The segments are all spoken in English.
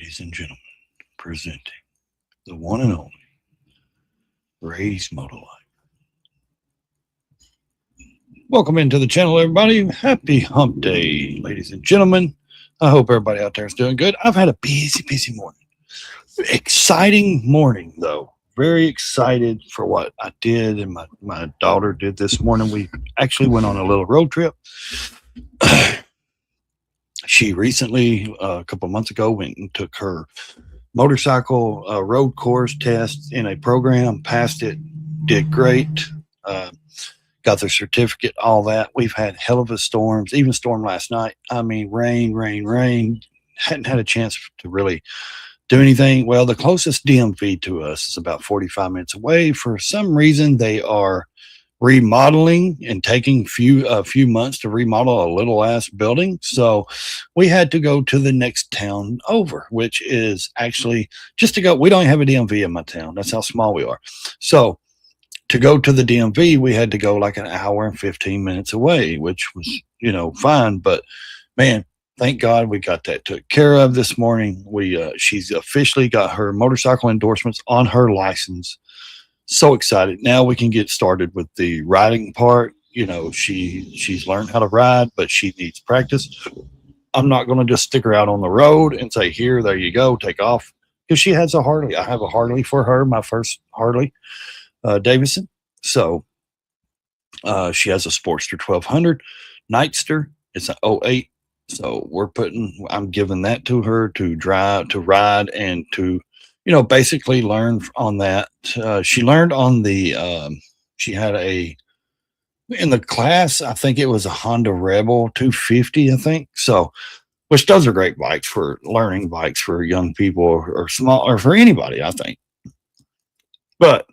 ladies and gentlemen, presenting the one and only Ray's Moto Life. Welcome into the channel, everybody. Happy hump day, ladies and gentlemen. I hope everybody out there is doing good. I've had a busy morning. Exciting morning, though. Very excited for what I did and my daughter did this morning. We actually went on a little road trip. She recently, a couple months ago, went and took her motorcycle road course test in a program, passed it, did great, uh, got the certificate, all that. We've had hell of a storms, even storm last night. I mean, rain. Hadn't had a chance to really do anything. Well, the closest DMV to us is about 45 minutes away. For some reason, they are remodeling and taking a few months to remodel a little ass building. So we had to go to the next town over, which is actually just to go. We don't have a DMV in my town. That's how small we are. So to go to the DMV, we had to go like an hour and 15 minutes away, which was, fine. But man, thank God we got that took care of this morning. She's officially got her motorcycle endorsements on her license. So excited. Now we can get started with the riding part. She's learned how to ride, but she needs practice. I'm not going to just stick her out on the road and say, here, there you go, take off. Because she has a Harley. I have a Harley for her, my first Harley Davidson. So she has a Sportster 1200 Nightster. It's an '08. So I'm giving that to her to drive, to ride, and to basically learn on that. She learned on she had in the class, I think it was a Honda Rebel 250, I think. So, which those are great bikes for learning bikes for young people or small, or for anybody, I think. But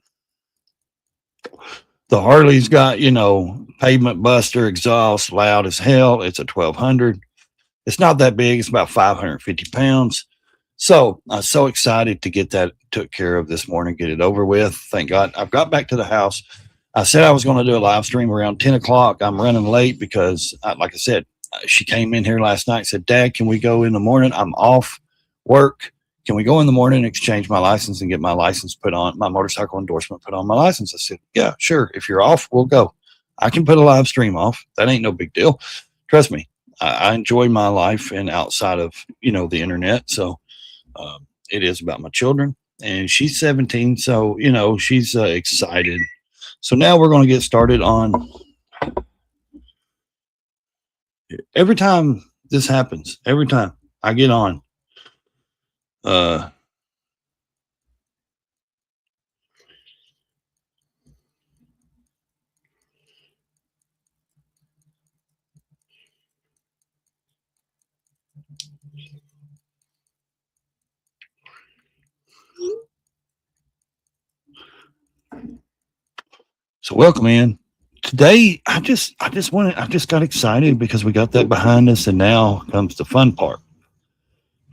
the Harley's got, pavement buster exhaust, loud as hell. It's a 1200. It's not that big. It's about 550 pounds. So I was so excited to get that took care of this morning, get it over with. Thank God. I've got back to the house. I said I was going to do a live stream around 10 o'clock. I'm running late because, like I said, she came in here last night and said, Dad, can we go in the morning? I'm off work. Can we go in the morning and exchange my license and get my license put on, my motorcycle endorsement put on my license? I said, yeah, sure. If you're off, we'll go. I can put a live stream off. That ain't no big deal. Trust me. I enjoy my life and outside of, the internet. So it is about my children. And she's 17. So, she's excited. So now we're going to get started on every time this happens, every time I get on. So welcome in. Today, I just got excited because we got that behind us, and now comes the fun part.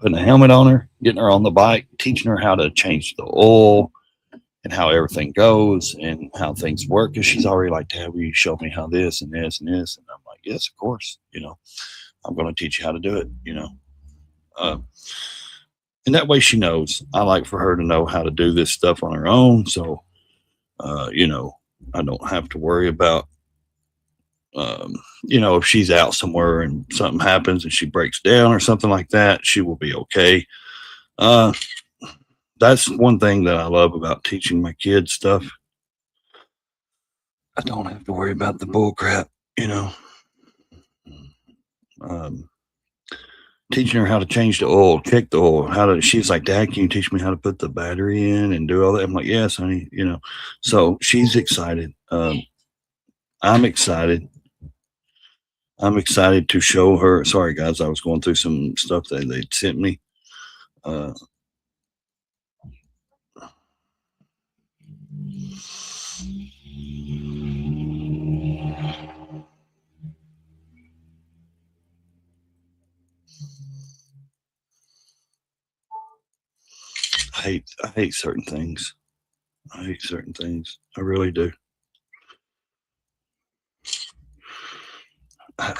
Putting a helmet on her, getting her on the bike, teaching her how to change the oil and how everything goes and how things work. Because she's already like, Dad, will you show me how this and this and this? And I'm like, yes, of course. I'm going to teach you how to do it. And that way she knows. I like for her to know how to do this stuff on her own. So, I don't have to worry about, if she's out somewhere and something happens and she breaks down or something like that, she will be okay. That's one thing that I love about teaching my kids stuff. I don't have to worry about the bull crap, teaching her how to change the oil, check the oil, she's like, Dad, can you teach me how to put the battery in and do all that? I'm like, yes, honey, so she's excited. I'm excited. I'm excited to show her. Sorry, guys, I was going through some stuff that they sent me. I hate certain things. I hate certain things. I really do.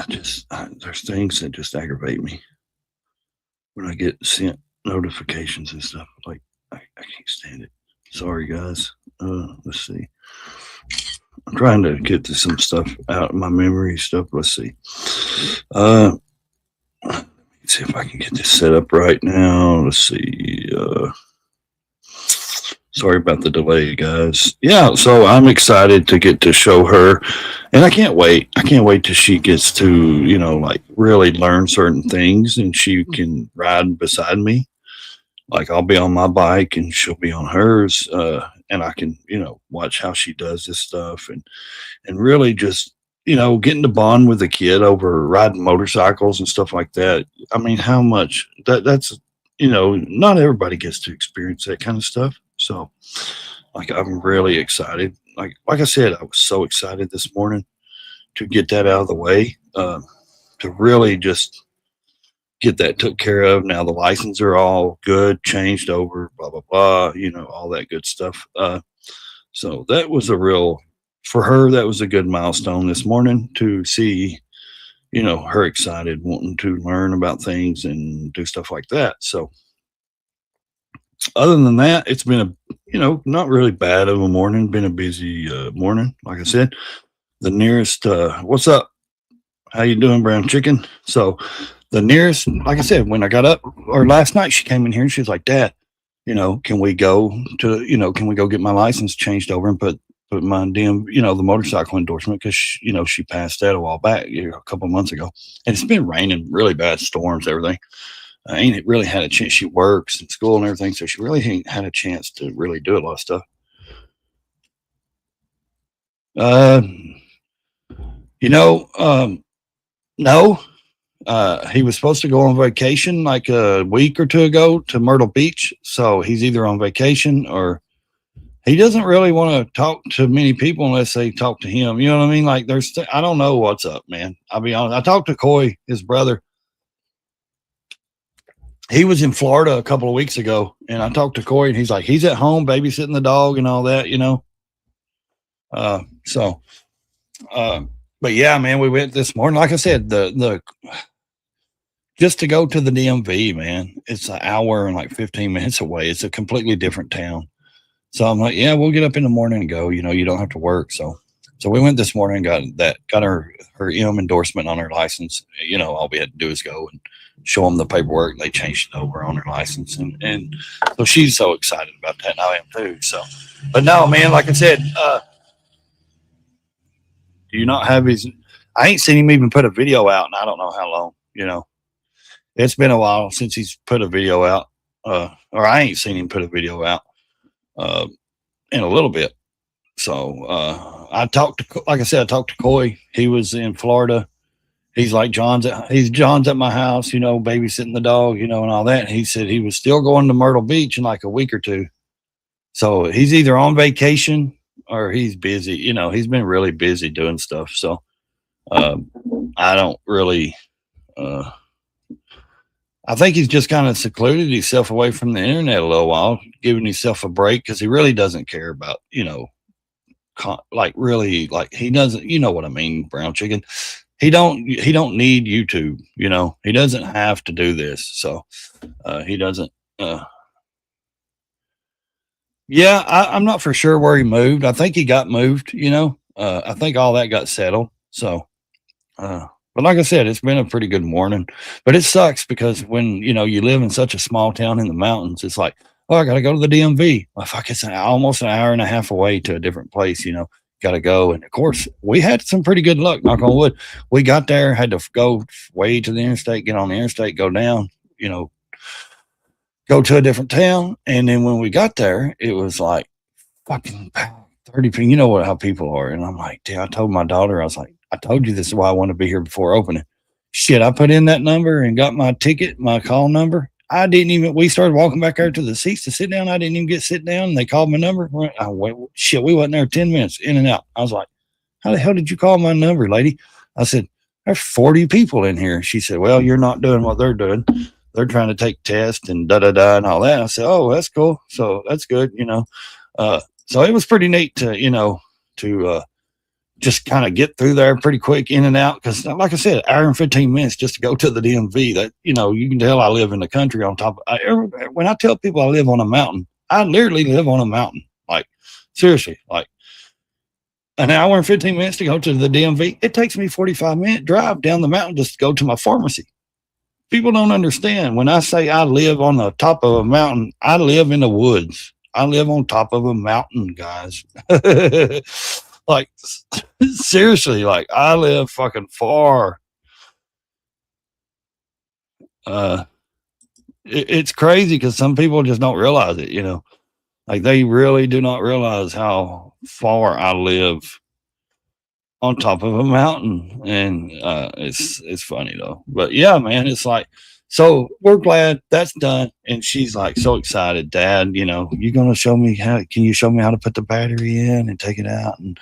There's things that just aggravate me when I get sent notifications and stuff. Like I can't stand it. Sorry, guys. Let's see. I'm trying to get to some stuff out of my memory stuff. Let's see. Let's see if I can get this set up right now. Let's see. Sorry about the delay, guys. Yeah, so I'm excited to get to show her, and I can't wait. I can't wait till she gets to, like really learn certain things, and she can ride beside me. Like I'll be on my bike and she'll be on hers, and I can, watch how she does this stuff, and really just, getting to bond with a kid over riding motorcycles and stuff like that. I mean, how much that's, not everybody gets to experience that kind of stuff. So, like, I'm really excited. Like I said, I was so excited this morning to get that out of the way, to really just get that took care of. Now the license are all good, changed over, blah blah blah. All that good stuff. So that was for her. That was a good milestone this morning to see. Her excited, wanting to learn about things and do stuff like that. So other than that, it's been not really bad of a morning. Been a busy morning. Like I said, the nearest. What's up? How you doing, brown chicken? So the nearest, like I said, when I got up or last night, she came in here and she was like, "Dad, can we go get my license changed over and put my damn, the motorcycle endorsement?" Because she passed that a while back, a couple of months ago, and it's been raining really bad, storms, everything. I ain't really had a chance. She works in school and everything, so she really ain't had a chance to really do a lot of stuff. Uh, no. He was supposed to go on vacation like a week or two ago to Myrtle Beach. So he's either on vacation or he doesn't really want to talk to many people unless they talk to him. You know what I mean? Like I don't know what's up, man. I'll be honest. I talked to Coy, his brother. He was in Florida a couple of weeks ago, and I talked to Coy, and he's like, he's at home babysitting the dog and all that, but yeah, man, we went this morning. Like I said, the just to go to the DMV, man, it's an hour and like 15 minutes away. It's a completely different town. So I'm like, yeah, we'll get up in the morning and go. You don't have to work. So we went this morning and got her M endorsement on her license. All we had to do is go and show them the paperwork. They changed it over on her license, and so she's so excited about that, and I am too. So, but no, man, like I said, do you not have his? I ain't seen him even put a video out, and I don't know how long. It's been a while since he's put a video out, or I ain't seen him put a video out in a little bit. So I talked to Coy. He was in Florida. He's like, John's at my house, babysitting the dog, and all that. And he said he was still going to Myrtle Beach in like a week or two. So he's either on vacation or he's busy. He's been really busy doing stuff. So I don't really. I think he's just kind of secluded himself away from the internet a little while, giving himself a break because he really doesn't care about, really, like he doesn't, you know what I mean, brown chicken. He don't need YouTube, he doesn't have to do this. So he doesn't. Yeah, I'm not for sure where he moved. I think he got moved, I think all that got settled. So, but like I said, it's been a pretty good morning, but it sucks because when, you live in such a small town in the mountains, it's like, oh, I got to go to the DMV. Well, fuck, it's almost an hour and a half away to a different place, got to go. And of course, we had some pretty good luck, knock on wood. We got there, had to go way to the interstate, get on the interstate, go down, go to a different town. And then when we got there, it was like fucking 30 people. You know how people are. And I'm like, damn, I told my daughter, I was like, I told you this is why I want to be here before opening. Shit, I put in that number and got my ticket, my call number. We started walking back there to the seats to sit down. I didn't even get sit down. And they called my number. We wasn't there 10 minutes in and out. I was like, how the hell did you call my number, lady? I said, there's 40 people in here. She said, well, you're not doing what they're doing. They're trying to take tests and and all that. I said, oh, that's cool. So that's good. So it was pretty neat to, just kind of get through there pretty quick, in and out. Because, like I said, hour and 15 minutes just to go to the DMV. That, you know, you can tell I live in the country on top. When I tell people I live on a mountain, I literally live on a mountain. Like, seriously, like an hour and 15 minutes to go to the DMV. It takes me 45-minute drive down the mountain just to go to my pharmacy. People don't understand. When I say I live on the top of a mountain, I live in the woods. I live on top of a mountain, guys. Like, seriously, like, I live fucking far. It's crazy because some people just don't realize it, you know. Like, they really do not realize how far I live on top of a mountain. And it's funny though. But yeah, man, it's like, so we're glad that's done. And she's like so excited, Dad, you know, you gonna show me can you show me how to put the battery in and take it out? And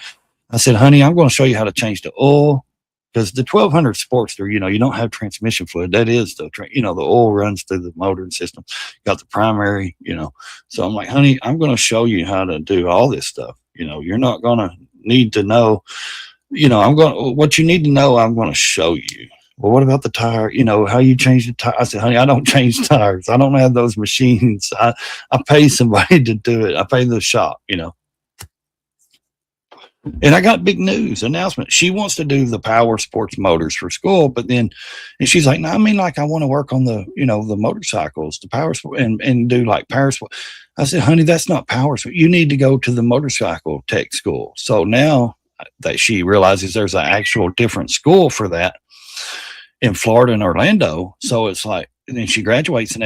I said, honey, I'm gonna show you how to change the oil. Because the 1200 Sportster, you know, you don't have transmission fluid. That is the oil runs through the motor system. Got the primary, you know. So I'm like, honey, I'm going to show you how to do all this stuff. You know, you're not going to need to know, you know, what you need to know, I'm going to show you. Well, what about the tire? You know, how you change the tire? I said, honey, I don't change tires. I don't have those machines. I pay somebody to do it. I pay the shop, you know. And I got big news announcement. She wants to do the power sports motors for school, but then, and she's like, no, I mean, like, I want to work on the, you know, the motorcycles, the power sport, and do like power sport. I said, honey, that's not power sport. You need to go to the motorcycle tech school. So now that she realizes there's an actual different school for that in Florida and Orlando. So it's like, and then she graduates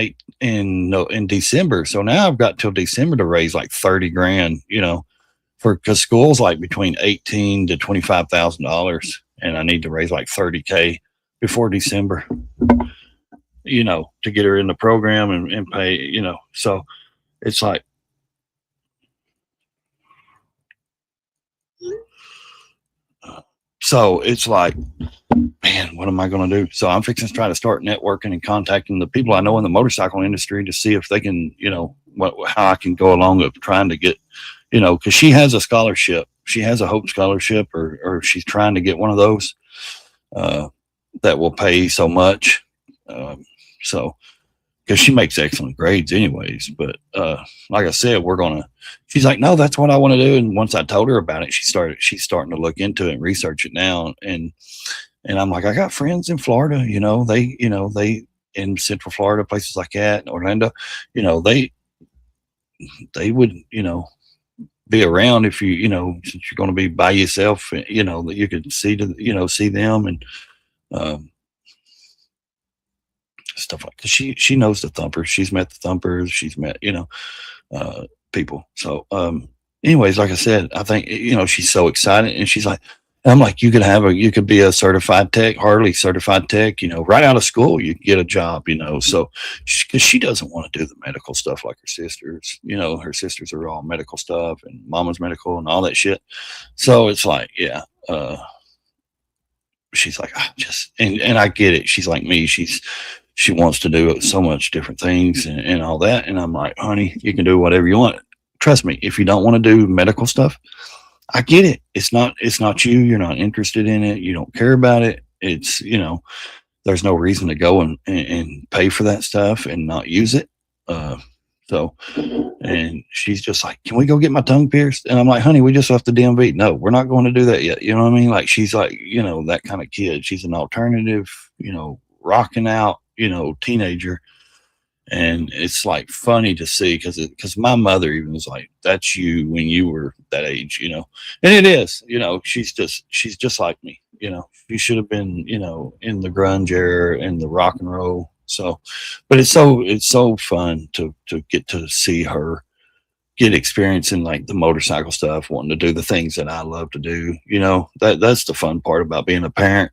in December. So now I've got till December to raise like 30 grand, you know, because school's like between $18,000 to $25,000, and I need to raise like $30K before December, you know, to get her in the program and pay, you know. So it's like, man, what am I going to do? So I'm fixing to try to start networking and contacting the people I know in the motorcycle industry to see if they can, you know, how I can go along with trying to get, you know, because she has a scholarship. She has a Hope Scholarship, or she's trying to get one of those that will pay so much. So, because she makes excellent grades anyways. But like I said, she's like, no, that's what I want to do. And once I told her about it, she's starting to look into it and research it now. And I'm like, I got friends in Florida, you know, they in Central Florida, places like that, Orlando, you know, they would, you know, be around if you know, since you're going to be by yourself, you know, that you could see them and stuff like that. She knows the Thumpers. She's met the Thumpers. She's met, you know, people. So anyways, like I said, I think, you know, she's so excited, and she's like, and I'm like, you could be a certified tech, Harley certified tech, you know, right out of school, you get a job, you know. So, because she doesn't want to do the medical stuff like her sisters, you know, her sisters are all medical stuff, and mama's medical and all that shit. So it's like, yeah, she's like, and I get it. She's like me. She wants to do so much different things and all that. And I'm like, honey, you can do whatever you want. Trust me, if you don't want to do medical stuff, I get it. It's not you. You're not interested in it. You don't care about it. It's, you know, there's no reason to go and pay for that stuff and not use it. So, and she's just like, can we go get my tongue pierced? And I'm like, honey, we just left the DMV. No, we're not going to do that yet. You know what I mean? Like, she's like, you know, that kind of kid. She's an alternative, you know, rocking out, you know, teenager. And it's like funny to see because my mother even was like, that's you when you were that age, you know. And it is, you know, she's just like me, you know. She should have been, you know, in the grunge era and the rock and roll. So, but it's so fun to get to see her get experience in like the motorcycle stuff, wanting to do the things that I love to do. You know, that's the fun part about being a parent,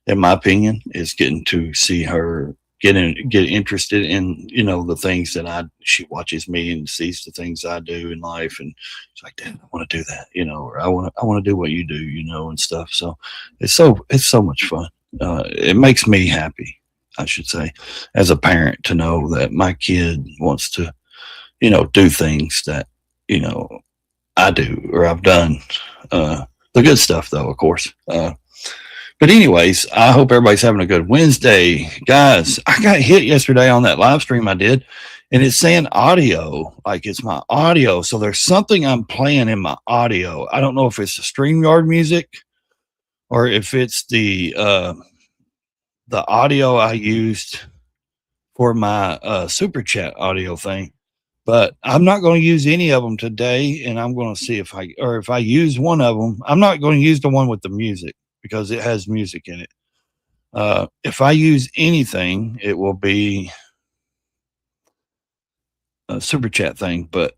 in my opinion, is getting to see her get interested in, you know, the things that she watches me and sees the things I do in life, and she's like, Dad, I want to do that, you know, or I want to do what you do, you know, and stuff. So it's so much fun. It makes me happy, I should say, as a parent, to know that my kid wants to, you know, do things that, you know, I do or I've done. The good stuff, though, of course. But anyways, I hope everybody's having a good Wednesday. Guys, I got hit yesterday on that live stream I did, and it's saying audio, like it's my audio. So there's something I'm playing in my audio. I don't know if it's the StreamYard music or if it's the audio I used for my super chat audio thing. But I'm not going to use any of them today, and I'm going to see if if I use one of them, I'm not going to use the one with the music because it has music in it. If I use anything, it will be a super chat thing, but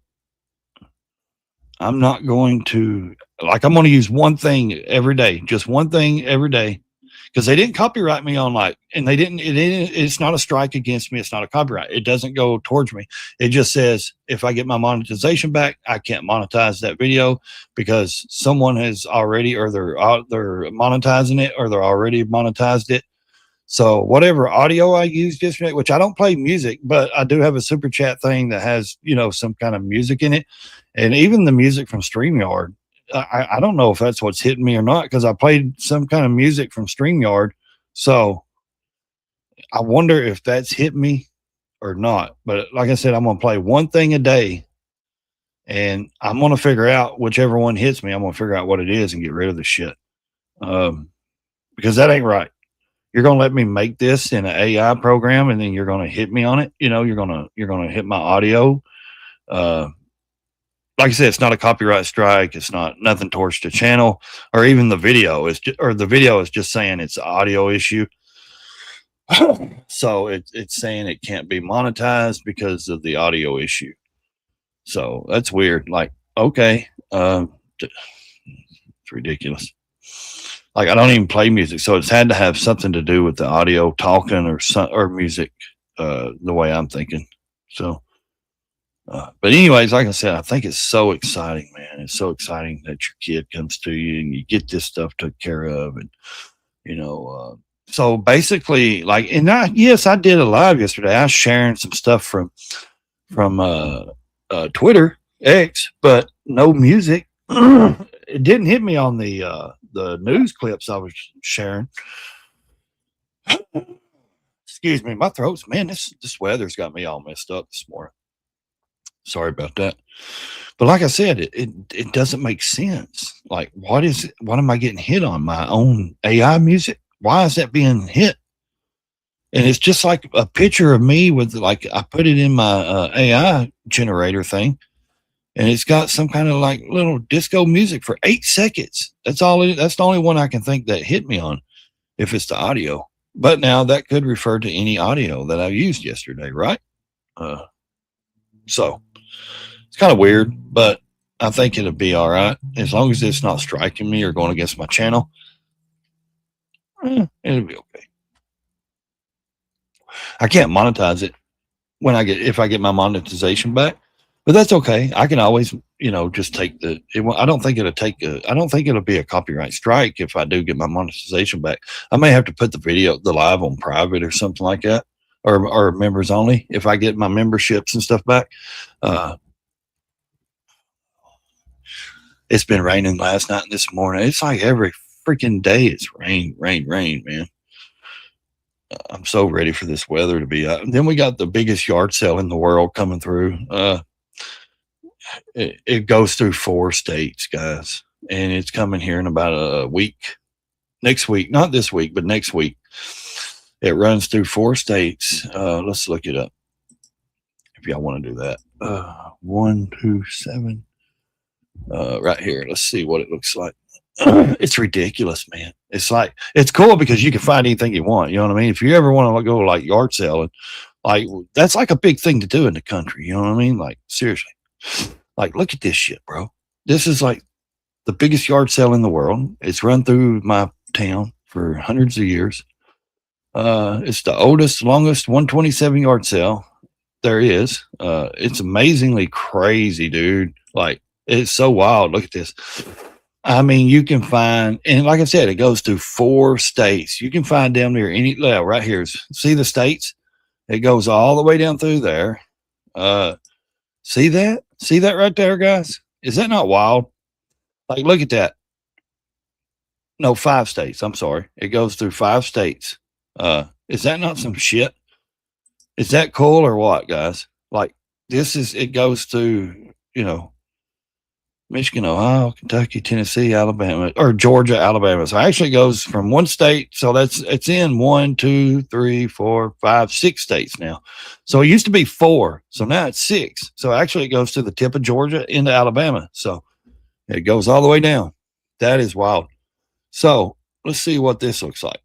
I'm not going to, like, I'm going to use one thing every day, just one thing every day, because they didn't copyright me on and it's not a strike against me. It's not a copyright. It doesn't go towards me. It just says if I get my monetization back, I can't monetize that video because someone has already, or they're monetizing it, or they're already monetized it. So whatever audio I used yesterday, which I don't play music, but I do have a super chat thing that has, some kind of music in it. And even the music from StreamYard, I don't know if that's what's hitting me or not, because I played some kind of music from StreamYard. So I wonder if that's hit me or not. But like I said, I'm going to play one thing a day, and I'm going to figure out whichever one hits me. I'm going to figure out what it is and get rid of the shit. Because that ain't right. You're going to let me make this in an AI program, and then you're going to hit me on it. You're going to hit my audio. Like I said, it's not a copyright strike. It's nothing towards the channel or even the video. The video is just saying it's an audio issue. So it's saying it can't be monetized because of the audio issue. So that's weird. Like, okay, it's ridiculous. Like, I don't even play music, so it's had to have something to do with the audio talking or music, the way I'm thinking. So, but anyways, like I said, I think it's so exciting, man. It's so exciting that your kid comes to you and you get this stuff took care of, and so basically, like, and yes, I did a live yesterday. I was sharing some stuff from Twitter X, but no music. It didn't hit me on the news clips I was sharing. Excuse me, my throat's, man, this weather's got me all messed up this morning. Sorry about that. But like I said, it doesn't make sense. Like, what am I getting hit on? My own AI music? Why is that being hit? And it's just like a picture of me with, like, I put it in my AI generator thing, and it's got some kind of like little disco music for 8 seconds. That's the only one I can think that hit me on, if it's the audio. But now that could refer to any audio that I used yesterday, right? So it's kind of weird, but I think it'll be all right as long as it's not striking me or going against my channel. It'll be okay. I can't monetize it if I get my monetization back, but that's okay. I can always, just take I don't think it'll be a copyright strike if I do get my monetization back. I may have to put the live on private or something like that, or members only if I get my memberships and stuff back. It's been raining last night and this morning. It's like every freaking day it's rain, man. I'm so ready for this weather to be out. And then we got the biggest yard sale in the world coming through. It goes through 4 states, guys, and it's coming here in about a week. Next week, not this week, but next week. It runs through 4 states. Let's look it up if y'all want to do that. 127. Right here. Let's see what it looks like. It's ridiculous, man. It's cool because you can find anything you want. You know what I mean? If you ever want to go like yard selling, like, that's like a big thing to do in the country. You know what I mean? Like, seriously, like, look at this shit, bro. This is like the biggest yard sale in the world. It's run through my town for hundreds of years. It's the oldest, longest 127 yard sale there is. It's amazingly crazy, dude. Like, it's so wild. Look at this. I mean, you can find, and like I said, it goes through 4 states. You can find down there right here. See the states? It goes all the way down through there. See that? See that right there, guys? Is that not wild? Like, look at that. No, 5 states. I'm sorry. It goes through 5 states. Is that not some shit? Is that cool or what, guys? Like, it goes through, Michigan, Ohio, Kentucky, Tennessee, Alabama, or Georgia, Alabama. So actually it goes from one state. So it's in 1, 2, 3, 4, 5, 6 states now. So it used to be 4. So now it's 6. So actually it goes to the tip of Georgia into Alabama. So it goes all the way down. That is wild. So let's see what this looks like.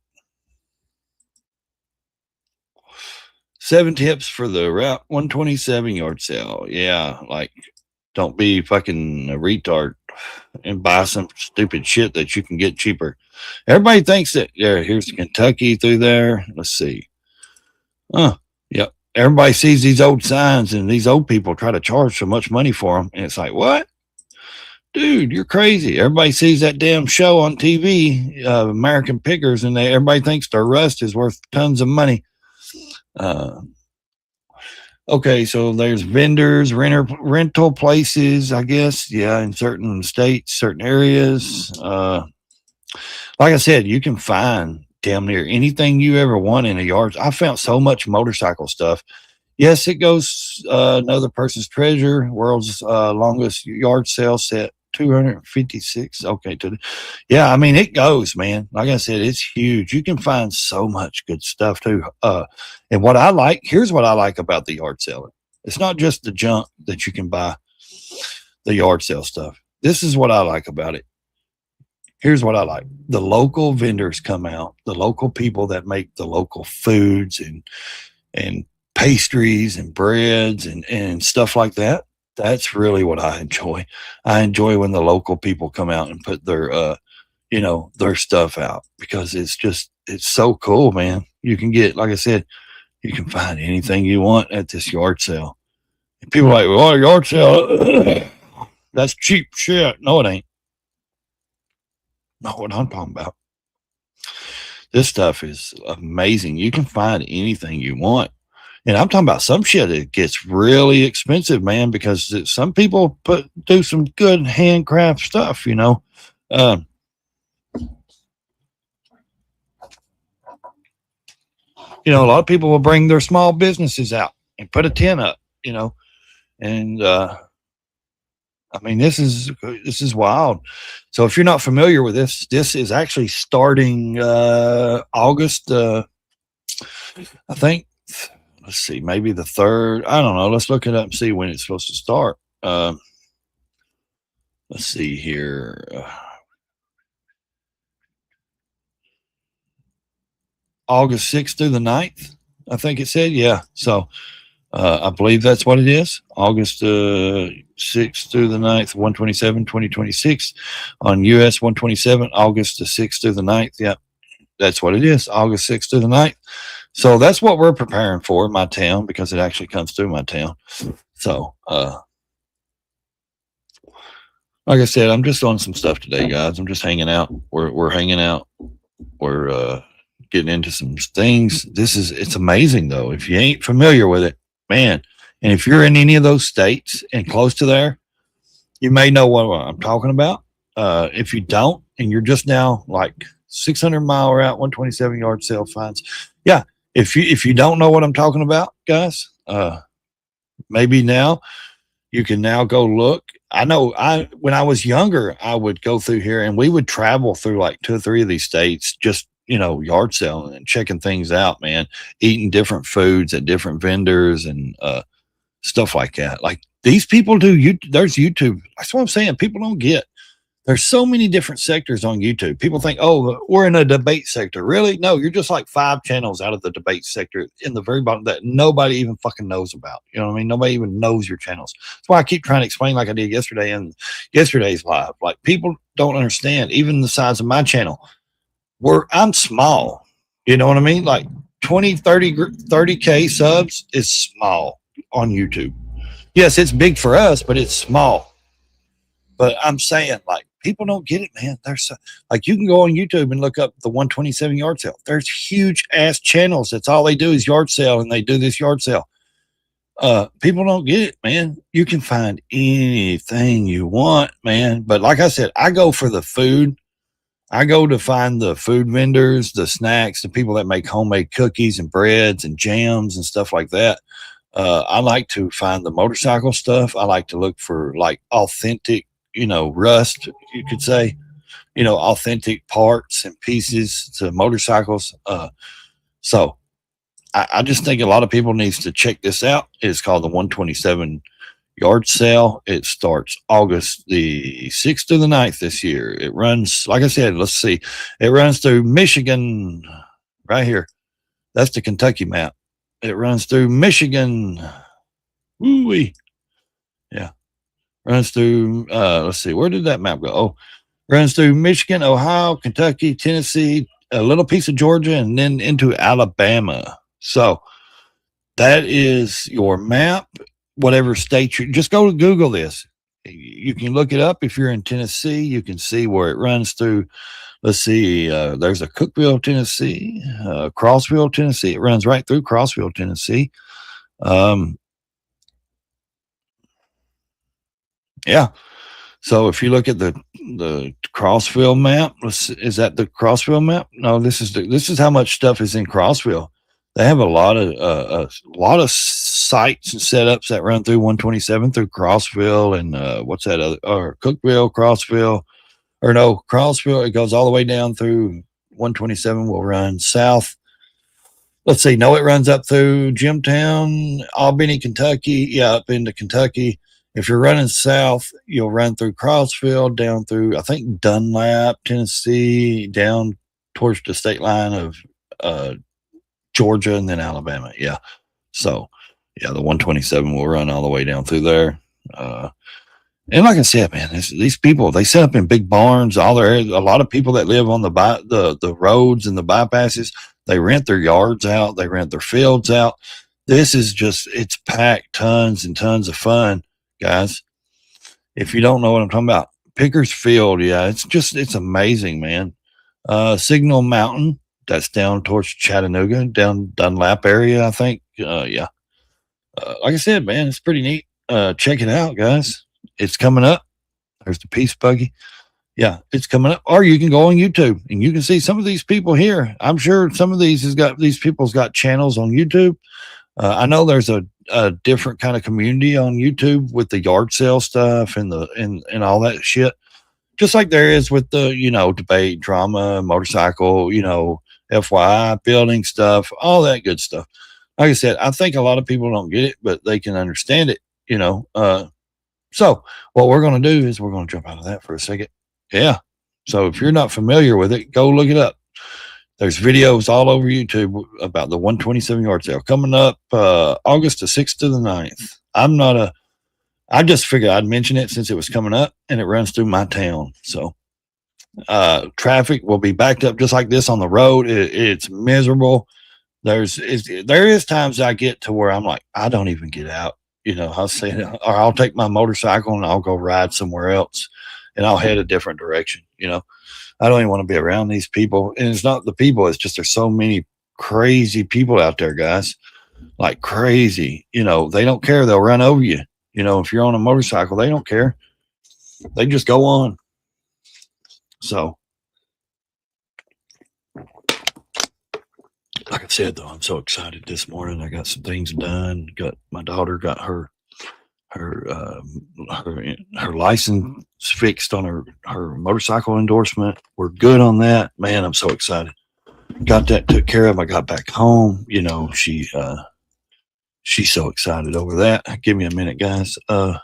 7 tips for the Route 127 yard sale. Yeah, like, don't be fucking a retard and buy some stupid shit that you can get cheaper. Everybody thinks that, here's Kentucky through there. Let's see. Yep. Everybody sees these old signs and these old people try to charge so much money for them. And it's like, what? Dude, you're crazy. Everybody sees that damn show on TV, American Pickers, and everybody thinks their rust is worth tons of money. Okay, so there's vendors, rental places, I guess. Yeah, in certain states, certain areas. Like I said, you can find damn near anything you ever want in a yard. I found so much motorcycle stuff. Yes, it goes another person's treasure, world's longest yard sale set, 256. Okay, yeah, I mean, it goes, man. Like I said, it's huge. You can find so much good stuff too. And here's what I like about the yard sale. It's not just the junk that you can buy, the yard sale stuff. This is what I like about it. Here's what I like. The local vendors come out, the local people that make the local foods and pastries and breads and stuff like that. That's really what I enjoy. I enjoy when the local people come out and put their their stuff out, because it's so cool, man. You can get, like I said, you can find anything you want at this yard sale. And people are like, well, yard sale, that's cheap shit. No, it ain't. Not what I'm talking about. This stuff is amazing. You can find anything you want. And I'm talking about some shit that gets really expensive, man, because some people do some good handcraft stuff, a lot of people will bring their small businesses out and put a tent up, and I mean, this is wild. So if you're not familiar with this is actually starting August, I think. Let's see, maybe the 3rd. I don't know. Let's look it up and see when it's supposed to start. Let's see here. August 6th through the 9th, I think it said. Yeah. So I believe that's what it is. August 6th through the 9th, 127, 2026 on US 127, August the 6th through the 9th. Yeah, that's what it is. August 6th through the 9th. So that's what we're preparing for in my town, because it actually comes through my town. So, like I said, I'm just on some stuff today, guys. I'm just hanging out. We're hanging out. We're getting into some things. It's amazing though. If you ain't familiar with it, man, and if you're in any of those states and close to there, you may know what I'm talking about. If you don't, and you're just now like 600-mile route, 127 yard sale finds. Yeah. If you don't know what I'm talking about, guys, maybe now you can now go look. I know when I was younger, I would go through here and we would travel through like 2 or 3 of these states, just, yard selling and checking things out, man, eating different foods at different vendors and stuff like that. Like these people there's YouTube. That's what I'm saying. People don't get. There's so many different sectors on YouTube. People think, oh, we're in a debate sector. Really? No, you're just like 5 channels out of the debate sector in the very bottom that nobody even fucking knows about. You know what I mean? Nobody even knows your channels. That's why I keep trying to explain, like I did yesterday in yesterday's live. Like, people don't understand, even the size of my channel. I'm small. You know what I mean? Like 30K subs is small on YouTube. Yes, it's big for us, but it's small. But I'm saying, like, people don't get it, man. There's like, you can go on YouTube and look up the 127 yard sale. There's huge ass channels. That's all they do is yard sale, and they do this yard sale. People don't get it, man. You can find anything you want, man. But like I said, I go for the food I go to find the food vendors, the snacks, the people that make homemade cookies and breads and jams and stuff like that. I like to find the motorcycle stuff. I like to look for like authentic, rust, you could say, authentic parts and pieces to motorcycles. So I just think a lot of people needs to check this out. It's called the 127 yard sale. It starts August the 6th to the 9th this year. It runs, like I said, let's see, it runs through Michigan right here. That's the Kentucky map. It runs through Michigan. Woo-wee. Yeah. Runs through, let's see, where did that map go? Oh, runs through Michigan, Ohio, Kentucky, Tennessee, a little piece of Georgia, and then into Alabama. So that is your map. Whatever state you just go to Google this. You can look it up. If you're in Tennessee, you can see where it runs through. Let's see, there's a Cookeville, Tennessee, Crossville, Tennessee. It runs right through Crossville, Tennessee. Yeah. So if you look at the Crossville map, is that the Crossville map? No, this is how much stuff is in Crossville. They have a lot of sites and setups that run through 127 through Crossville and what's that other, or Cookeville, Crossville, or no, Crossville. It goes all the way down through 127. Will run south. Let's see. No, it runs up through Jimtown, Albany, Kentucky. Yeah, up into Kentucky. If you're running south, you'll run through Crossville, down through, I think, Dunlap, Tennessee, down towards the state line of Georgia, and then Alabama. Yeah. So, yeah, the 127 will run all the way down through there. And like I said, man, these people, they set up in big barns. A lot of people that live on the roads and the bypasses, they rent their yards out. They rent their fields out. This is just, it's packed tons and tons of fun, guys. If you don't know what I'm talking about, Pickers Field, yeah, it's amazing, man. Signal Mountain, that's down towards Chattanooga, down Dunlap area, I think. Yeah. Like I said, man, it's pretty neat. Check it out, guys. It's coming up. There's the Peace Buggy. Yeah, it's coming up. Or you can go on YouTube and you can see some of these people here. I'm sure some of these people's got channels on YouTube. I know there's a different kind of community on YouTube with the yard sale stuff and and all that shit. Just like there is with the, debate, drama, motorcycle, FYI, building stuff, all that good stuff. Like I said, I think a lot of people don't get it, but they can understand it, So what we're going to do is we're going to jump out of that for a second. Yeah. So if you're not familiar with it, go look it up. There's videos all over YouTube about the 127 yard sale coming up August the 6th to the 9th. I just figured I'd mention it since it was coming up and it runs through my town. So traffic will be backed up just like this on the road. It's miserable. There is times I get to where I'm like, I don't even get out. I'll say, or I'll take my motorcycle and I'll go ride somewhere else and I'll head a different direction. I don't even want to be around these people. And it's not the people, it's just there's so many crazy people out there, guys. Like crazy. They don't care. They'll run over you. If you're on a motorcycle, they don't care. They just go on. So, like I said, though, I'm so excited this morning. I got some things done. My daughter got her license fixed on her motorcycle endorsement. We're good on that. Man, I'm so excited. Got that took care of. I got back home. She's so excited over that. Give me a minute, guys. It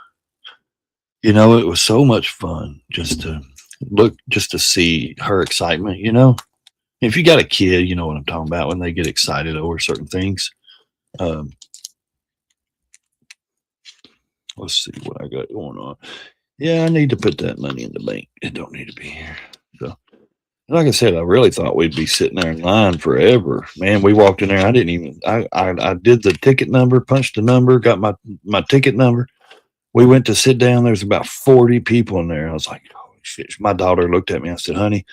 was so much fun just to see her excitement, If you got a kid, you know what I'm talking about when they get excited over certain things. Let's see what I got going on. Yeah, I need to put that money in the bank. It don't need to be here. So, like I said, I really thought we'd be sitting there in line forever. Man, we walked in there. I didn't even. I did the ticket number, punched the number, got my ticket number. We went to sit down. There's about 40 people in there. I was like, holy shit. My daughter looked at me. I said, honey,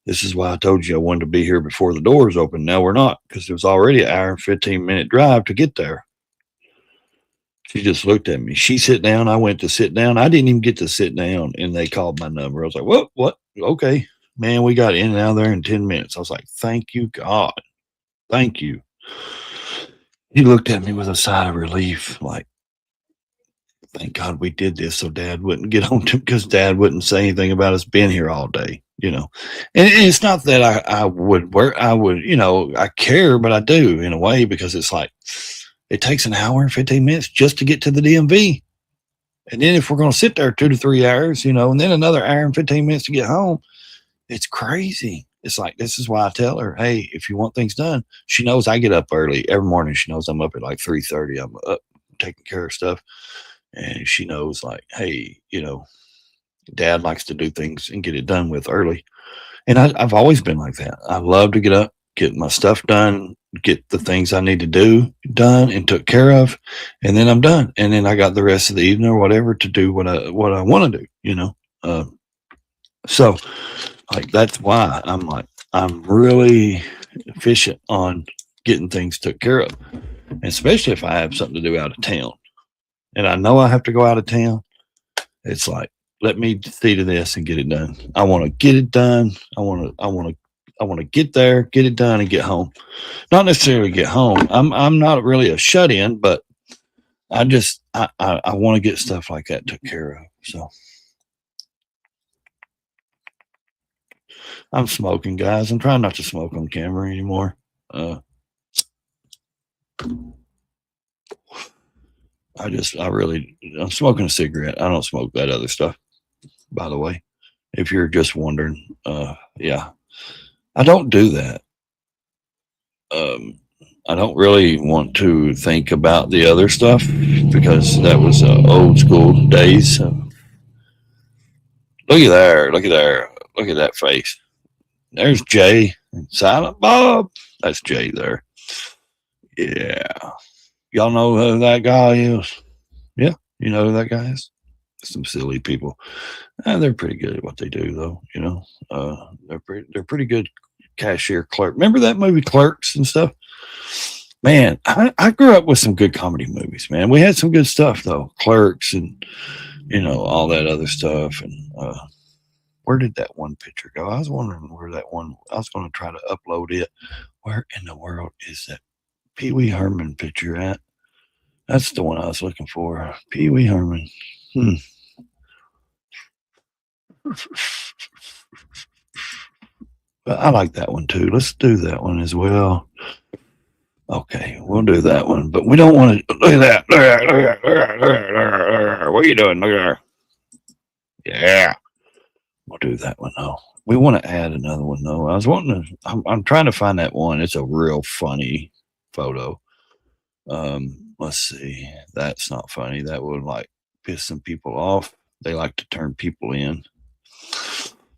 this is why I told you I wanted to be here before the doors open. Now we're not, because it was already an hour and 15-minute drive to get there. She just looked at me. She sat down. I went to sit down. I didn't even get to sit down, and they called my number. I was like, what? Okay. Man, we got in and out of there in 10 minutes. I was like, thank you, God. Thank you. He looked at me with a sigh of relief, like, thank God we did this so Dad wouldn't get on to because Dad wouldn't say anything about us being here all day. And it's not that I would work, I care, but I do in a way because it's like it takes an hour and 15 minutes just to get to the DMV. And then if we're going to sit there 2 to 3 hours, and then another hour and 15 minutes to get home, it's crazy. It's like, this is why I tell her, hey, if you want things done, she knows I get up early every morning. She knows I'm up at like 3:30. I'm up taking care of stuff. And she knows like, hey, Dad likes to do things and get it done with early. And I've always been like that. I love to get up, get my stuff done, get the things I need to do done and took care of, and then I'm done. And then I got the rest of the evening or whatever to do what I want to do. Uh, so like that's why I'm really efficient on getting things took care of, especially if I have something to do out of town. And I know I have to go out of town. It's like, let me see to this and get it done. I want to get it done. I want to get there, get it done, and get home. Not necessarily get home. I'm not really a shut in, but I want to get stuff like that took care of. So I'm smoking, guys. I'm trying not to smoke on camera anymore. I'm smoking a cigarette. I don't smoke that other stuff, by the way. If you're just wondering, yeah, I don't do that. Um, I don't really want to think about the other stuff because that was old school days. Look at there, look at there, look at that face. There's Jay, Silent Bob. That's Jay there. Yeah, y'all know who that guy is. Yeah, you know who that guy is. Some silly people. They're pretty good at what they do, though. They're pretty good cashier clerk. Remember that movie Clerks and stuff? Man, I grew up with some good comedy movies. Man, we had some good stuff though. Clerks and all that other stuff. And where did that one picture go? I was wondering where that one. I was going to try to upload it. Where in the world is that Pee Wee Herman picture at? That's the one I was looking for. Pee Wee Herman. But I like that one too. Let's do that one as well. Okay, we'll do that one, but we don't want to look at that. Look at that. Look at that. Look at that. Look at that. What are you doing? Look at there. Yeah, we'll do that one though. We want to add another one though. I was wanting to. I'm trying to find that one. It's a real funny photo. Let's see. That's not funny. That would like piss some people off. They like to turn people in.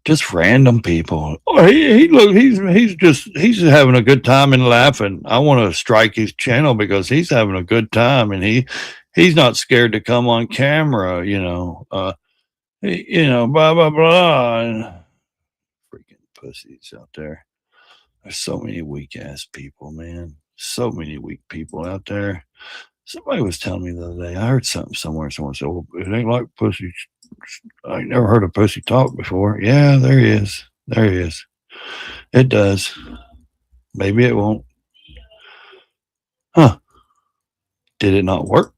Just random people. Oh, he's having a good time and laughing. I want to strike his channel because he's having a good time and he's not scared to come on camera. Blah blah blah. And freaking pussies out there. There's so many weak ass people, man. So many weak people out there. Somebody was telling me the other day. I heard something somewhere. Someone said, "Well, it ain't like pussy. I ain't never heard a pussy talk before." Yeah, there he is. There he is. It does. Maybe it won't. Huh. Did it not work?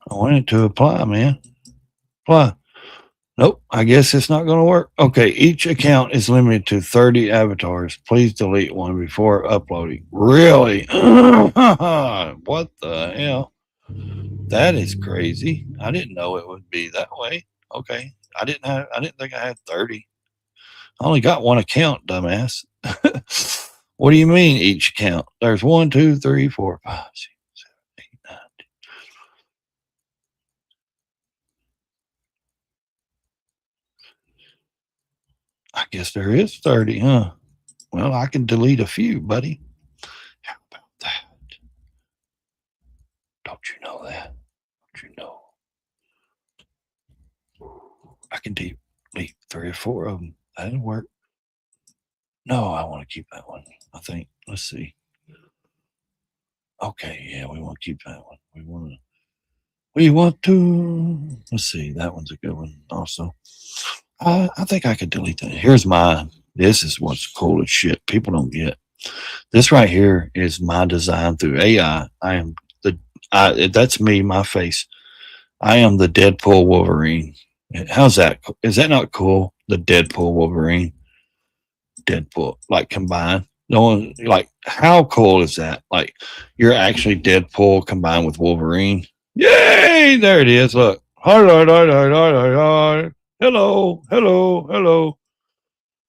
I wanted to apply, man. Apply. Nope. I guess it's not going to work. Okay. Each account is limited to 30 avatars. Please delete one before uploading. Really? What the hell? That is crazy. I didn't know it would be that way. Okay. I didn't think I had 30. I only got one account, dumbass. What do you mean each account? There's 1, 2, 3, 4, 5, 6, 7, 8, 9, 10. I guess there is 30, huh? Well, I can delete a few, buddy. How about that? Don't you know that? Don't you know? I can delete 3 or 4 of them. That'll work. No, I want to keep that one. I think. Let's see. Okay, yeah, we want to keep that one. We want to. We want to. Let's see. That one's a good one. Also, I think I could delete that. Here's my. This is what's cool as shit. People don't get this right here. Is my design through AI. I am the. That's me. My face. I am the Deadpool Wolverine. How's that? Is that not cool? The Deadpool Wolverine. Deadpool like combined. No one like how cool is that? Like you're actually Deadpool combined with Wolverine. Yay! There it is. Look. Hello, hello, hello,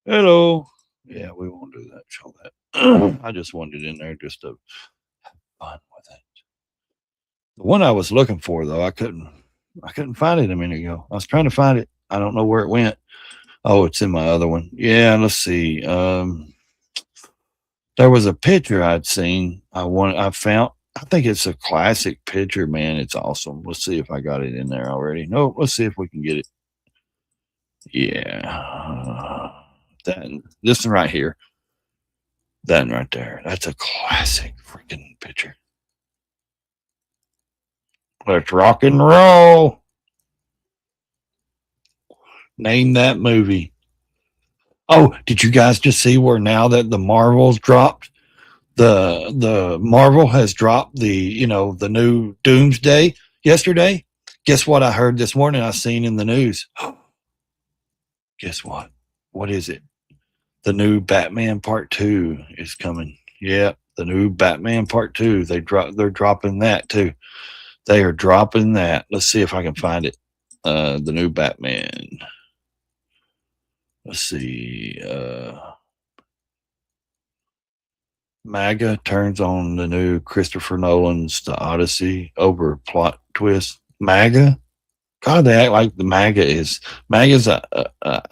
hello. Yeah, we won't do that. Show that. I just wanted it in there just to have fun with it. The one I was looking for though, I couldn't find it a minute ago. I was trying to find it. I don't know where it went. Oh, it's in my other one. Yeah, let's see. There was a picture I'd seen. I found. I think it's a classic picture, man. It's awesome. Let's see if I got it in there already. No, let's see if we can get it. Yeah, that this one right here. That one right there. That's a classic freaking picture. Let's rock and roll. Name that movie. Oh, did you guys just see where now that the Marvels dropped? The Marvel has dropped the new Doomsday yesterday. Guess what I heard this morning? I seen in the news. Guess what? What is it? The new Batman Part 2 is coming. Yeah, the new Batman Part 2. They're dropping that too. They are dropping that. Let's see if I can find it. The new Batman. Let's see. MAGA turns on the new Christopher Nolan's The Odyssey over plot twist. MAGA? God, they act like the MAGA's a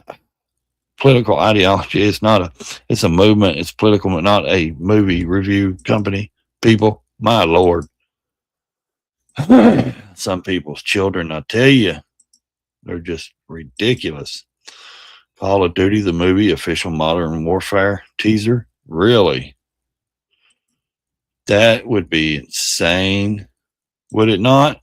political ideology. It's a movement. It's political, but not a movie review company. People, my Lord. Some people's children, I tell you, they're just ridiculous. Call of Duty, the movie, official Modern Warfare teaser. Really? That would be insane. Would it not?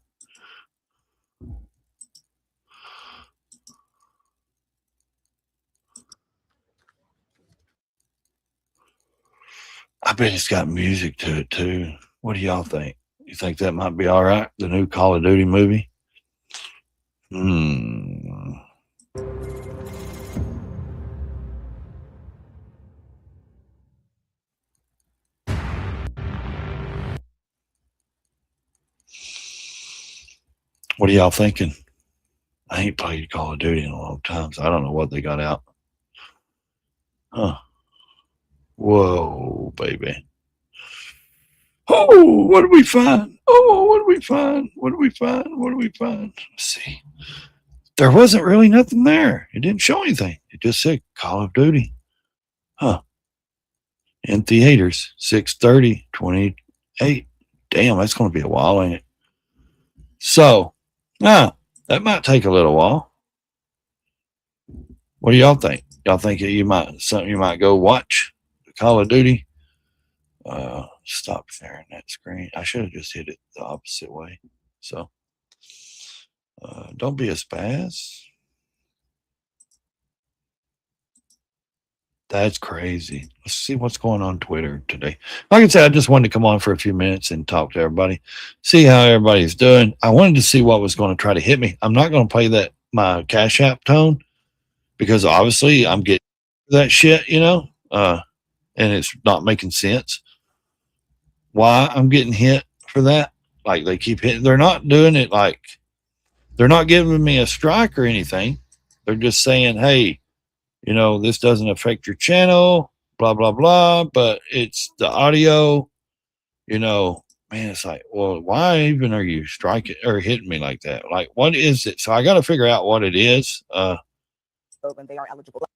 I bet it's got music to it too. What do y'all think? You think that might be all right? The new Call of Duty movie? What are y'all thinking? I ain't played Call of Duty in a long time, so I don't know what they got out. Huh. Whoa, baby. Oh, what did we find? Oh, what did we find? What did we find? What did we find? Let's see. There wasn't really nothing there. It didn't show anything. It just said Call of Duty. Huh. In theaters, 6/30, 28. Damn, that's going to be a while, ain't it? So, that might take a little while. What do y'all think? Y'all think you might go watch Call of Duty? Stop sharing that screen. I should have just hit it the opposite way. So, don't be a spaz. That's crazy. Let's see what's going on Twitter today. Like I said, I just wanted to come on for a few minutes and talk to everybody, see how everybody's doing. I wanted to see what was going to try to hit me. I'm not going to play my Cash App tone because obviously I'm getting that shit, and it's not making sense. Why I'm getting hit for that? Like they keep hitting. They're not doing it like they're not giving me a strike or anything. They're just saying, hey, this doesn't affect your channel, blah, blah, blah, but it's the audio, man, it's like, well, why even are you striking or hitting me like that? Like, what is it? So I got to figure out what it is. They are eligible.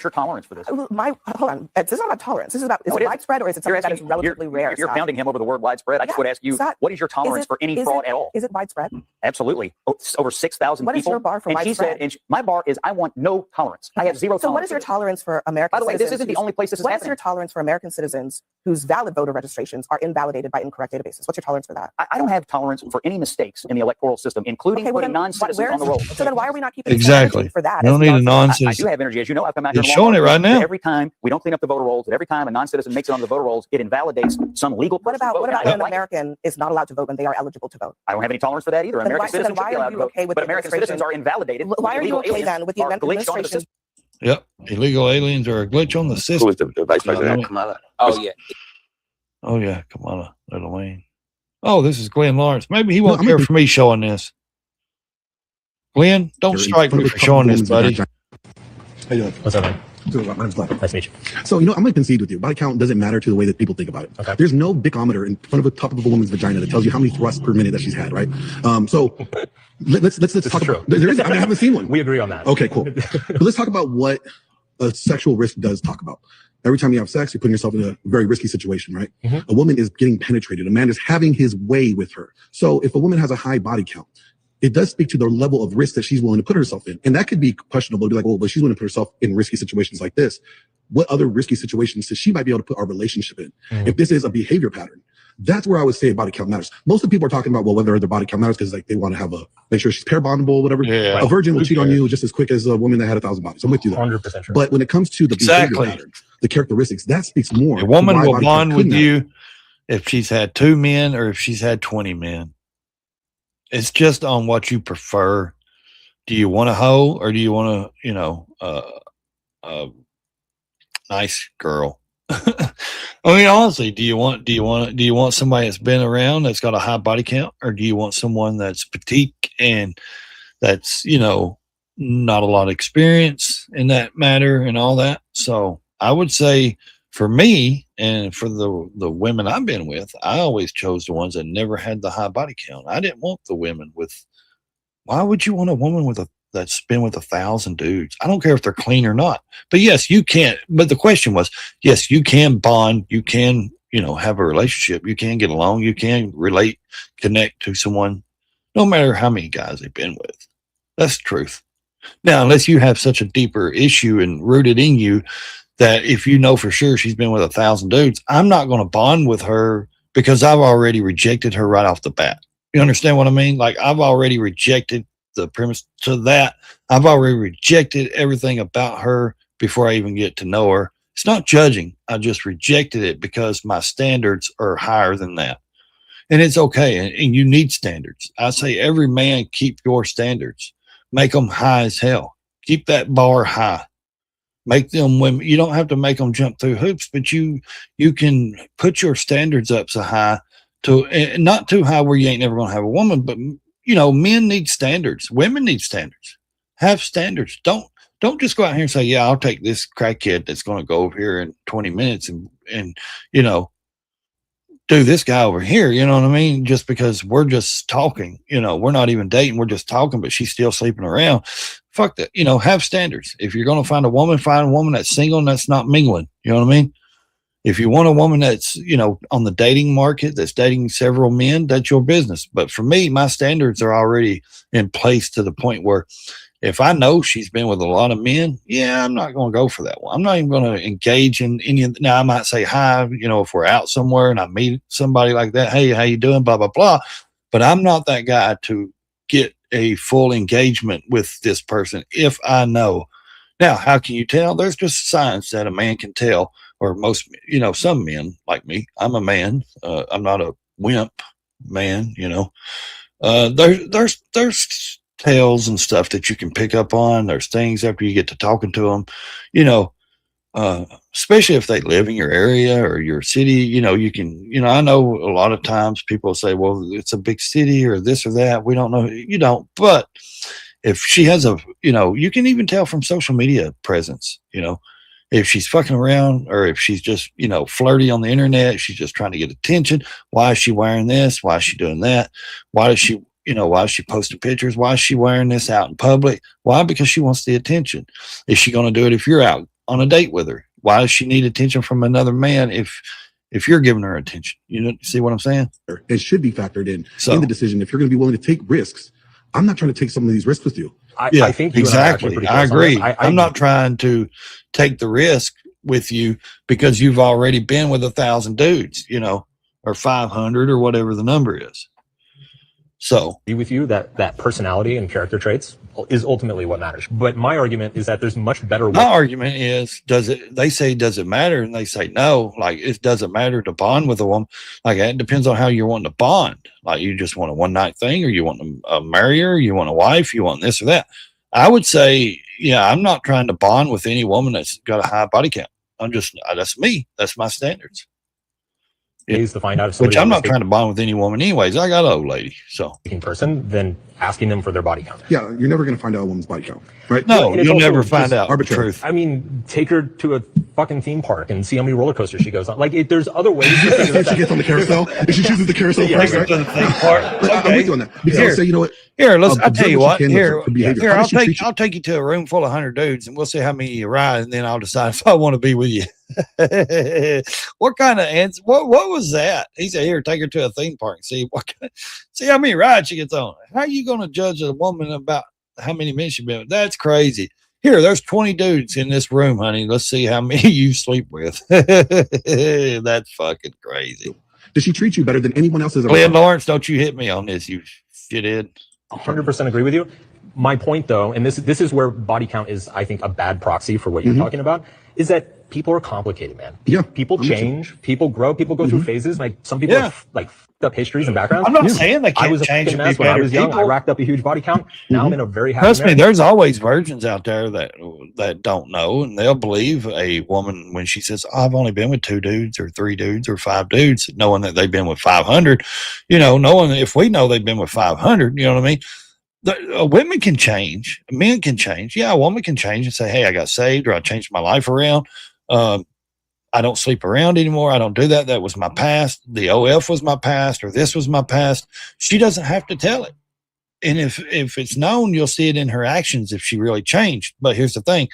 your tolerance for this? Hold on. This is not about tolerance. This is about, is it widespread or is it something that is relatively rare? You're pounding him over the word widespread. I just would ask you, what is your tolerance for any fraud at all? Is it widespread? Absolutely. Over 6,000 people. What is your bar for widespread? She said, my bar is I want no tolerance. I have zero tolerance. So what is your tolerance for American citizens? By the way, this isn't the only place this is happening. What is your tolerance for American citizens whose valid voter registrations are invalidated by incorrect databases? What's your tolerance for that? I don't have tolerance for any mistakes in the electoral system, including putting non-citizens on the roll. So then why are we not keeping exactly for that? You don't need a non-citizen. I do have energy. As you know, I've come out here and showing it right now. Every time we don't clean up the voter rolls, and every time a non-citizen makes it on the voter rolls, it invalidates some legal person. What about when an American is not allowed to vote when they are eligible to vote? I don't have any tolerance for that either. American citizens should be allowed to vote, but American citizens are invalidated. Why are you okay then with the administration? Yep, illegal aliens are a glitch on the system. Who is the vice president? Kamala. Oh yeah, Kamala Little Wayne. Oh, this is Glenn Lawrence. Maybe he won't care for me showing this. Glenn, don't strike me for showing this, buddy. How you doing? What's up, man? My name's Glenn. Nice to meet you. So, I'm going to concede with you. Body count doesn't matter to the way that people think about it. Okay. There's no bicometer in front of the top of a woman's vagina that tells you how many thrusts per minute that she's had, right? So let's talk about. There is. I haven't seen one. We agree on that. Okay, cool. But let's talk about what a sexual risk does talk about. Every time you have sex, you're putting yourself in a very risky situation, right? Mm-hmm. A woman is getting penetrated. A man is having his way with her. So if a woman has a high body count, it does speak to the level of risk that she's willing to put herself in. And that could be questionable to be like, well, but she's willing to put herself in risky situations like this. What other risky situations that she might be able to put our relationship in? Mm-hmm. If this is a behavior pattern, that's where I would say body count matters. Most of the people are talking about, well, whether their body count matters because like they want to have make sure she's pair bondable, whatever. Yeah, a virgin will cheat on you just as quick as a woman that had 1,000 bodies. I'm with you there. 100% sure. But when it comes to the behavior patterns, the characteristics, that speaks more. A woman will bond with you if she's had 2 men or if she's had 20 men. It's just on what you prefer. Do you want a hoe or do you want a nice girl? I mean, honestly, do you want somebody that's been around that's got a high body count, or do you want someone that's petite and that's, not a lot of experience in that matter and all that? So I would say for me and for the women I've been with, I always chose the ones that never had the high body count. I didn't want the women with. Why would you want a woman that's been with 1,000 dudes? I don't care if they're clean or not. But yes, you can't. But the question was, yes, you can bond. You can, have a relationship. You can get along. You can relate, connect to someone, no matter how many guys they've been with. That's the truth. Now, unless you have such a deeper issue and rooted in you that if you know for sure she's been with 1,000 dudes, I'm not going to bond with her because I've already rejected her right off the bat. You understand what I mean? Like, I've already rejected the premise to that. I've already rejected everything about her before I even get to know her. It's not judging. I just rejected it because my standards are higher than that. And it's okay. And you need standards. I say every man, keep your standards. Make them high as hell. Keep that bar high. Make them women. You don't have to make them jump through hoops, but you can put your standards up so high to not too high where you ain't never going to have a woman, but men need standards. Women need standards. Have standards. Don't just go out here and say, yeah, I'll take this crackhead that's going to go over here in 20 minutes and do this guy over here. You know what I mean? Just because we're just talking, we're not even dating. We're just talking, but she's still sleeping around. Fuck that. Have standards. If you're going to find a woman that's single and that's not mingling. You know what I mean? If you want a woman that's, on the dating market, that's dating several men, that's your business. But for me, my standards are already in place to the point where if I know she's been with a lot of men, yeah, I'm not going to go for that one. I'm not even going to engage in any. Now, I might say hi, if we're out somewhere and I meet somebody like that, hey, how you doing, blah, blah, blah. But I'm not that guy to get a full engagement with this person if I know. Now, how can you tell? There's just signs that a man can tell, or most, some men like me. I'm a man. I'm not a wimp man, There's tales and stuff that you can pick up on. There's things after you get to talking to them, especially if they live in your area or your city, you can, I know a lot of times people say, well, it's a big city or this or that. We don't know. You don't, but if she has you can even tell from social media presence, if she's fucking around or if she's just, flirty on the internet, she's just trying to get attention. Why is she wearing this? Why is she doing that? Why is she posting pictures? Why is she wearing this out in public? Why? Because she wants the attention. Is she going to do it if you're out on a date with her? Why does she need attention from another man if you're giving her attention? You know, see what I'm saying? It should be factored in So the decision. If you're going to be willing to take risks, I'm not trying to take some of these risks with you. I think you and I are actually exactly. pretty I close on agree. this. I'm not trying to take the risk with you because you've already been with 1,000 dudes, you know, or 500 or whatever the number is. So agree with you that personality and character traits is ultimately what matters. But my argument is that there's much better my ways. argument is, they say, does it matter? And they say, no, like it doesn't matter to bond with a woman. Like it depends on how you're wanting to bond. Like you just want a one night thing, or you want to marry her, you want a wife, you want this or that. I would say, yeah, I'm not trying to bond with any woman that's got a high body count. That's me. That's my standards. Ways to find out if Which somebody's I'm a not trying to bond with any woman anyways. I got an old lady. So risk-taking person than asking them for their body count. Yeah, you're never going to find out a woman's body count, right? no, and it's you'll also never just find out the arbitrary. truth. I mean, take her to a fucking theme park and see how many roller coasters she goes on. Like, there's other ways to figure If this she out. gets on the carousel, if she chooses the carousel Yeah, first, right. right? To the theme park. I'm with you on that. Because I Here. would say, you know what? Here, I'll Observe tell you what what. you can Here, with her behavior. here, How does she treat you? I'll take you to a room full of 100 dudes, and we'll see how many you ride, and then I'll decide if I want to be with you. What kind of answer? What was that? He said, "Here, take her to a theme park and see see how many rides she gets on." How are you going to judge a woman about how many men she's been with? That's crazy. Here, there's 20 dudes in this room, honey. Let's see how many you sleep with. That's fucking crazy. Does she treat you better than anyone else has ever Glenn done? Lawrence, don't you hit me on this, you shithead. 100% agree with you. My point, though, and this is where body count is, I think, a bad proxy for what you're talking about, is that people are complicated, man. Yeah. People I'm with you. change, people grow, people go through phases. Like some people Yeah. have like fucked up histories and backgrounds. I'm not saying they I can't was a change fucking and be mess when I better was young. I people. racked up a huge body count. Now I'm in a very happy Trust me, marriage. there's always virgins out there that don't know, and they'll believe a woman when she says, "I've only been with 2 dudes or 3 dudes or 5 dudes," knowing that they've been with 500. You know, knowing if we know they've been with 500, you know what I mean? Women can change, men can change. Yeah, a woman can change and say, "Hey, I got saved, or I changed my life around. I don't sleep around anymore. I don't do that. That was my past. The OF was my past, or this was my past." She doesn't have to tell it. And if it's known, you'll see it in her actions if she really changed. But here's the thing.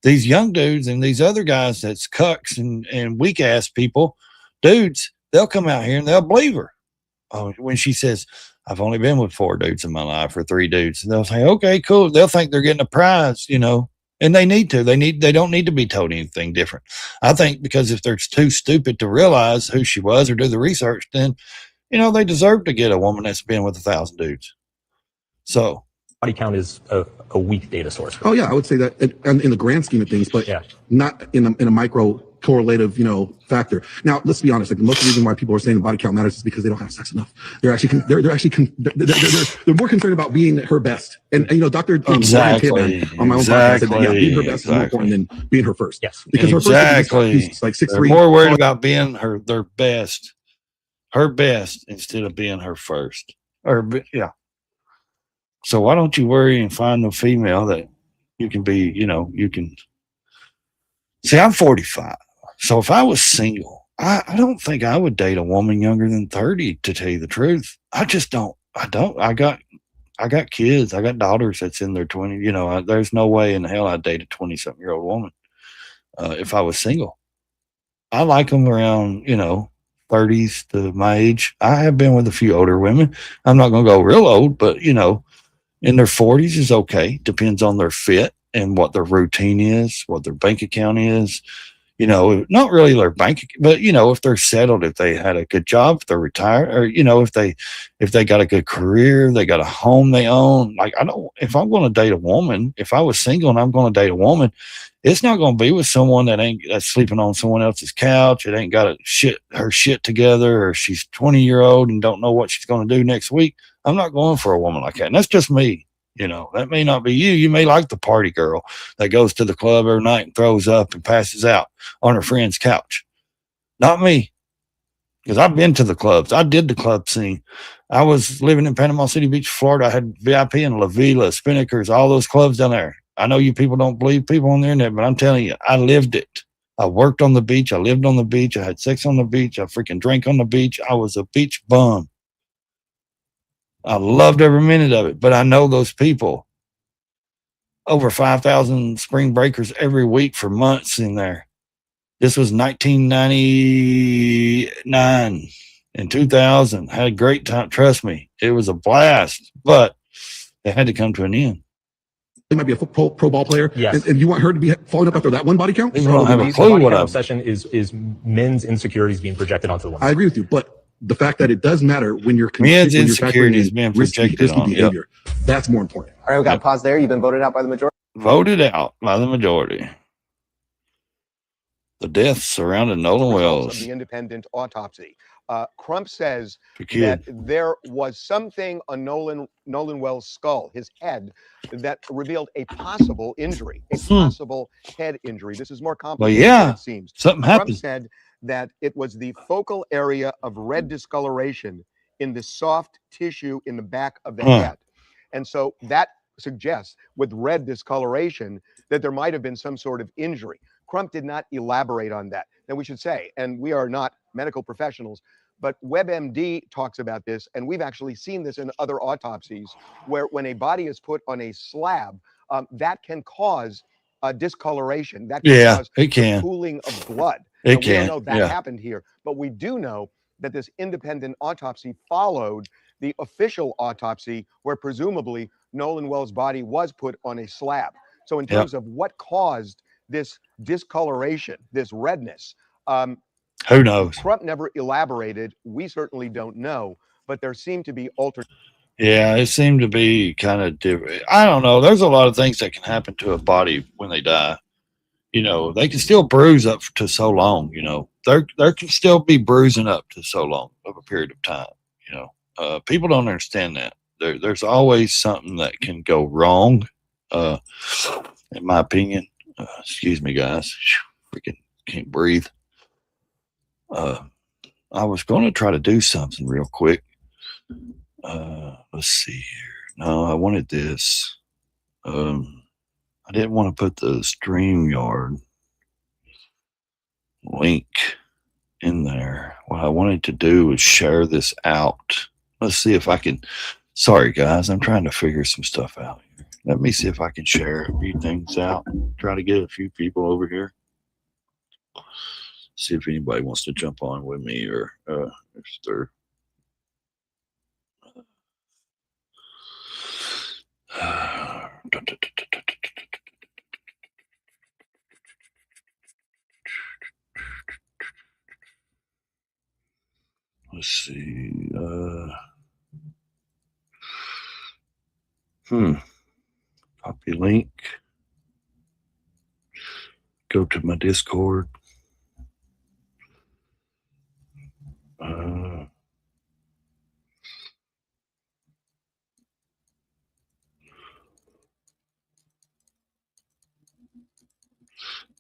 These young dudes and these other guys that's cucks and weak ass people, dudes, they'll come out here and they'll believe her. Oh, when she says, "I've only been with 4 dudes in my life, or 3 dudes," and they'll say, "Okay, cool." They'll think they're getting a prize, you know, and they need to. They don't need to be told anything different. I think because if they're too stupid to realize who she was or do the research, then, you know, they deserve to get a woman that's been with 1,000 dudes. So Body count is a weak data source. Oh yeah, I would say that in the grand scheme of things, but Yeah. not in a micro correlative, factor. Now, let's be honest. Like most of the reason why people are saying the body count matters is because they don't have sex enough. They're actually they're more concerned about being her best. And Dr. Exactly. Ryan Pittman on my own podcast said that, yeah, being her best is more Exactly. important than being her first. Yes. Because her Exactly. first is like they're 6'3". more worried about being their best, instead of being her first. Yeah. So why don't you worry and find the female that you can be, you can see. I'm 45. So if I was single, I don't think I would date a woman younger than 30, to tell you the truth. I just don't. I got kids. I got daughters that's in their 20s. There's no way in hell I'd date a 20-something-year-old woman if I was single. I like them around, 30s to my age. I have been with a few older women. I'm not going to go real old, but, in their 40s is okay. Depends on their fit and what their routine is, what their bank account is. Not really their bank, but if they're settled, if they had a good job, if they're retired, or if they got a good career, they got a home they own. Like if I'm going to date a woman, if I was single and I'm going to date a woman, it's not going to be with someone that's sleeping on someone else's couch. It ain't got her shit together, or she's 20-year-old and don't know what she's going to do next week. I'm not going for a woman like that. And that's just me. That may not be you. You may like the party girl that goes to the club every night and throws up and passes out on her friend's couch. Not me. Because I've been to the clubs. I did the club scene. I was living in Panama City Beach, Florida. I had VIP and La Vila, Spinnakers, all those clubs down there. I know you people don't believe people on the internet, but I'm telling you, I lived it. I worked on the beach. I lived on the beach. I had sex on the beach. I freaking drank on the beach. I was a beach bum. I loved every minute of it, but I know those people. over 5,000 spring breakers every week for months in there. This was 1999 and 2000. Had a great time. Trust me, it was a blast, but it had to come to an end. They might be a pro ball player. Yes. And you want her to be following up after that one body count? They don't have a The clue body what count I'm. obsession is men's insecurities being projected onto the women. I agree with you, but the fact that it does matter when you're Men's when you're insecurity is factoring being in risky projected on. Yep. behavior, that's more important. All right, we got to pause there. You've been voted out by the majority. Voted out by the majority. The deaths surrounding Nolan Results Wells. of the independent autopsy. Crump says The kid. that there was something on Nolan Wells' skull, his head, that revealed a possible injury, a possible head injury. This is more complicated yeah, than it seems. Something Crump happened. said that it was the focal area of red discoloration in the soft tissue in the back of the head. And so that suggests with red discoloration that there might have been some sort of injury. Crump did not elaborate on that. Now we should say, and we are not medical professionals, but WebMD talks about this, and we've actually seen this in other autopsies where when a body is put on a slab, that can cause discoloration. That can cause it can. pooling of blood. It We can. don't know that happened here, but we do know that this independent autopsy followed the official autopsy where presumably Nolan Wells' body was put on a slab. So in terms of what caused this discoloration, this redness, who knows? Crump never elaborated. We certainly don't know, but there seem to be alternate. Yeah, it seemed to be kind of different. I don't know. There's a lot of things that can happen to a body when they die. You know, they can still bruise up to so long. You know, there can still be bruising up to so long of a period of time. You know, people don't understand that. There's always something that can go wrong. In my opinion. Excuse me, guys. Freaking can't breathe. I was going to try to do something real quick. Let's see here. No, I wanted this. I didn't want to put the StreamYard link in there. What I wanted to do was share this out. Let's see if I can. Sorry, guys. I'm trying to figure some stuff out here. Let me see if I can share a few things out. Try to get a few people over here. See if anybody wants to jump on with me or if they're let's see. Copy link. Go to my Discord.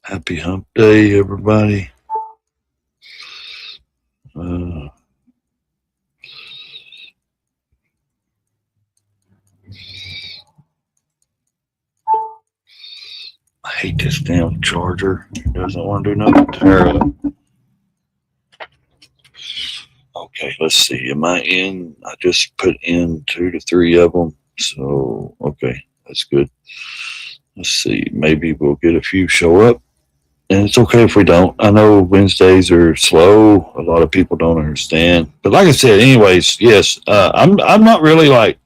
Happy hump day, everybody. I hate this damn charger. It doesn't want to do nothing. Tear it up. Okay, let's see. Am I in? I just put in 2 to 3 of them. So, okay, that's good. Let's see. Maybe we'll get a few show up. And it's okay if we don't. I know Wednesdays are slow. A lot of people don't understand. But like I said, anyways, yes, I'm not really like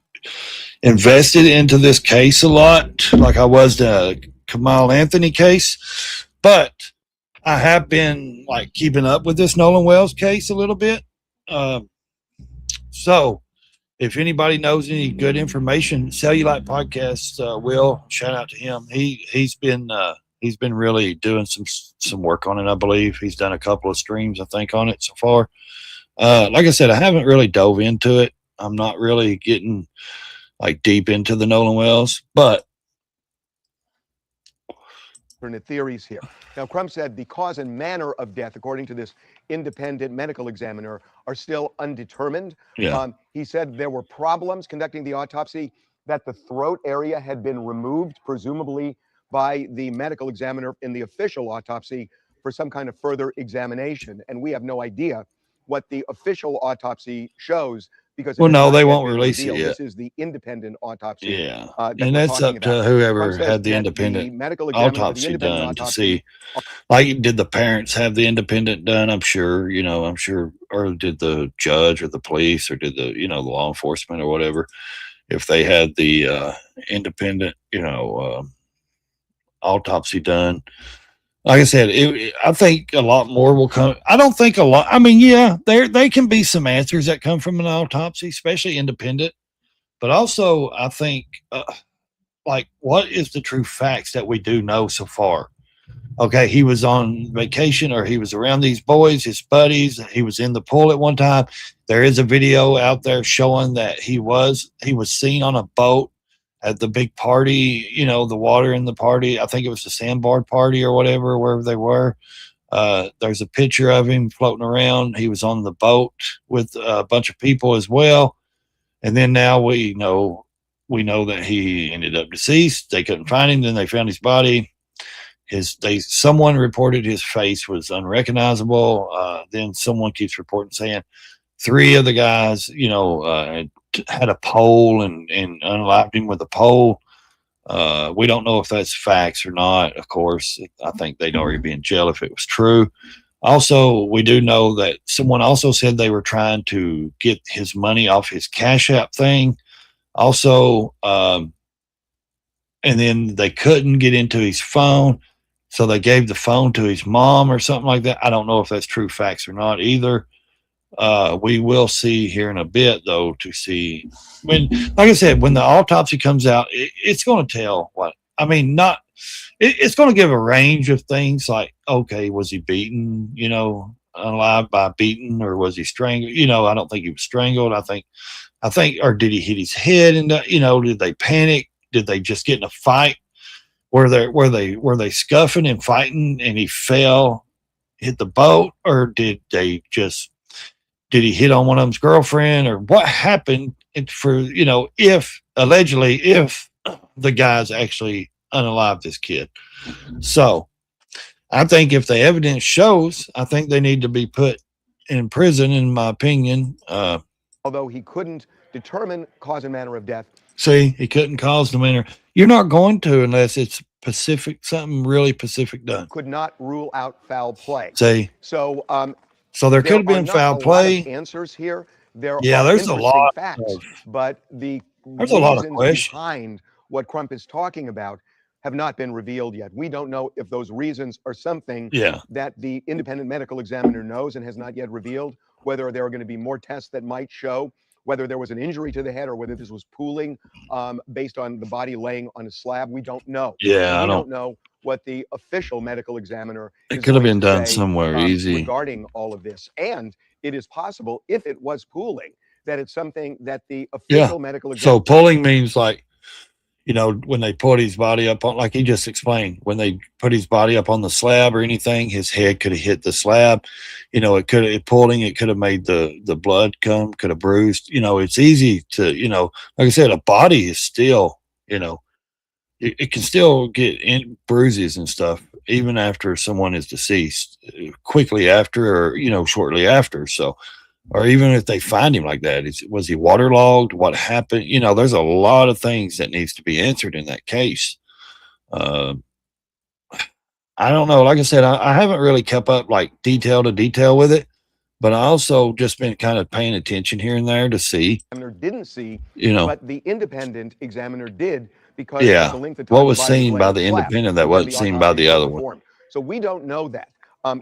invested into this case a lot like I was the Kamal Anthony case. But I have been like keeping up with this Nolan Wells case a little bit. So if anybody knows any good information, Cellulite Podcast, Will, shout out to him. He's been really doing some work on it. I believe he's done a couple of streams, I think, on it so far. Like I said, I haven't really dove into it. I'm not really getting like deep into the Nolan Wells, but theories here. Now, Crump said the cause and manner of death, according to this independent medical examiner, are still undetermined. yeah, He said there were problems conducting the autopsy, that the throat area had been removed, presumably by the medical examiner in the official autopsy for some kind of further examination. And we have no idea what the official autopsy shows because it Well, has no, not they yet won't been release it revealed. yet. This is the independent autopsy. Yeah. that And we're that's talking up to about. whoever Trump says had the that independent medical examiner for the autopsy independent done to autopsy see. Like, did the parents have the independent done? I'm sure, or did the judge or the police or did the, the law enforcement or whatever, if they had the independent, autopsy done. Like I said, I think a lot more will come. I don't think a lot. I mean, yeah, they can be some answers that come from an autopsy, especially independent. But also, I think, like, what is the true facts that we do know so far? Okay, he was on vacation or he was around these boys, his buddies. He was in the pool at one time. There is a video out there showing that he was seen on a boat at the big party, the water in the party. I think it was the sandbar party or whatever, wherever they were. There's a picture of him floating around. He was on the boat with a bunch of people as well. And then now we know that he ended up deceased. They couldn't find him. Then they found his body. Someone reported his face was unrecognizable. Then someone keeps reporting saying 3 of the guys, had a pole and unalived him with a pole. We don't know if that's facts or not. Of course, I think they'd already be in jail if it was true. Also, we do know that someone also said they were trying to get his money off his Cash App thing. Also, and then they couldn't get into his phone. So they gave the phone to his mom or something like that. I don't know if that's true facts or not either. We will see here in a bit, though, to see like I said, when the autopsy comes out, it's going to tell what, I mean, it's going to give a range of things like, okay, was he beaten, alive by beaten, or was he strangled? I don't think he was strangled. I think, or did he hit his head? And, did they panic? Did they just get in a fight? Were they scuffing and fighting and he fell, hit the boat, or did he hit on one of them's girlfriend, or what happened if the guys actually unalived this kid? So I think if the evidence shows, I think they need to be put in prison, in my opinion. Although he couldn't determine cause and manner of death. See, he couldn't cause the manner. You're not going to unless it's something really specific done. Could not rule out foul play. See, so there could have been foul play. Answers here. There's a lot facts, but there's a lot of questions behind what Crump is talking about have not been revealed yet. We don't know if those reasons are something that the independent medical examiner knows and has not yet revealed, whether there are going to be more tests that might show whether there was an injury to the head or whether this was pooling based on the body laying on a slab. We don't know. Yeah, we don't know what the official medical examiner it could have been done somewhere easy regarding all of this. And it is possible, if it was pooling, that it's something that the official medical examiner. So pulling means like, when they put his body up on, like he just explained, when they put his body up on the slab or anything, his head could have hit the slab. It could have made the blood come, could have bruised. It's easy to, like I said, a body is still, it can still get bruises and stuff even after someone is deceased, quickly after, or shortly after. So, or even if they find him like that, was he waterlogged? What happened? There's a lot of things that needs to be answered in that case. I don't know. Like I said, I haven't really kept up like detail to detail with it, but I also just been kind of paying attention here and there to see. Didn't see, but the independent examiner did, because of the length of time what was seen by the independent that wasn't seen by the other one. So we don't know that.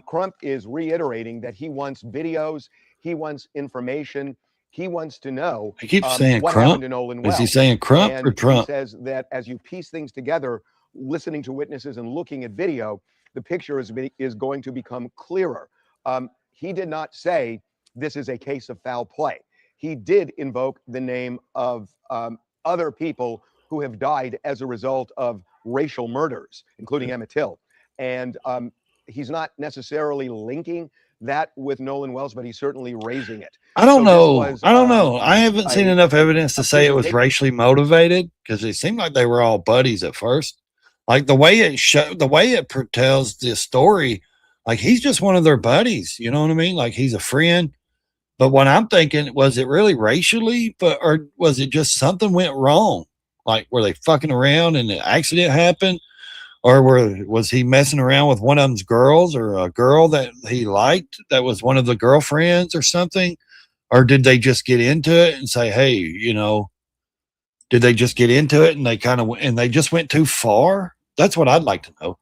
Crump is reiterating that he wants videos, he wants information, he wants to know. He keeps saying what Crump. happened to Nolan Wells. Is he saying Crump and or Trump? He says that as you piece things together, listening to witnesses and looking at video, the picture is going to become clearer. He did not say this is a case of foul play. He did invoke the name of other people who have died as a result of racial murders, including Emmett Till. And he's not necessarily linking that with Nolan Wells, but he's certainly raising it. I don't know. I haven't seen enough evidence to say it was racially motivated, because it seemed like they were all buddies at first. Like the way it tells this story, like he's just one of their buddies. You know what I mean? Like he's a friend. But what I'm thinking, was it really racially, or was it just something went wrong? Like, were they fucking around and an accident happened? Or was he messing around with one of them's girls, or a girl that he liked that was one of the girlfriends or something? Or did they just get into it and say, hey, did they just get into it and they just went too far? That's what I'd like to know.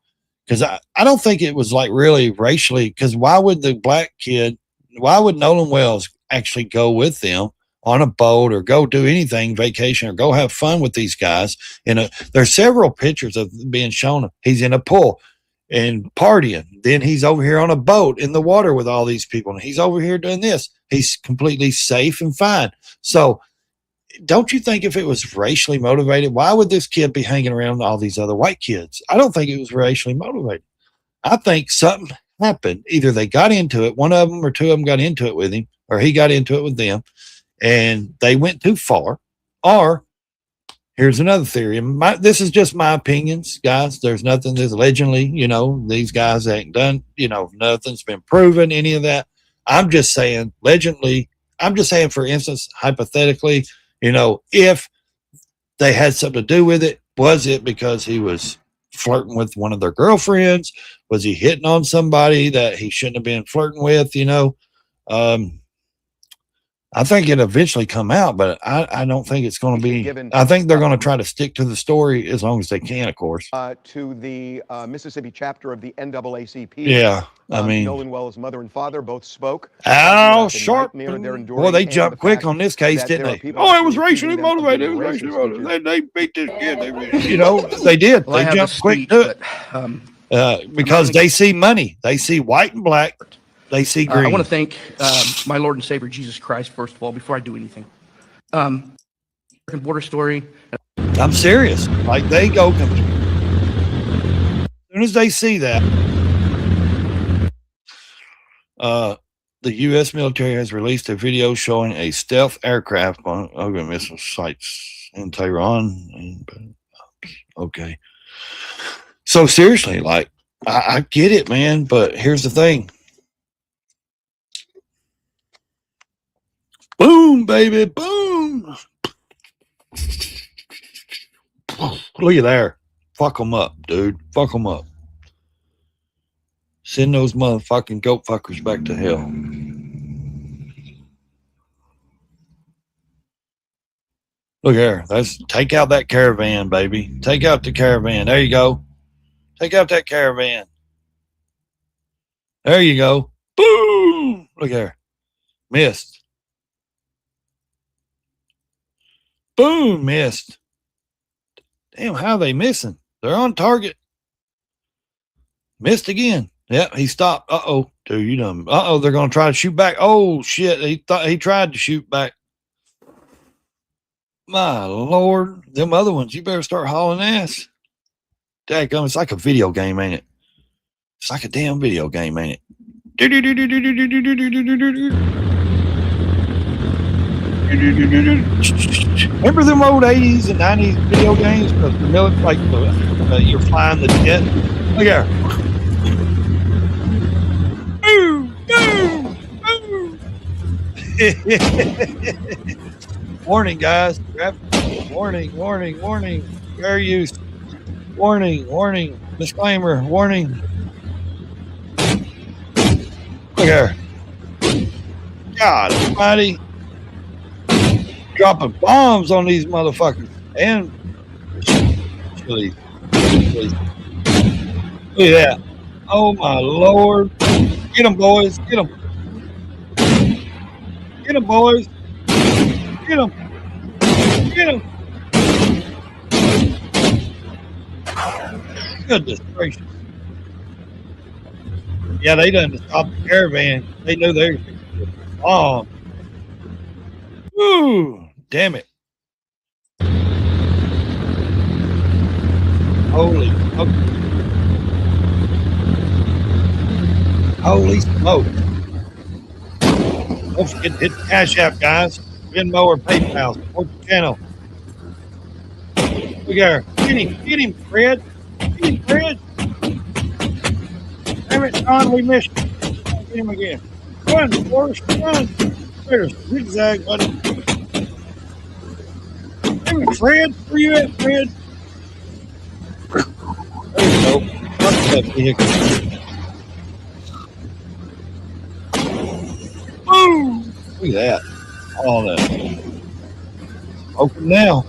Because I don't think it was like really racially, because why would Nolan Wells actually go with them on a boat or go do anything, vacation, or go have fun with these guys? There's several pictures of being shown. He's in a pool and partying. Then he's over here on a boat in the water with all these people. And he's over here doing this. He's completely safe and fine. So don't you think if it was racially motivated, why would this kid be hanging around all these other white kids? I don't think it was racially motivated. I think something happened. Either they got into it, one of them or two of them got into it with him, or he got into it with them, and they went too far. Or here's another theory. This is just my opinions, guys. There's nothing that's allegedly, these guys ain't done, nothing's been proven, any of that. I'm just saying, allegedly, for instance, hypothetically, if they had something to do with it, was it because he was flirting with one of their girlfriends? Was he hitting on somebody that he shouldn't have been flirting with? I think it eventually come out, but I don't think it's going to be. I think they're going to try to stick to the story as long as they can, of course. To the Mississippi chapter of the NAACP. Yeah, Nolan Wells' mother and father both spoke. Al Sharpton. Boy, they jumped quick on this case, didn't they? Oh, it was racially motivated. It was racially motivated. They beat this kid. They did. Well, they jumped quick to it because they see money. They see white and black. They see green. I want to thank my Lord and Savior Jesus Christ, first of all, before I do anything. Border story. I'm serious. Like, they go as soon as they see that. The U.S. military has released a video showing a stealth aircraft on missile sites in Tehran. Okay. So seriously, like, I get it, man, but here's the thing. Boom, baby, boom. Look at there. Fuck them up, dude. Fuck them up. Send those motherfucking goat fuckers back to hell. Look here. Take out that caravan, baby. Take out the caravan. There you go. Take out that caravan. There you go. Boom. Look here. Missed. Boom, missed. Damn, how are they missing? They're on target. Missed again. Yep, he stopped. Uh-oh. Dude, you done. Uh-oh, they're going to try to shoot back. Oh, shit. He tried to shoot back. My Lord. Them other ones, you better start hauling ass. Daggum, it's like a video game, ain't it? It's like a damn video game, ain't it? Remember them old 80s and 90s video games? Because the military, like you're flying the jet. Look here. Boom, boom, boom. Warning, guys. Warning. Fair use. Warning. Disclaimer. Warning. Look here. God almighty. Dropping bombs on these motherfuckers. And please. Look at that. Oh my Lord. Get them, boys. Get them. Get them, boys. Get them. Get them. Goodness gracious. Yeah, they done to stop the caravan. They knew they were bomb. Ooh, damn it. Holy smoke. Don't forget to hit the Cash App, guys. Venmo or PayPal. Support the channel. Look there. Get him, Fred. Get him, Fred. Damn it, John, we missed him. Get him again. Run, Forrest, run. There's zigzag, buddy. Hey, Fred, where you at, Fred? There you go. Watch that vehicle. Boom! Look at that. All that. Open now.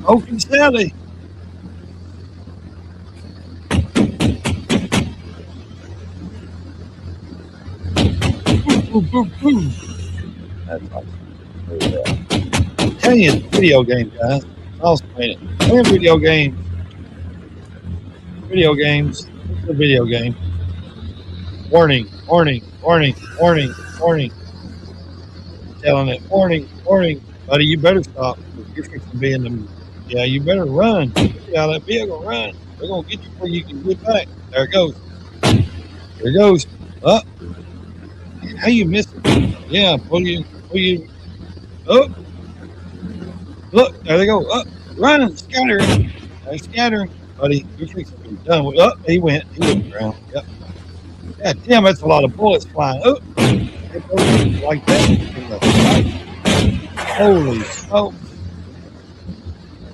Open Sally. Boom, boom, boom. That's awesome. Look at that. I'm telling you, it's video game, guys. I'll explain it. Playing video games. Video games. It's a video game. Warning, warning, warning, warning, warning. I'm telling it, warning, warning. Buddy, you better stop. You're fixing to be in the. Yeah, you better run. Get out of that vehicle, run. They're going to get you before you can get back. There it goes. There it goes. Up. How you missed it? Yeah, pull you. Oh. Look, there they go. Up. Running, scattering. They're scattering. Buddy, you're fixing to be done with. Up. He went around. Yep. God damn, that's a lot of bullets flying. Oh. Like that. Holy smokes.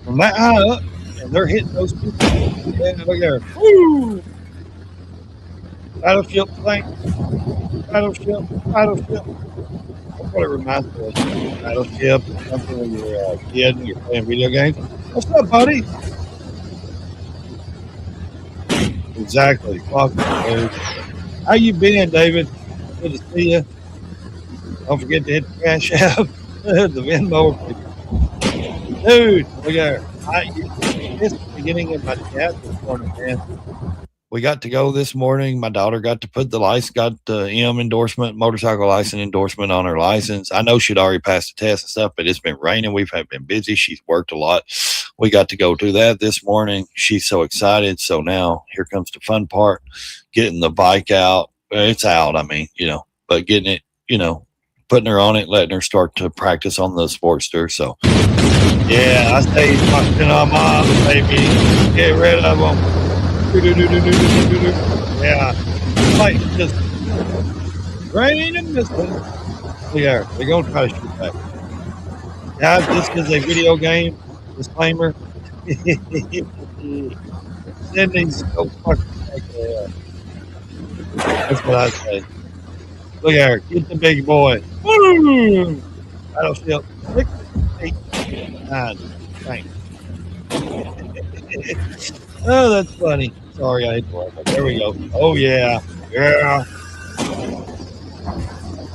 From that high up, and they're hitting those people. Yeah, look there. Woo! Battleship tank. Battleship. That's what it reminds me of. Battleship. Something when you're a kid and you're playing video games. What's up, buddy? Exactly. Fuck, dude. How you been, David? Good to see you. Don't forget to hit the cash app. The Venmo. Dude, look at her. This beginning of my chat this morning, man. We got to go this morning. My daughter got to put got the M endorsement, motorcycle license endorsement on her license. I know she'd already passed the test and stuff, but it's been raining. We've been busy. She's worked a lot. We got to go do that this morning. She's so excited. So now here comes the fun part, getting the bike out. It's out, I mean, but getting it, putting her on it, letting her start to practice on the Sportster. So, yeah, I stay fucking on mom, baby. Get rid of them. Yeah, like just raining and missing. Yeah, they're going to try to shoot back. Yeah, this is a video game. Disclaimer. Sydney's so fucking back. That's what I say. Look at her. Get the big boy. Woo! Battleship. 6, 8, 9. Thanks. Oh, that's funny. Sorry, I hate to laugh. There we go. Oh, yeah. Yeah.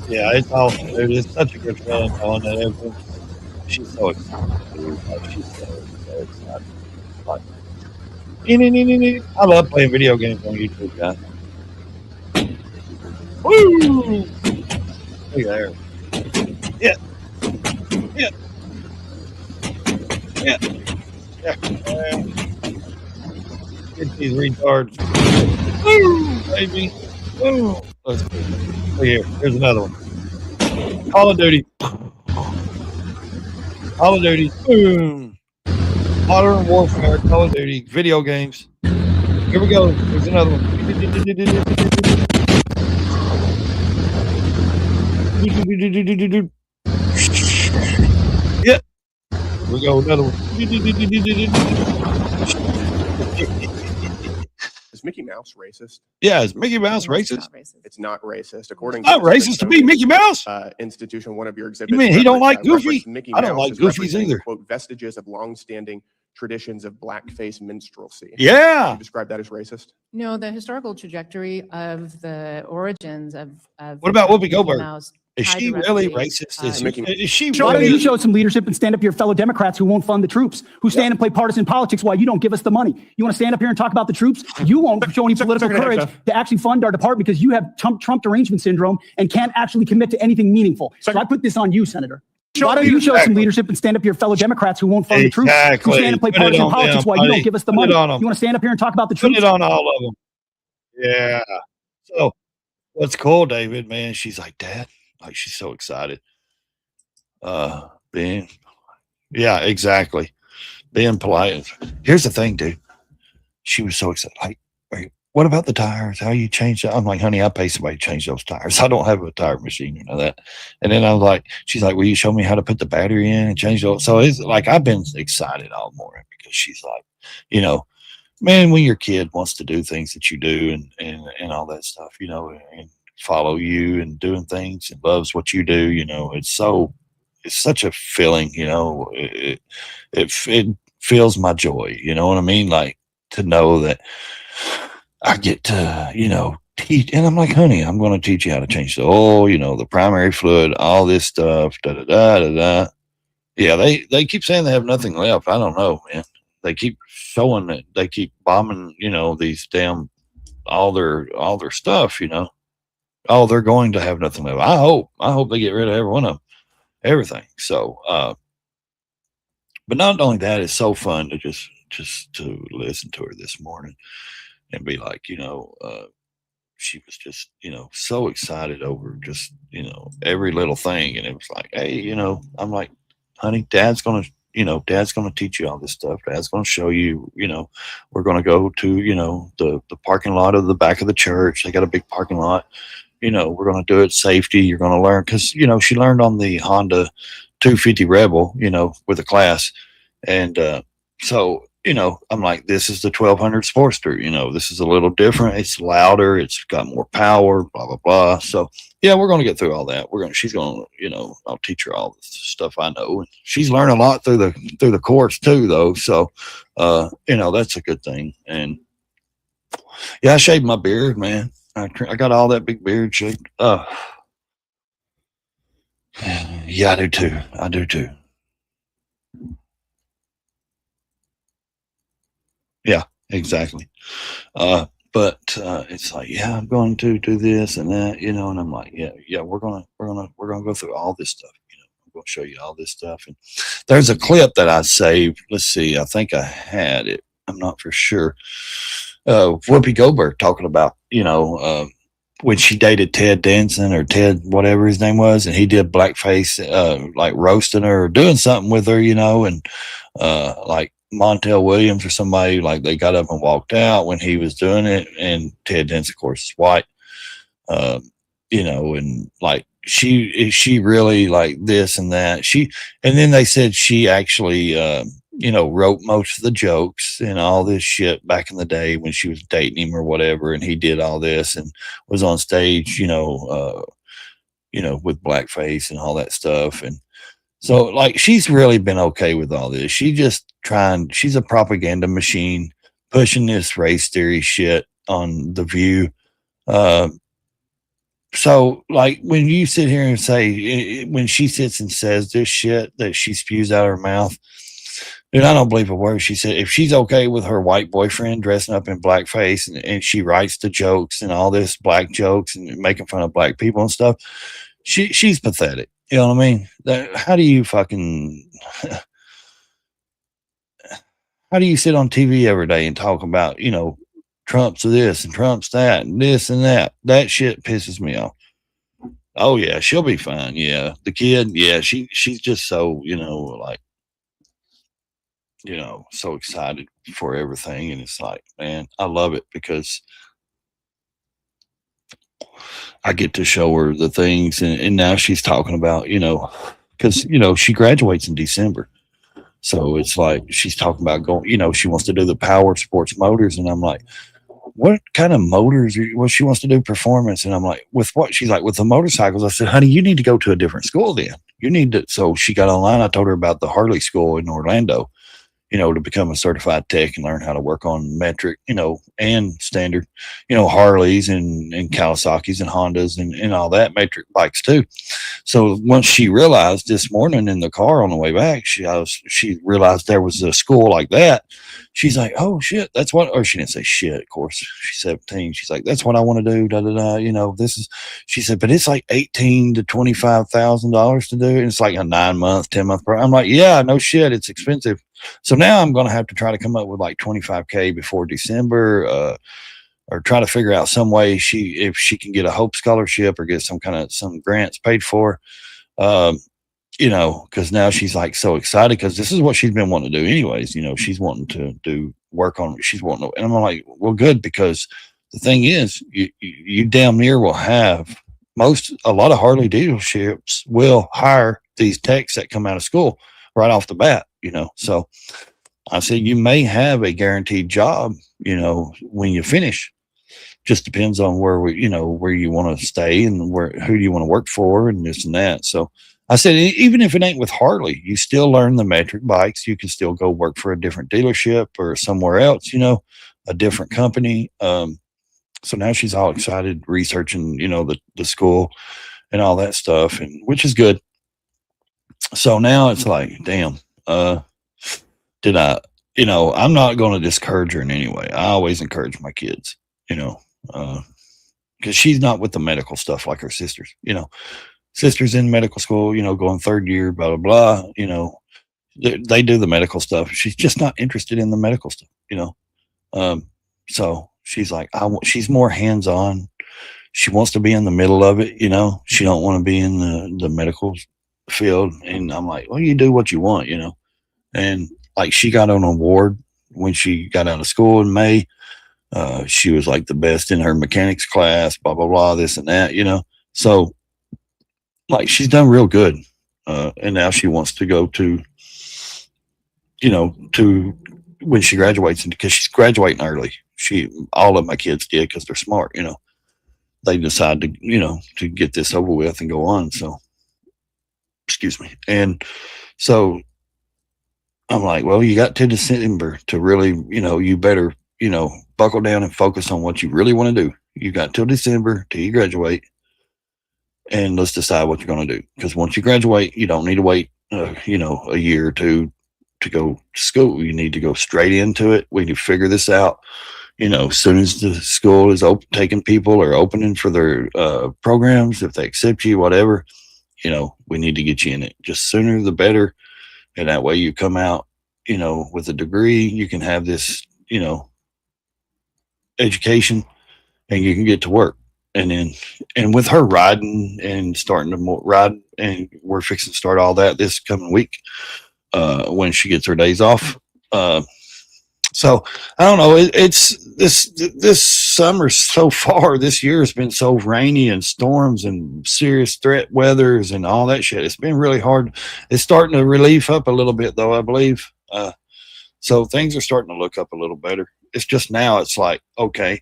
Yeah, it's awesome, dude. It's such a good feeling on that. Everything. She's so excited, dude. She's so excited. Like, I love playing video games on YouTube, guys. Woo! Look at her. Yeah. Get these retards. Woo! Baby. Woo! Let's see. Look here. Here's another one. Call of Duty. Boom. Modern Warfare. Call of Duty. Video games. Here we go. Here's another one. Yeah. Here we go. Another one. Is Mickey Mouse racist? Yeah, is Mickey Mouse racist? It's not racist. According Not to racist to be Mickey Mouse. Institution, one of your exhibits. You mean he don't like referenced Goofy? Mickey I don't Mouse like as Goofies referencing, either. Quote, vestiges of long-standing traditions of blackface minstrelsy. Yeah. You describe that as racist? No, the historical trajectory of the origins of What about Whoopi Goldberg? Mouse Is tied she really directly, racist? Mickey- Is she Why don't you really? show some leadership and stand up to your fellow Democrats who won't fund the troops, who stand and play partisan politics while you don't give us the money? You want to stand up here and talk about the troops? You won't show any political Secretary courage Jeff. to actually fund our department because you have Trump derangement syndrome and can't actually commit to anything meaningful. So I put this on you, Senator. Why don't you show some leadership and stand up to your fellow Democrats who won't fund the troops, who stand and play Put it partisan on politics them, while you buddy. don't give us the Put money? it on You them. want to stand up here and talk about the Put troops? it on all of them. Yeah. So what's cool, David, man, she's like, Dad, like she's so excited. Being, yeah, exactly. Being polite. Here's the thing, dude. She was so excited. Like, what about the tires? How you change that? I'm like, honey, I pay somebody to change those tires. I don't have a tire machine, you know that. And then I was like, she's like, will you show me how to put the battery in and change those? So it's like, I've been excited all morning because she's like, you know, man, when your kid wants to do things that you do and all that stuff, you know, and follow you and doing things and loves what you do, you know, it's such a feeling, you know, it fills my joy, you know what I mean? Like to know that I get to, you know, teach. And I'm like, honey, I'm going to teach you how to change the oil, you know, the primary fluid, all this stuff, da da da da da. Yeah, they keep saying they have nothing left. I don't know, man. They keep showing that they keep bombing, you know, these damn all their stuff, you know. Oh, they're going to have nothing left. I hope they get rid of every one of them, everything. So, but not only that, it's so fun to just to listen to her this morning and be like, you know, she was just, you know, so excited over just, you know, every little thing. And it was like, hey, you know, I'm like, honey, dad's going to teach you all this stuff. Dad's going to show you, you know, we're going to go to, you know, the parking lot of the back of the church. They got a big parking lot. You know, we're going to do it safety. You're going to learn because, you know, she learned on the Honda 250 Rebel, you know, with a class. And so, you know, I'm like, this is the 1200 Sportster. You know, this is a little different. It's louder. It's got more power, blah, blah, blah. So, yeah, we're going to get through all that. She's going to, you know, I'll teach her all the stuff I know. And she's learned a lot through the course too, though. So, you know, that's a good thing. And yeah, I shaved my beard, man. I got all that big beard shaved. Yeah, I do too. I do too. Yeah, exactly. But it's like, yeah, I'm going to do this and that, you know, and I'm like, yeah, we're gonna go through all this stuff. You know, I'm gonna show you all this stuff. And there's a clip that I saved. Let's see, I think I had it. I'm not for sure. Whoopi Goldberg talking about, you know, when she dated Ted Danson or Ted, whatever his name was, and he did blackface, like roasting her or doing something with her, you know, and like Montel Williams or somebody, like they got up and walked out when he was doing it. And Ted Danson, of course, is white, you know, and like she really like this and that. And then they said she actually, you know, wrote most of the jokes and all this shit back in the day when she was dating him or whatever. And he did all this and was on stage, you know, with blackface and all that stuff. And so like, she's really been okay with all this. She's a propaganda machine pushing this race theory shit on The View. So like when you sit here and say, when she sits and says this shit that she spews out her mouth, dude, I don't believe a word she said. If she's okay with her white boyfriend dressing up in blackface and she writes the jokes and all this black jokes and making fun of black people and stuff, she's pathetic. You know what I mean? How do you sit on TV every day and talk about, you know, Trump's this and Trump's that and this and that? That shit pisses me off. Oh yeah, she'll be fine. Yeah. The kid, yeah, she's just so, you know, like, you know, so excited for everything. And it's like, man, I love it because I get to show her the things. And now she's talking about, you know, because, you know, she graduates in December. So it's like she's talking about going, you know, she wants to do the power sports motors. And I'm like, what kind of motors? Well, she wants to do performance. And I'm like, with what? She's like, with the motorcycles. I said, honey, you need to go to a different school then. You need to. So she got online. I told her about the Harley school in Orlando, you know, to become a certified tech and learn how to work on metric, you know, and standard, you know, Harleys and Kawasaki's and Hondas and all that metric bikes too. So once she realized this morning in the car on the way back, she realized there was a school like that. She's like, oh shit, that's what, or she didn't say shit, of course. She's 17. She's like, that's what I want to do. Da, da, da. You know, she said, but it's like $18,000 to $25,000 to do. And it's like a 9-month, 10-month program. I'm like, yeah, no shit. It's expensive. So now I'm going to have to try to come up with like $25,000 before December, or try to figure out some way if she can get a Hope Scholarship or get some grants paid for, you know, because now she's like so excited because this is what she's been wanting to do anyways. You know, she's wanting to do work on, she's wanting to, and I'm like, well, good, because the thing is, you damn near will have a lot of Harley dealerships will hire these techs that come out of school right off the bat, So I said, you may have a guaranteed job, when you finish. Just depends on where you want to stay and who you want to work for and this and that. So I said, even if it ain't with Harley, you still learn the metric bikes. You can still go work for a different dealership or somewhere else, a different company. So now she's all excited researching, the school and all that stuff, and which is good. So now it's like, damn, did I, I'm not going to discourage her in any way. I always encourage my kids, because she's not with the medical stuff like her sisters, sisters in medical school, going third year, blah, blah, blah, they do the medical stuff. She's just not interested in the medical stuff, so she's like, she's more hands-on. She wants to be in the middle of it, she don't want to be in the medical field. And I'm like, well, you do what you want, and like she got an award when she got out of school in May. She was like the best in her mechanics class, blah, blah, blah, this and that, so like she's done real good. And now she wants to go to when she graduates, because she's graduating early. All of my kids did, because they're smart, they decide to get this over with and go on. So, excuse me. And so I'm like, well, you got to December to really, you better, buckle down and focus on what you really want to do. You got till December till you graduate, and let's decide what you're going to do. Because once you graduate, you don't need to wait, a year or two to go to school. You need to go straight into it. We need to figure this out. As soon as the school is taking people or opening for their programs, if they accept you, whatever, we need to get you in it. Just sooner the better. And that way you come out, with a degree, you can have this, education, and you can get to work. And with her riding and starting to ride, and we're fixing to start all that this coming week, when she gets her days off. So I don't know. It's this summer so far. This year has been so rainy and storms and serious threat weathers and all that shit. It's been really hard. It's starting to relieve up a little bit, though, I believe. So things are starting to look up a little better. It's just now it's like, okay,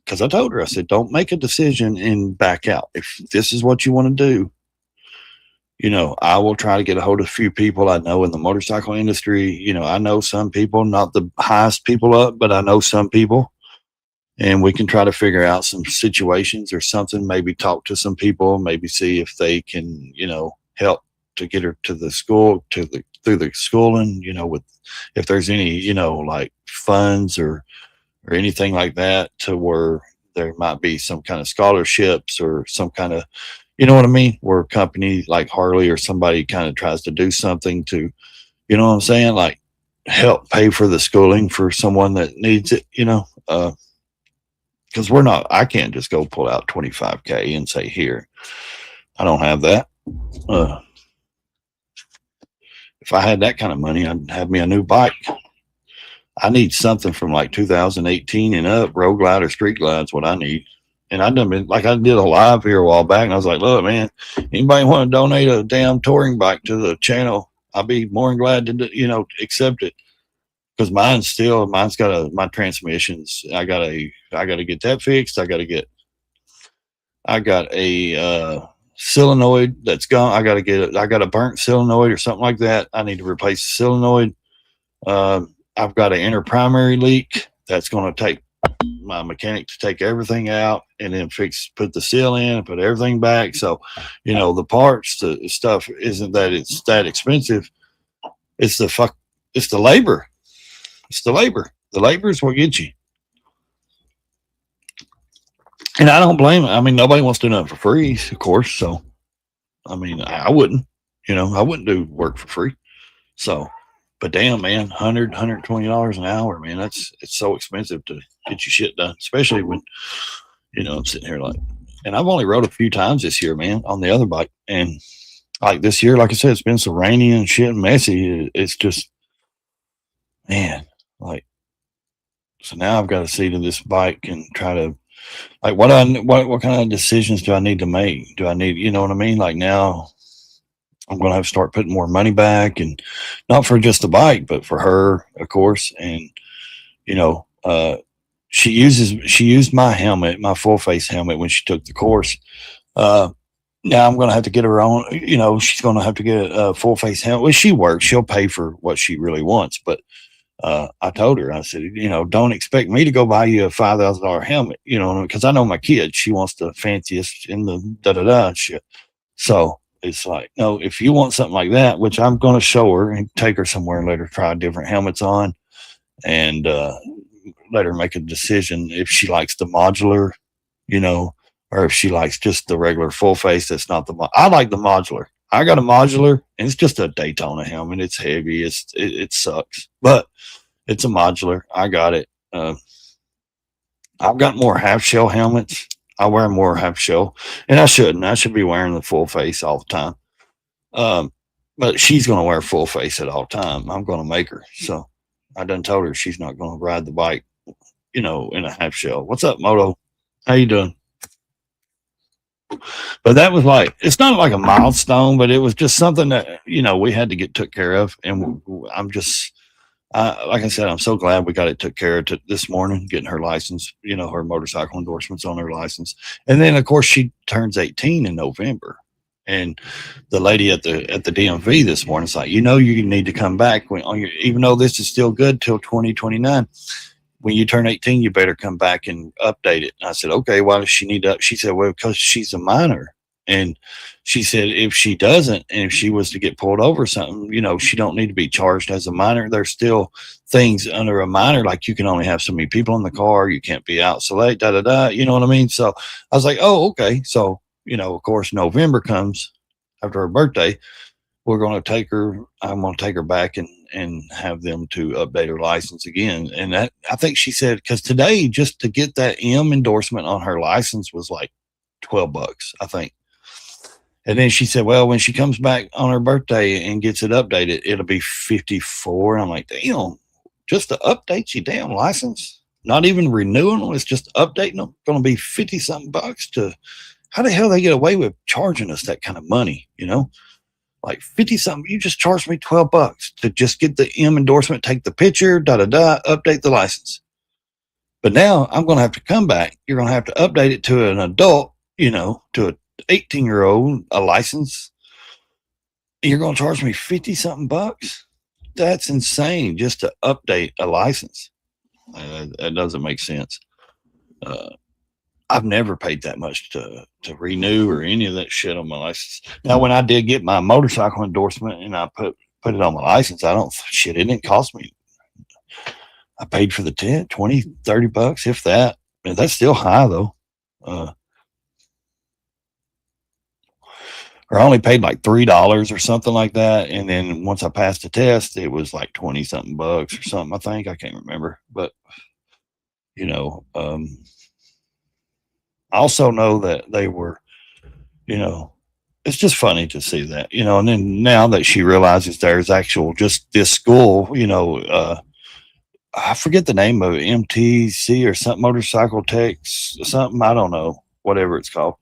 because I told her, I said, don't make a decision and back out. If this is what you want to do, I will try to get a hold of a few people I know in the motorcycle industry. I know some people, not the highest people up, but I know some people, and we can try to figure out some situations or something, maybe talk to some people, maybe see if they can, help to get her to the school, through the schooling, with, if there's any, like funds or anything like that, to where there might be some kind of scholarships or some kind of, you know what I mean? Where a company like Harley or somebody kind of tries to do something to, you know what I'm saying? Like help pay for the schooling for someone that needs it, because I can't just go pull out $25K and say, here, I don't have that. If I had that kind of money, I'd have me a new bike. I need something from like 2018 and up. Road Glide or Street Glide's what I need. And I did a live here a while back, and I was like, look, man, anybody want to donate a damn touring bike to the channel, I'd be more than glad to, accept it. Because mine's got my transmissions. I got to get that fixed. I got a solenoid that's gone. I got a burnt solenoid or something like that. I need to replace the solenoid. I've got an inner primary leak that's going to take my mechanic to take everything out and then put the seal in and put everything back. So, the parts, the stuff isn't that it's that expensive. It's the labor. It's the labor. The labor is what gets you. And I don't blame it. I mean, nobody wants to do nothing for free, of course. So, I mean, I wouldn't, I wouldn't do work for free. So, but damn, man, $120 an hour, man, it's so expensive to get your shit done, especially when, I'm sitting here and I've only rode a few times this year, man, on the other bike. And like this year, like I said, it's been so rainy and shit and messy. It's just, man, like So now I've got to see to this bike and try to, like, what kind of decisions do I need to make? Do I need, you know what I mean? Like now I'm going to have to start putting more money back, and not for just the bike, but for her, of course. And, you know, she used my helmet, my full face helmet, when she took the course. Now I'm going to have to get her own, you know, she's going to have to get a full face helmet. Well, she works, she'll pay for what she really wants. But I told her, I said, you know, don't expect me to go buy you a $5,000 helmet, you know, because I know my kid, she wants the fanciest in the da-da-da shit. So it's like, no, if you want something like that, which I'm going to show her and take her somewhere and let her try different helmets on, and let her make a decision if she likes the modular, you know, or if she likes just the regular full face. That's not I like the modular. I got a modular, and it's just a Daytona helmet. It's heavy. It sucks, but it's a modular. I got it. I've got more half shell helmets. I wear more half shell, and I shouldn't. I should be wearing the full face all the time. But she's going to wear full face at all time. I'm going to make her. So I done told her she's not going to ride the bike, you know, in a half shell. What's up, Moto? How you doing? But that was like, it's not like a milestone, but it was just something that, you know, we had to get took care of. And I'm just, like I said, I'm so glad we got it took care of this morning, getting her license, you know, her motorcycle endorsements on her license. And then of course she turns 18 in November. And the lady at the DMV this morning is like, you know, you need to come back even though this is still good till 2029. When you turn 18, you better come back and update it. And I said, okay, why does she need to? She said, well, because she's a minor. And she said, if she doesn't, and if she was to get pulled over or something, you know, she don't need to be charged as a minor. There's still things under a minor, like you can only have so many people in the car. You can't be out so late, you know what I mean? So I was like, oh, okay. So, you know, of course, November comes after her birthday. We're going to take her, I'm going to take her back and have them to update her license again. And that, I think she said, because today, just to get that M endorsement on her license was like $12, I think. And then she said, well, when she comes back on her birthday and gets it updated, it'll be 54. I'm like, damn, just to update your damn license, not even renewing them, it's just updating them. Going to be 50 something bucks to, how the hell they get away with charging us that kind of money, you know? Like 50 something, you just charged me $12 to just get the M endorsement, take the picture, update the license. But now I'm going to have to come back. You're going to have to update it to an adult, you know, to an 18-year-old, a license. You're going to charge me 50 something bucks. That's insane just to update a license. That doesn't make sense. I've never paid that much to renew or any of that shit on my license. Now, when I did get my motorcycle endorsement and I put it on my license, it didn't cost me. I paid for the 10, 20, 30 bucks, if that. And that's still high though. Or I only paid like $3 or something like that. And then once I passed the test, it was like 20 something bucks or something. I think, I can't remember, but you know, I also know that they were, you know, it's just funny to see that, you know, and then now that she realizes there's just this school, you know, I forget the name of it, MTC or something, motorcycle techs, something, I don't know, whatever it's called.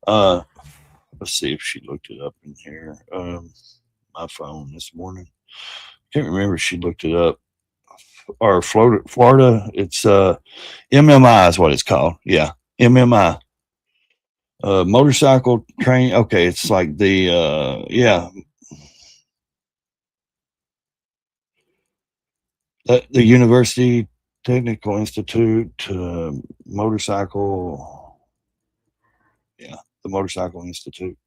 Let's see if she looked it up in here. My phone this morning. Can't remember if she looked it up. Or Florida, it's MMI is what it's called. Yeah. MMI, motorcycle train. Okay. It's like the, the University Technical Institute, motorcycle. Yeah. The Motorcycle Institute,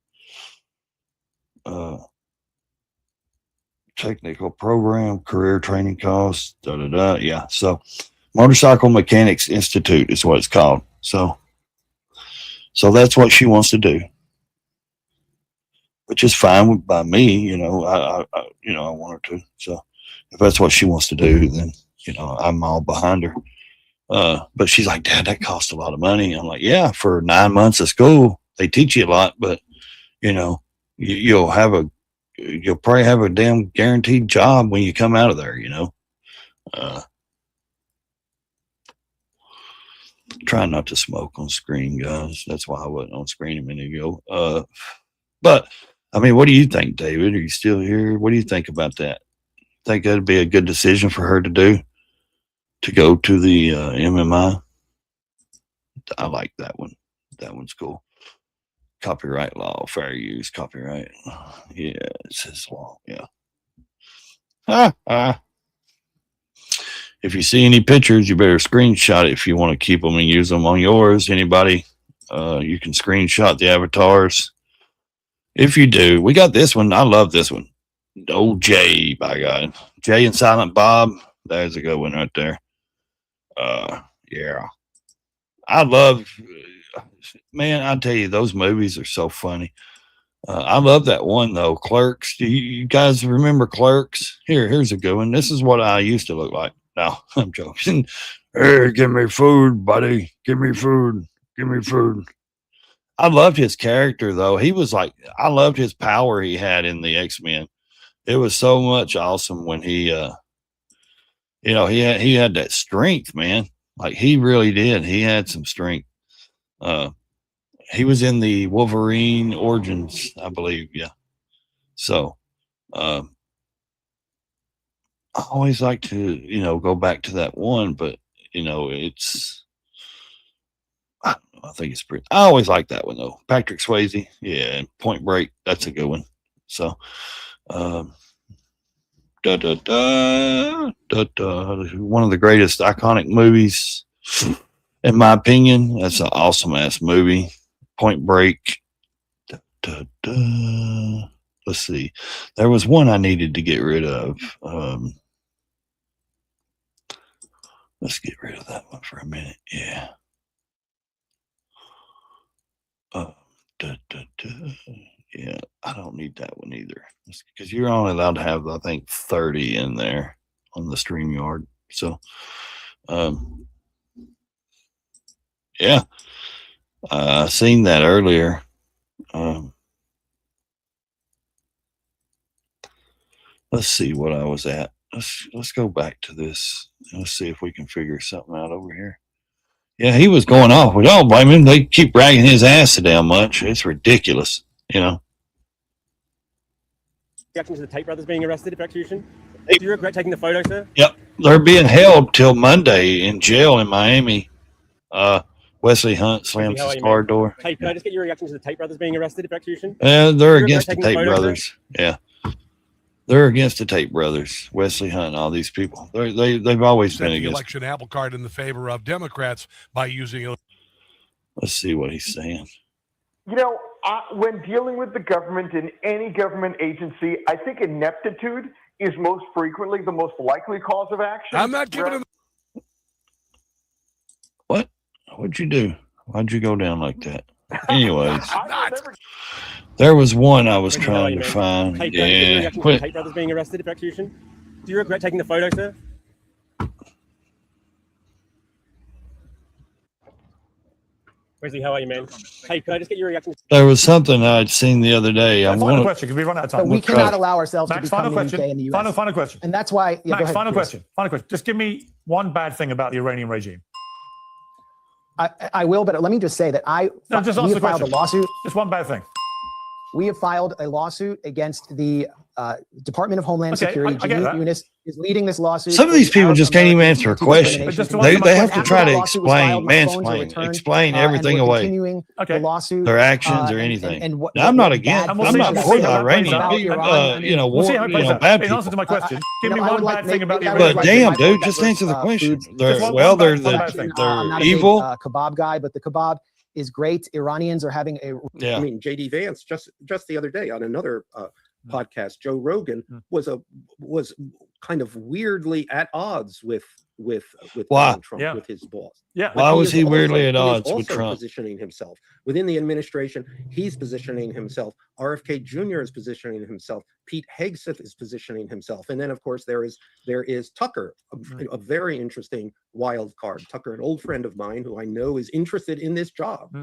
technical program, career training costs, Yeah. So Motorcycle Mechanics Institute is what it's called. So that's what she wants to do, which is fine by me. You know, I want her to. So if that's what she wants to do, then, you know, I'm all behind her. But she's like, Dad, that costs a lot of money. I'm like, yeah, for 9 months of school, they teach you a lot, but you know, you'll probably have a damn guaranteed job when you come out of there, you know? Trying not to smoke on screen, guys. That's why I wasn't on screen a minute ago. But I mean, what do you think, David? Are you still here? What do you think about that? Think that'd be a good decision for her to do, to go to the MMI? I like that one. That one's cool. Copyright law, fair use, copyright. Yeah, it says law. Yeah. If you see any pictures, you better screenshot it if you want to keep them and use them on yours. Anybody, you can screenshot the avatars. If you do, we got this one. I love this one. Oh, Jay, by God. Jay and Silent Bob. There's a good one right there. Yeah. I love, man, I tell you, those movies are so funny. I love that one, though. Clerks. Do you guys remember Clerks? Here's a good one. This is what I used to look like. No, I'm joking. Hey, give me food, buddy. Give me food. Give me food. I loved his character, though. He was like, I loved his power he had in the X-Men. It was so much awesome when he, he had that strength, man. Like, he really did. He had some strength. He was in the Wolverine Origins, I believe. Yeah. So, I always like to, go back to that one, but, it's, I don't know, I think it's pretty, I always like that one, though. Patrick Swayze. Yeah. And Point Break. That's a good one. So, one of the greatest iconic movies, in my opinion. That's an awesome ass movie. Point Break. Let's see. There was one I needed to get rid of. Let's get rid of that one for a minute. Yeah. Yeah, I don't need that one either, because you're only allowed to have, I think, 30 in there on the StreamYard. So, yeah, I seen that earlier. Let's see what I was at. Let's go back to this. Let's see if we can figure something out over here. Yeah, he was going off. We don't blame him. They keep dragging his ass so damn much. It's ridiculous, Reaction to the Tate brothers being arrested for execution? Do you regret taking the photo, sir? Yep. They're being held till Monday in jail in Miami. Wesley Hunt slams his car door. Hey, can I just get your reaction to the Tate brothers being arrested for execution? They're against the Tate brothers. Yeah. They're against the Tate brothers. Wesley Hunt and all these people. They've always been against. The election apple cart in the favor of Democrats by using. Let's see what he's saying. When dealing with the government in any government agency, I think ineptitude is most frequently the most likely cause of action. I'm not giving him. What? What'd you do? Why'd you go down like that? Anyways, there was one I was trying to find. Hey, yeah. The Tate brothers being arrested for execution? Do you regret taking the photo, sir? Wesley, how are you, man? Hey, can I just get your reaction? There was something I'd seen the other day. Final question, because we run out of time. But we cannot allow ourselves Max, to become final question. the UK in the US. Final question. And that's why. Yeah, Max, ahead, final please. question. Just give me one bad thing about the Iranian regime. I will, but let me just say that just we answer have the filed a question. lawsuit. Just one bad thing. We have filed a lawsuit against the Department of Homeland Security. I get that. Eunice is leading this lawsuit. Some of these people just can't even answer a question. They have to try to After the lawsuit was filed, my phones were returned, explain and everything we're away. continuing the lawsuit, Their actions or anything. I'm not against. I'm not for the Iranian. War. Bad In answer to my people. question, give me one bad thing about the But Iranian damn, dude, just answer the question. They're I'm not evil. a big, kebab guy, but the kebab is great. Iranians are having a. Yeah. I mean, JD Vance just the other day on another podcast, Joe Rogan was kind of weirdly at odds with Donald Trump, with his boss. Yeah. Why was he weirdly at odds with Trump? Positioning himself within the administration, he's positioning himself. RFK Jr. is positioning himself. Pete Hegseth is positioning himself, and then of course there is Tucker, a very interesting wild card. Tucker, an old friend of mine who I know is interested in this job.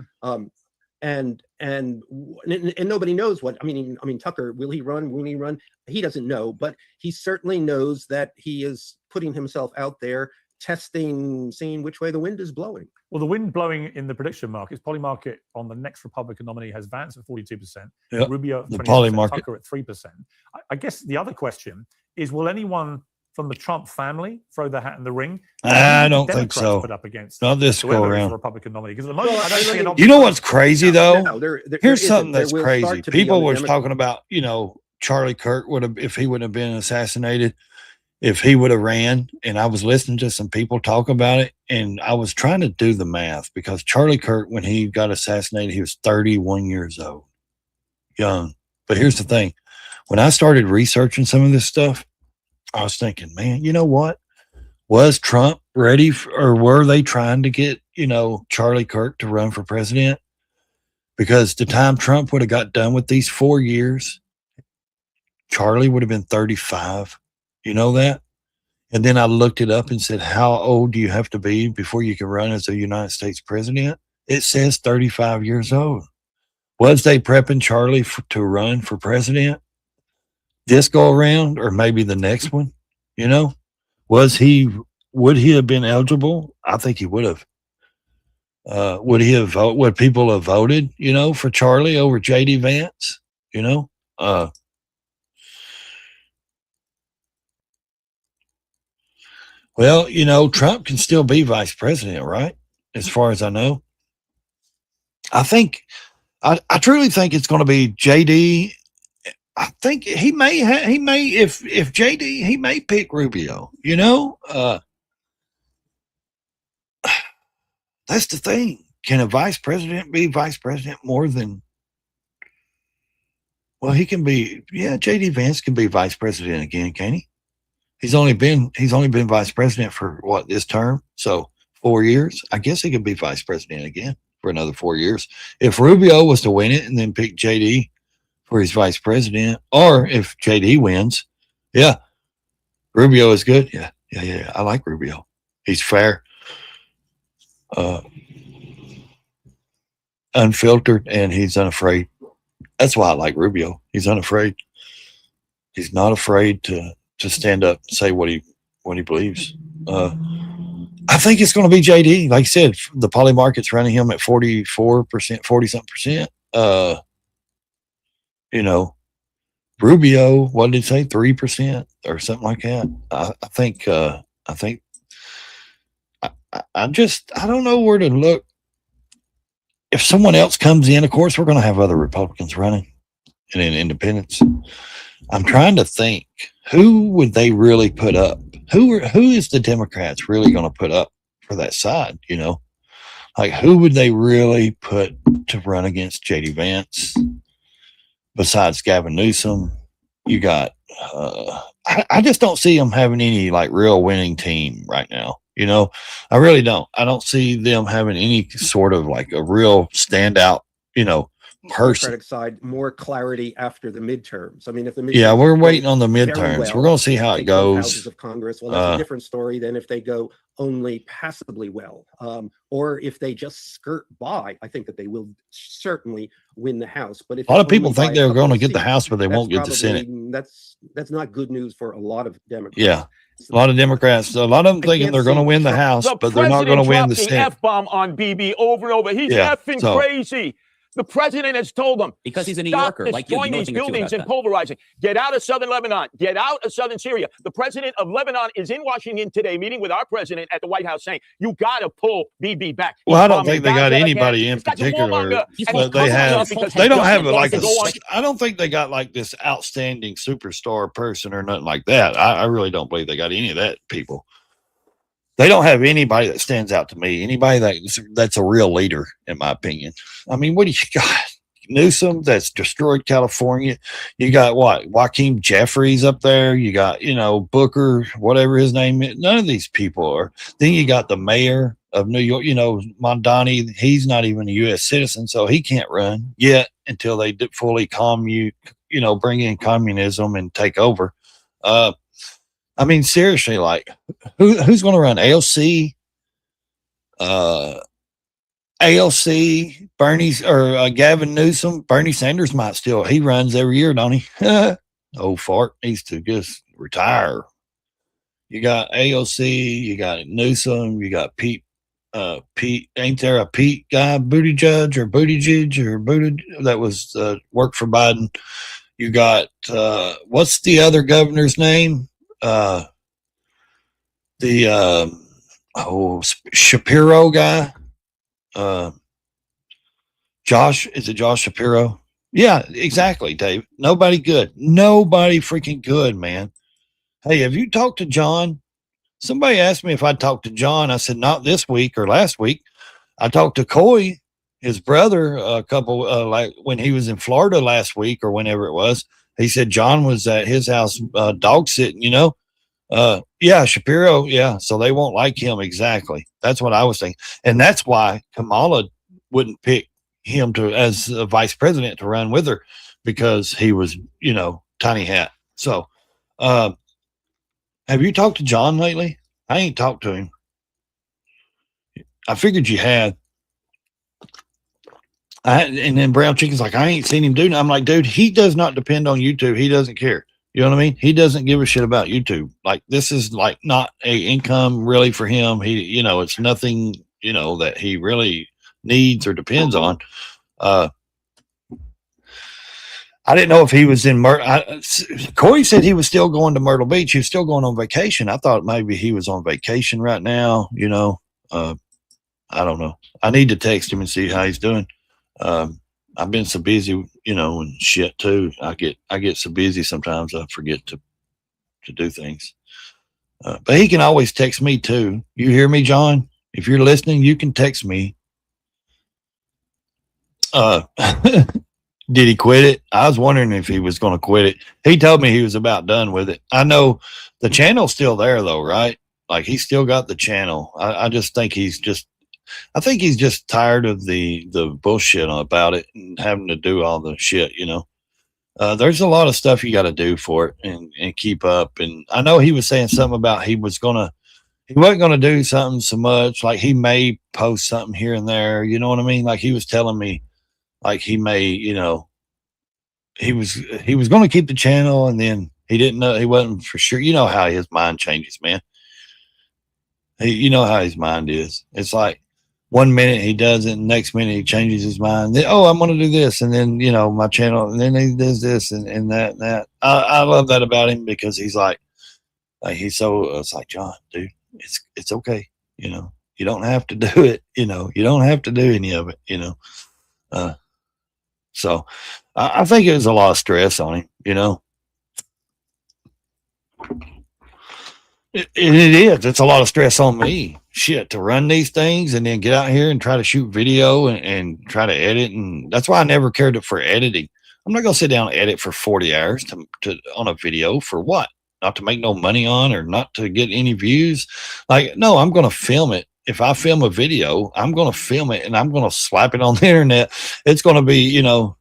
And nobody knows what I mean. Tucker, will he run? Won't he run? He doesn't know, but he certainly knows that he is putting himself out there testing, seeing which way the wind is blowing. Well, the wind blowing in the prediction markets, Polymarket on the next Republican nominee has Vance at 42%, Yep. Rubio at The 28%, Polymarket. Tucker at 3%. I guess the other question is, will anyone from the Trump family throw their hat in the ring? I Who do the don't think Democrats so. Put up against Not this go whoever is around. the Republican nominee? Because at the moment, I don't see an You know what's crazy though? No, there Here's isn't. something There that's will crazy. start to be on People the were Democrat- talking about, Charlie Kirk would have, if he would have been assassinated, if he would have ran. And I was listening to some people talk about it, and I was trying to do the math because Charlie Kirk, when he got assassinated, he was 31 years old, young. But here's the thing: when I started researching some of this stuff, I was thinking, man, you know what? Was Trump ready or were they trying to get, Charlie Kirk to run for president? Because the time Trump would have got done with these 4 years, Charlie would have been 35. You know that? And then I looked it up and said, how old do you have to be before you can run as a United States president? It says 35 years old. Was they prepping Charlie to run for president this go around or maybe the next one? Would he have been eligible? I think he would have. Would people have voted, for Charlie over JD Vance? Well, Trump can still be vice president, right? As far as I know. I truly think it's going to be JD. I think he may if JD, he may pick Rubio, that's the thing. Can a vice president be vice president more than, well, he can be, JD Vance can be vice president again, can he? He's only been vice president for this term? So 4 years. I guess he could be vice president again for another 4 years. If Rubio was to win it and then pick JD for his vice president, or if JD wins, Rubio is good. Yeah. I like Rubio. He's fair, unfiltered, and he's unafraid. That's why I like Rubio. He's unafraid. He's not afraid to stand up and say what he believes. I think it's going to be JD. Like I said, the Polymarket's running him at 44%, 40-something percent. Rubio, what did it say? 3% or something like that. I don't know where to look. If someone else comes in, of course, we're going to have other Republicans running and then independents. I'm trying to think, who would they really put up? Who is the Democrats really going to put up for that side? Like who would they really put to run against JD Vance besides Gavin Newsom? You got, I just don't see them having any like real winning team right now. I really don't. I don't see them having any sort of like a real standout, person. Democratic side, more clarity after the midterms. I mean, if the midterms we're go waiting on the very midterms. well, We're going to see how they it go goes. Houses of Congress. Well, that's a different story than if they go only passably well, or if they just skirt by. I think that they will certainly win the House. But if A lot of it's people only by think a they're couple going to of get the seats, House, but they that's won't get the Senate. probably- That's not good news for a lot of Democrats. Yeah. A lot of Democrats, a lot of them thinking they're going to win the House, but they're not going to win the Senate. F-bomb on BB over and over. He's effing crazy. The president has told them because he's a New stop Yorker, like you. destroying You don't these think too buildings about and pulverizing. Get out of southern Lebanon. Get out of southern Syria. The president of Lebanon is in Washington today, meeting with our president at the White House, saying you got to pull BB back. Well, He's I don't bombing think they got Gaza anybody again. in This guy's a particular. warmonger, and he's They covering it up have. because They he don't have doesn't like want a. to go on. I don't think they got like this outstanding superstar person or nothing like that. I really don't believe they got any of that people. They don't have anybody that stands out to me. Anybody that's a real leader, in my opinion. I mean, what do you got? Newsom, that's destroyed California. You got what? Joaquin Jeffries up there. You got, Booker, whatever his name is. None of these people are. Then you got the mayor of New York, Mondani. He's not even a U.S. citizen, so he can't run yet until they fully bring in communism and take over. I mean, seriously, like, who's going to run? AOC, Gavin Newsom. Bernie Sanders might still. He runs every year, don't he? Old fart needs to just retire. You got AOC, you got Newsom, you got Pete. Ain't there a Pete guy, Buttigieg that was worked for Biden? You got what's the other governor's name? Shapiro guy. Josh, is it Josh Shapiro? Yeah, exactly, Dave. Nobody good. Nobody freaking good, man. Hey, have you talked to John? Somebody asked me if I talked to John. I said, not this week or last week. I talked to Coy, his brother, a couple, like when he was in Florida last week or whenever it was. He said John was at his house dog sitting, you know? Yeah, Shapiro. Yeah. So they won't like him. Exactly. That's what I was thinking. And that's why Kamala wouldn't pick him to as a vice president to run with her, because he was, you know, tiny hat. So, have you talked to John lately? I ain't talked to him. I figured you had. And then Brown Chicken's like, I ain't seen him do nothing. I'm like, dude, he does not depend on YouTube. He doesn't care. You know what I mean? He doesn't give a shit about YouTube. Like, this is like not a income really for him. He, you know, it's nothing, you know, that he really needs or depends on. I didn't know if he was in Corey said he was still going to Myrtle Beach. He was still going on vacation. I thought maybe he was on vacation right now, you know. I don't know. I need to text him and see how he's doing. I've been so busy, you know, and shit too. I get so busy sometimes I forget to do things. But he can always text me too. You hear me, John? If you're listening, you can text me. Did he quit it? I was wondering if he was going to quit it. He told me he was about done with it. I know the channel's still there though, right? Like, he's still got the channel. I just think he's just tired of the bullshit about it and having to do all the shit, you know. There's a lot of stuff you got to do for it and keep up. And I know he was saying something about he wasn't going to do something so much. Like, he may post something here and there. You know what I mean? Like, he was telling me, like, he may, you know, he was going to keep the channel, and then he didn't know, he wasn't for sure. You know how his mind changes, man. You know how his mind is. It's like, one minute he does it, and next minute he changes his mind. Then, oh, I'm going to do this. And then, you know, my channel, and then he does this and that and that. I love that about him, because he's like he's so, it's like, John, dude, it's okay. You know, you don't have to do it. You know, you don't have to do any of it, you know? So I think it was a lot of stress on him, you know? It is. It's a lot of stress on me. Shit, to run these things and then get out here and try to shoot video and try to edit. And that's why I never cared for editing. I'm not going to sit down and edit for 40 hours on a video for what? Not to make no money on, or not to get any views. Like, no, I'm going to film it. If I film a video, I'm going to film it and I'm going to slap it on the internet. It's going to be, you know,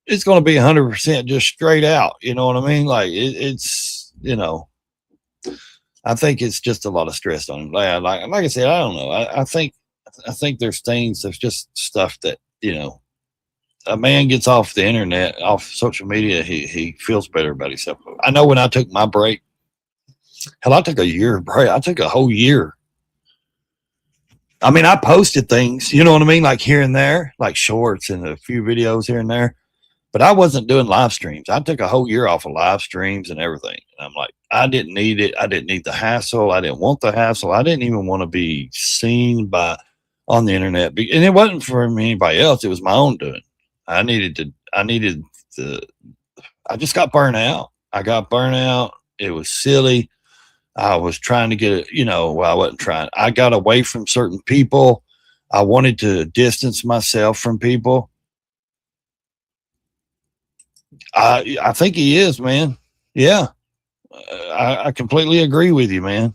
it's going to be 100% just straight out. You know what I mean? Like, it's, you know, I think it's just a lot of stress on him. Like I said, I don't know. I think there's things, there's just stuff that, you know, a man gets off the internet, off social media, he feels better about himself. I know when I took my break, hell, I took a year break. I took a whole year. I mean, I posted things, you know what I mean? Like here and there, like shorts and a few videos here and there, but I wasn't doing live streams. I took a whole year off of live streams and everything. And I'm like, I didn't need it. I didn't need the hassle. I didn't want the hassle. I didn't even want to be seen on the internet. And it wasn't for anybody else. It was my own doing. I just got burnt out. I got burnt out. It was silly. I was trying to get it, you know, well, I wasn't trying. I got away from certain people. I wanted to distance myself from people. I think he is, man. Yeah. I completely agree with you, man.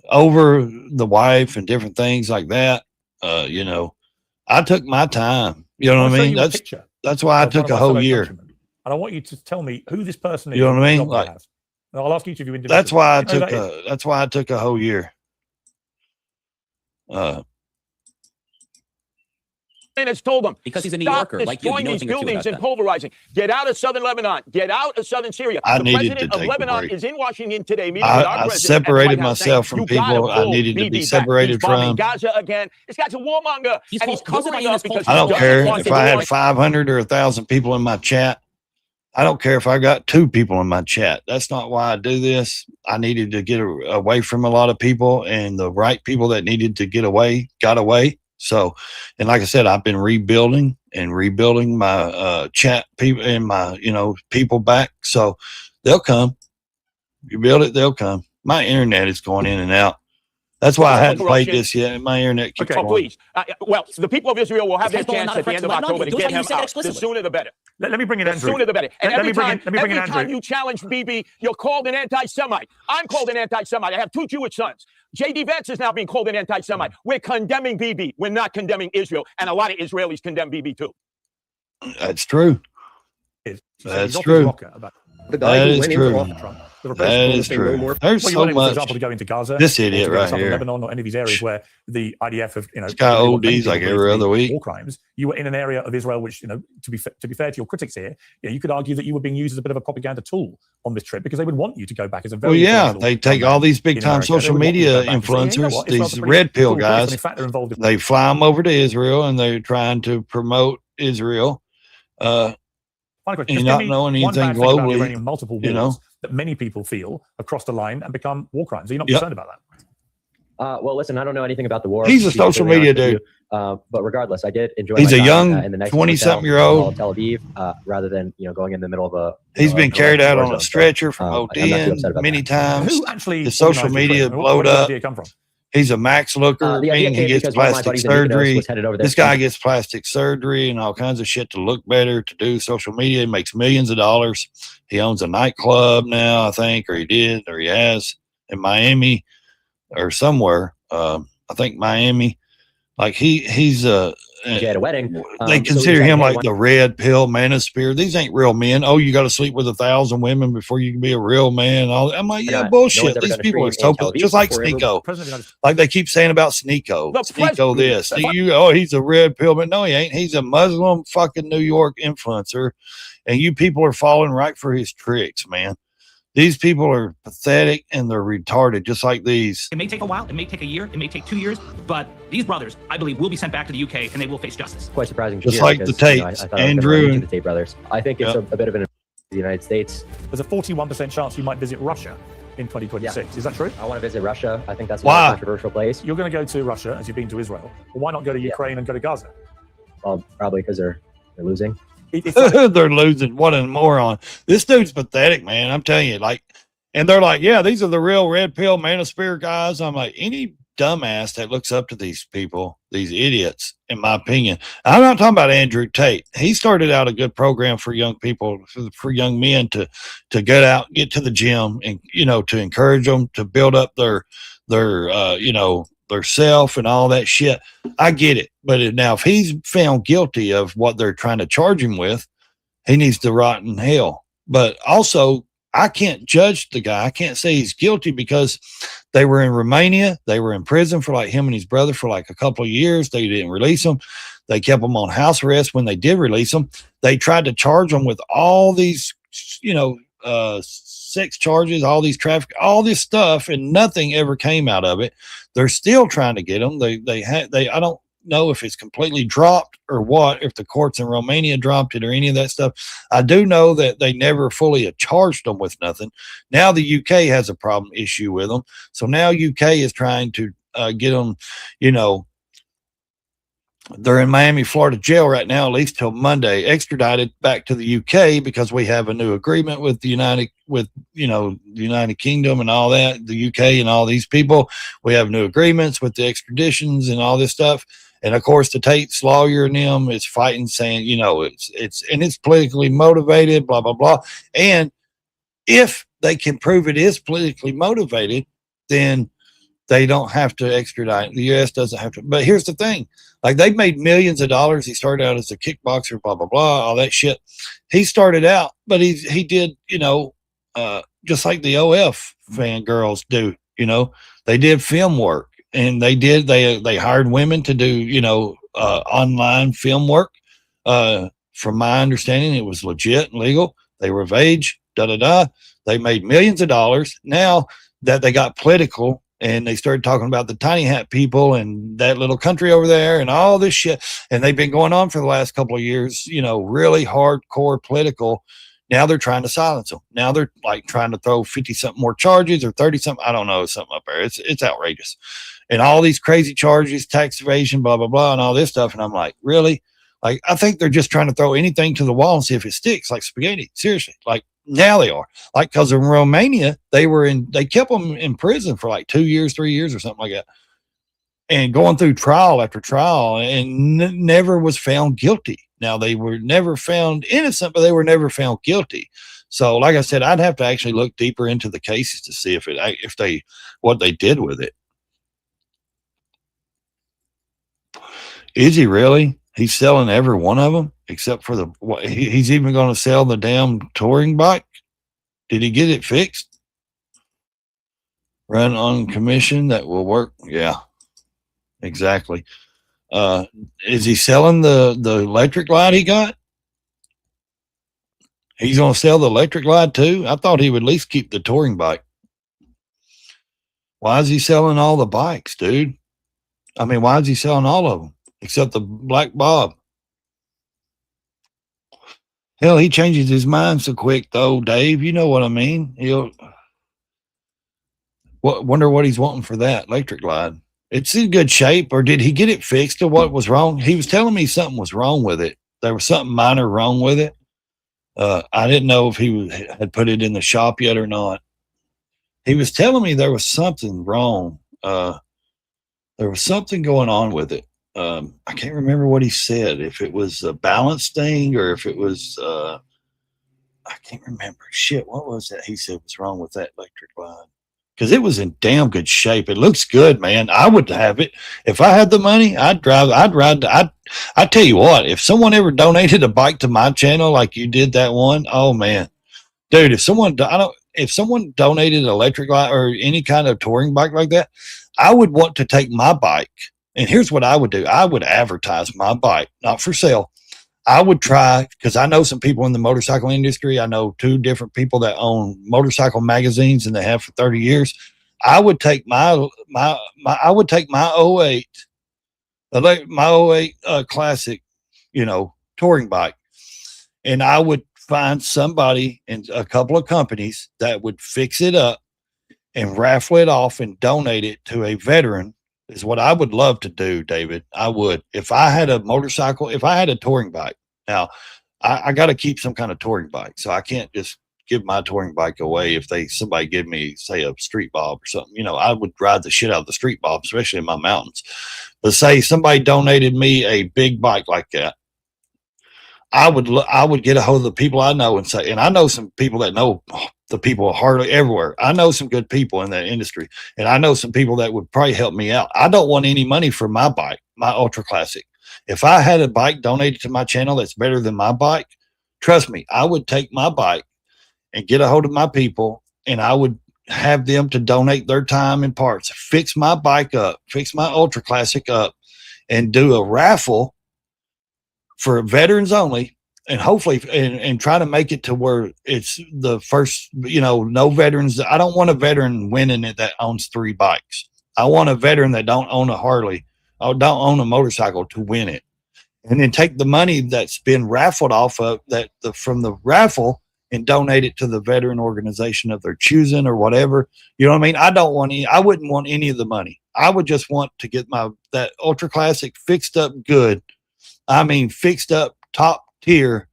Over the wife and different things like that. You know, I took my time. You know what I mean? That's why I took a whole year. And I want you to tell me who this person is. You know what I mean? Like, I'll ask each of you individually. That's why I took a whole year. has told them Because he's a New stop Yorker, like you. destroying You know a these thing or two buildings about and pulverizing. Get out of southern Lebanon. Get out of southern Syria. I The needed president to of take a Lebanon break. is in Washington today meeting with our I president at the separated White House myself saying, from "You gotta people I pull needed to be Bibi back. separated He's bombing from. Gaza again. This guy's a warmonger, He's and he's called- covering Hillary up is because I he don't doesn't care want if the I had war. 500 or 1,000 people in my chat. I don't care if I got 2 people in my chat. That's not why I do this. I needed to get away from a lot of people, and the right people that needed to get away got away. So, and like I said, I've been rebuilding my chat people and my, people back. So they'll come. You build it, they'll come. My internet is going in and out. That's why I hadn't played this yet. My internet keeps Okay, going. please. Well, the people of Israel will have their Is Hezbollah chance not a at the threat end to of Lebanon? October to Looks get like you him said that out. The explicitly. sooner the better. Let me bring in The Andrew. sooner the better. And Let me every bring time, in Andrew. every time you challenge Bibi, you're called an anti-Semite. I'm called an anti-Semite. I have 2 Jewish sons. J.D. Vance is now being called an anti-Semite. We're condemning Bibi. We're not condemning Israel. And a lot of Israelis condemn Bibi too. That's true. That's true. The guy That who is went true. into office, Trump. The That president is say no true. more. There's Well, you so weren't able, for much. example, to go into Gaza. This or idiot to go to right southern here. Lebanon or any of these areas where the IDF have, This guy really what many ODs like people every believe to other be week. war crimes. You were in an area of Israel which, to be fair to your critics here, you could argue that you were being used as a bit of a propaganda tool on this trip because they would want you to go back as a very Well, yeah, influential they take young all man these big in time America. They social would want you to media go back and say, "Yeah, you know influencers, what? Israel's these a pretty red pill cool place," guys. and in fact, they're involved in They fly them over to Israel and they're trying to promote Israel. Final question. And Just not give me knowing one anything bad thing about globally, Iranian multiple wars that many people feel have crossed the line and become war crimes. Are you not concerned about that? Well, listen, I don't know anything about the war. He's to a be social completely media honest with dude. you. But regardless, I did enjoy. He's my a time, young in the nice 20-something-year-old. hotel in Tel Aviv, rather than going in the middle of a. He's been carried out war on a zone. stretcher from I'm not too ODN upset about many that. times. Who actually The social organised your media trip? Where blowed did the up. idea come from? He's a max looker, The idea meaning he came gets because one of my plastic buddies in Mykonos surgery. was headed over there. This guy gets plastic surgery and all kinds of shit to look better, to do social media. He makes millions of dollars. He owns a nightclub now, I think, or he did, or he has in Miami or somewhere. I think Miami. Like he's He had a wedding. they So consider we him decided, hey, like the red pill manosphere. These ain't real men. Oh, you got to sleep with 1,000 women before you can be a real man. I'm like, yeah, bullshit. These people are so just like Sneeko. Like they keep saying about Sneeko. Sneeko this. He's a red pill, but no, he ain't. He's a Muslim fucking New York influencer, and you people are falling right for his tricks, man. These people are pathetic and they're retarded, just like these. It may take a while. It may take a year. It may take 2 years. But these brothers, I believe, will be sent back to the UK and they will face justice. Quite surprising. Just here like because, the Tates, I thought I was Andrew gonna run and- into the Tate brothers. I think it's a bit of an the United States. There's a 41% chance you might visit Russia in 2026. Is that true? I want to visit Russia. I think that's a Why? very controversial place. You're going to go to Russia as you've been to Israel. Well, why not go to Ukraine and go to Gaza? Well, probably because they're losing. They're losing. What a moron. This dude's pathetic, man. I'm telling you, and they're like, yeah, these are the real red pill manosphere guys. I'm like, any dumbass that looks up to these people, these idiots, in my opinion. I'm not talking about Andrew Tate. He started out a good program for young people, for young men to get out, get to the gym, and to encourage them to build up their self and all that shit. I get it, but now if he's found guilty of what they're trying to charge him with, he needs to rot in hell. But also, I can't judge the guy. I can't say he's guilty because they were in Romania. They were in prison for him and his brother for a couple of years. They didn't release him. They kept him on house arrest when they did release him. They tried to charge him with all these, sex charges, all these traffic, all this stuff, and nothing ever came out of it. They're still trying to get him. I don't know if it's completely dropped or what, if the courts in Romania dropped it or any of that stuff. I do know that they never fully charged them with nothing. Now the UK has a problem issue with them. So now UK is trying to get them, they're in Miami, Florida jail right now, at least till Monday, extradited back to the UK because we have a new agreement with the United Kingdom and all that, the UK and all these people. We have new agreements with the extraditions and all this stuff. And of course, the Tate's lawyer and them is fighting, saying, it's politically motivated, blah, blah, blah. And if they can prove it is politically motivated, then they don't have to extradite. The U.S. doesn't have to. But here's the thing. They've made millions of dollars. He started out as a kickboxer, blah, blah, blah, all that shit. He started out, but he did, just like the OF fangirls do, they did film work. And they hired women to do, online film work. From my understanding, it was legit and legal. They were of age, They made millions of dollars. Now that they got political and they started talking about the tiny hat people and that little country over there and all this shit, and they've been going on for the last couple of years, you know, really hardcore political. Now they're trying to silence them. Now they're like trying to throw 50 something more charges or 30 something. I don't know, something up there. It's outrageous. And all these crazy charges, tax evasion, blah, blah, blah, and all this stuff. And I'm like, really? Like, I think they're just trying to throw anything to the wall and see if it sticks, like spaghetti. Seriously. Like, now they are. Like, because in Romania, they kept them in prison for like 2 years, 3 years or something like that. And going through trial after trial and never was found guilty. Now, they were never found innocent, but they were never found guilty. So, like I said, I'd have to actually look deeper into the cases to see what they did with it. Is he really? He's selling every one of them except for he's even going to sell the damn touring bike. Did he get it fixed? Run on commission that will work. Yeah, exactly. Is he selling the electric glide he got? He's going to sell the electric glide too? I thought he would at least keep the touring bike. Why is he selling all the bikes, dude? I mean, why is he selling all of them except the Black Bob? Hell, he changes his mind so quick though, Dave. You know what I mean? Wonder what he's wanting for that electric glide. It's in good shape, or did he get it fixed, or what was wrong? He was telling me something was wrong with it. There was something minor wrong with it. I didn't know if he had put it in the shop yet or not. He was telling me there was something wrong. There was something going on with it. I can't remember what he said, if it was a balance thing or if it was, I can't remember. Shit, what was that he said was wrong with that electric glide? Because it was in damn good shape. It looks good, man. I would have it. If I had the money, I'd ride. I tell you what, if someone ever donated a bike to my channel like you did that one, oh man. Dude, if someone donated an electric glide or any kind of touring bike like that, I would want to take my bike. And here's what I would do. I would advertise my bike, not for sale. I would try, because I know some people in the motorcycle industry. I know 2 different people that own motorcycle magazines, and they have for 30 years. I would take my 08 classic, touring bike, and I would find somebody in a couple of companies that would fix it up and raffle it off and donate it to a veteran. Is what I would love to do, David. I would. If I had a motorcycle, if I had a touring bike. Now, I got to keep some kind of touring bike, so I can't just give my touring bike away. If somebody give me, say, a Street Bob or something, I would ride the shit out of the Street Bob, especially in my mountains. But say somebody donated me a big bike like that, I would get a hold of the people I know and say, and I know some people that know the people hardly everywhere. I know some good people in that industry, and I know some people that would probably help me out. I don't want any money for my bike, my Ultra Classic. If I had a bike donated to my channel that's better than my bike, trust me, I would take my bike and get a hold of my people, and I would have them to donate their time and parts, fix my bike up, fix my Ultra Classic up, and do a raffle for veterans only, and hopefully, and try to make it to where it's the first, no veterans. I don't want a veteran winning it that owns 3 bikes. I want a veteran that don't own a Harley or don't own a motorcycle to win it. And then take the money that's been raffled off of from the raffle and donate it to the veteran organization of their choosing or whatever. You know what I mean? I wouldn't want any of the money. I would just want to get that Ultra Classic fixed up good. I mean, fixed up top tier,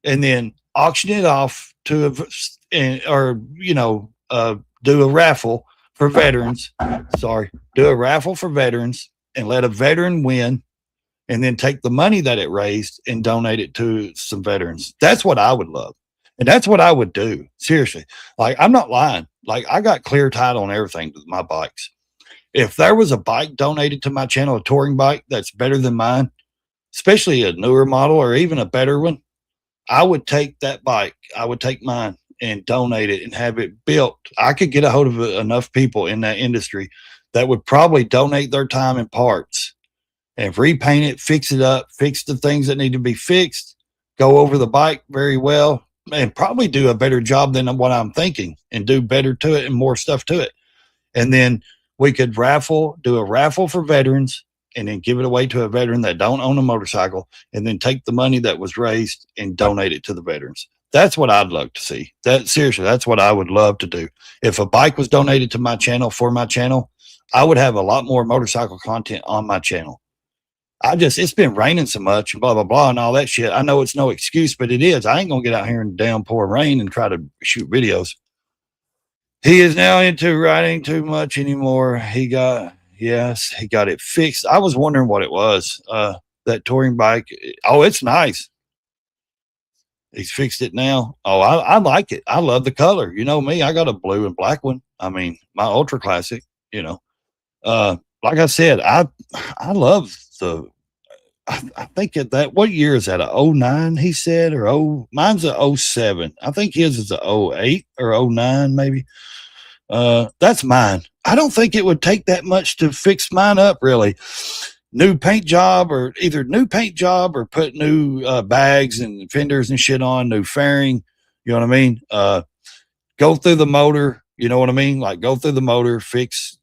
and then auction it off do a raffle for veterans. Do a raffle for veterans and let a veteran win, and then take the money that it raised and donate it to some veterans. That's what I would love. And that's what I would do. Seriously. Like, I'm not lying. Like, I got clear title on everything with my bikes. If there was a bike donated to my channel, a touring bike that's better than mine, especially a newer model or even a better one, I would take that bike. I would take mine and donate it and have it built. I could get a hold of enough people in that industry that would probably donate their time and parts and repaint it, fix it up, fix the things that need to be fixed, go over the bike very well, and probably do a better job than what I'm thinking and do better to it and more stuff to it. And then we could do a raffle for veterans and then give it away to a veteran that don't own a motorcycle, and then take the money that was raised and donate it to the veterans. That's what I'd love to see. Seriously, that's what I would love to do. If a bike was donated to my channel for my channel, I would have a lot more motorcycle content on my channel. It's been raining so much and blah, blah, blah, and all that shit. I know it's no excuse, but it is. I ain't going to get out here in downpour rain and try to shoot videos. He is now into riding too much anymore. He got it fixed. I was wondering what it was. That touring bike. Oh, it's nice. He's fixed it now. Oh, I like it. I love the color. You know me, I got a blue and black one. I mean, my ultra classic, you know. Like I said, I love I think what year is that? A 09, he said, or mine's a 07. I think his is a 08 or 09, maybe. That's mine. I don't think it would take that much to fix mine up, really. New paint job, or either new paint job or put new bags and fenders and shit on, new fairing, you know what I mean? Go through the motor, you know what I mean? Like go through the motor, fix,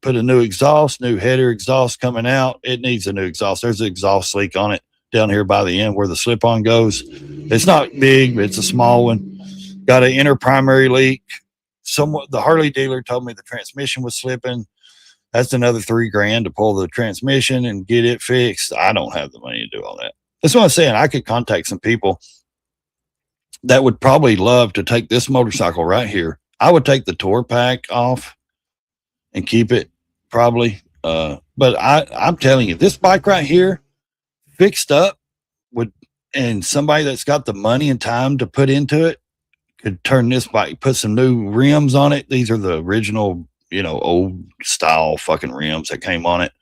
put a new exhaust, new header exhaust coming out. It needs a new exhaust. There's an exhaust leak on it down here by the end where the slip-on goes. It's not big, but it's a small one. Got an inner primary leak. The Harley dealer told me the transmission was slipping. That's another $3,000 to pull the transmission and get it fixed. I don't have the money to do all that. That's what I'm saying. I could contact some people that would probably love to take this motorcycle right here. I would take the tour pack off and keep it probably. But I'm telling you, this bike right here fixed up and somebody that's got the money and time to put into it could turn this bike, put some new rims on it. These are the original, old style fucking rims that came on it.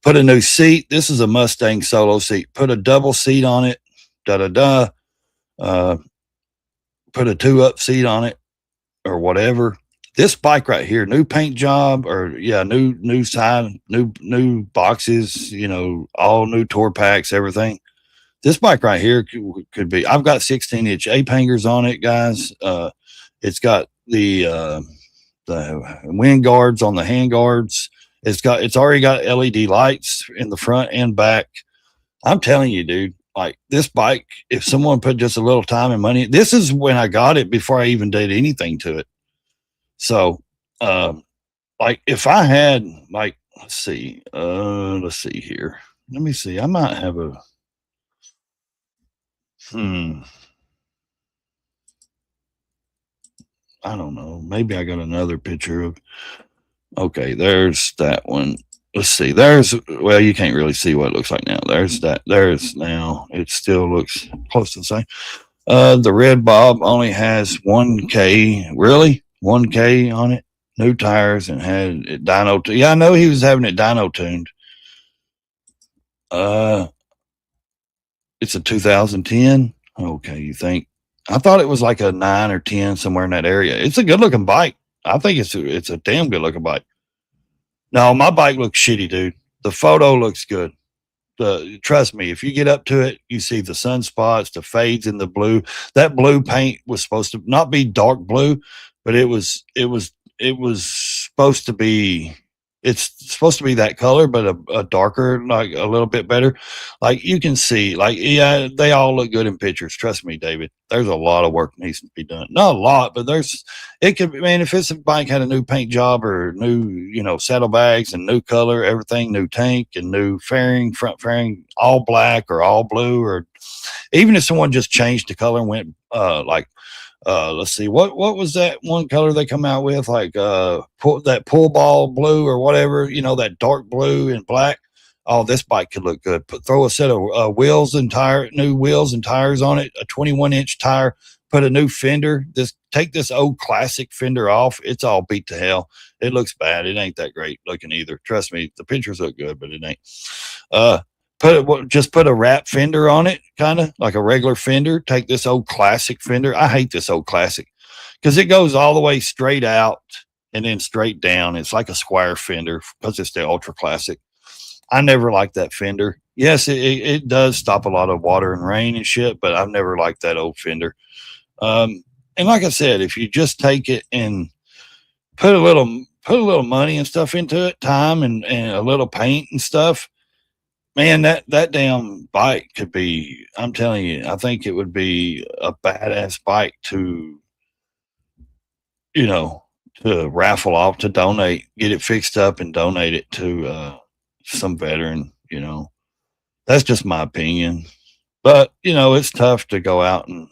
Put a new seat. This is a Mustang Solo seat. Put a double seat on it. Put a 2-up seat on it or whatever. This bike right here, new paint job new side, new boxes, all new tour packs, everything. This bike right here could be, I've got 16-inch ape hangers on it, guys. It's got the wind guards on the hand guards. It's already got LED lights in the front and back. I'm telling you, dude, like this bike, if someone put just a little time and money, this is when I got it before I even did anything to it. So, like if I had let's see here. Let me see. I might have I don't know. Maybe I got another picture of, okay, there's that one. Let's see. Well, you can't really see what it looks like now. Now. It still looks close to the same. The red Bob only has 1K, really? 1K on it. New tires and had it dyno. Yeah, I know he was having it dyno tuned. It's a 2010. Okay, you think? I thought it was like a 9 or 10 somewhere in that area. It's a good looking bike. I think it's a damn good looking bike. No, my bike looks shitty, dude. The photo looks good. Trust me, if you get up to it, you see the sunspots, the fades in the blue. That blue paint was supposed to not be dark blue, but it was supposed to be. It's supposed to be that color, but a darker, like a little bit better. Like you can see, they all look good in pictures. Trust me, David. There's a lot of work that needs to be done. Not a lot, but if this bike had a new paint job or new, saddlebags and new color, everything, new tank and new fairing, front fairing, all black or all blue, or even if someone just changed the color and went let's see, what was that one color they come out with, that pool ball blue or whatever, that dark blue and black. Oh, this bike could look good. Throw a set of new wheels and tires on it, a 21-inch tire, put a new fender. Take this old classic fender off. It's all beat to hell. It looks bad. It ain't that great looking either. Trust me, the pictures look good, but it ain't. Just put a wrap fender on it, kind of like a regular fender. Take this old classic fender. I hate this old classic because it goes all the way straight out and then straight down. It's like a square fender because it's the ultra classic. I never liked that fender. Yes, it does stop a lot of water and rain and shit, but I've never liked that old fender. And like I said, if you just take it and put a little money and stuff into it, time and a little paint and stuff, man, that damn bike could be, I'm telling you, I think it would be a badass bike to, you know, to raffle off, to donate, get it fixed up and donate it to some veteran, you know. That's just my opinion. But, you know, it's tough to go out and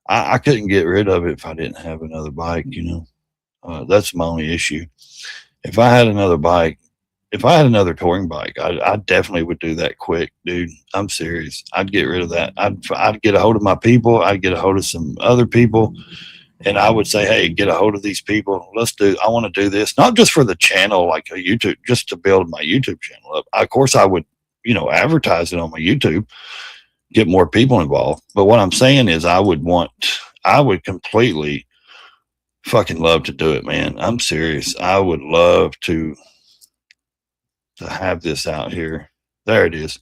I couldn't get rid of it if I didn't have another bike, you know. That's my only issue. If I had another bike, if I had another touring bike, I definitely would do that quick, dude. I'm serious. I'd get rid of that. I'd get a hold of my people. I'd get a hold of some other people. And I would say, hey, get a hold of these people. I want to do this, not just for the channel, like a YouTube, just to build my YouTube channel up. Of course, I would, you know, advertise it on my YouTube, get more people involved. But what I'm saying is I would completely fucking love to do it, man. I'm serious. I would love to have this out here. There it is.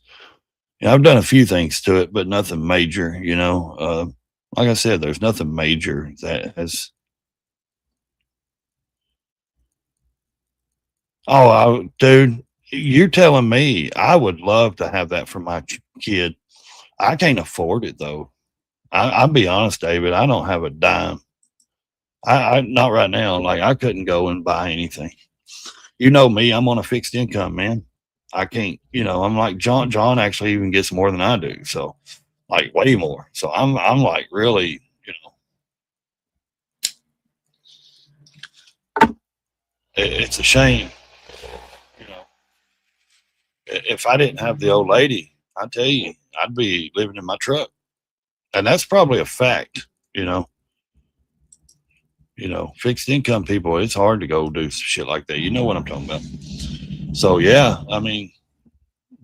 You know, I've done a few things to it, but nothing major, you know. Like I said, there's nothing major that has. Dude, you're telling me I would love to have that for my kid. I can't afford it though. I'll be honest, David. I don't have a dime. I not right now. Like I couldn't go and buy anything. You know me. I'm on a fixed income, man. I can't. You know, I'm like John. John actually even gets more than I do. So, like way more. So I'm like really, you know, it's a shame. You know, if I didn't have the old lady, I tell you, I'd be living in my truck, and that's probably a fact. You know, fixed income people, it's hard to go do shit like that. You know what I'm talking about. So yeah, I mean,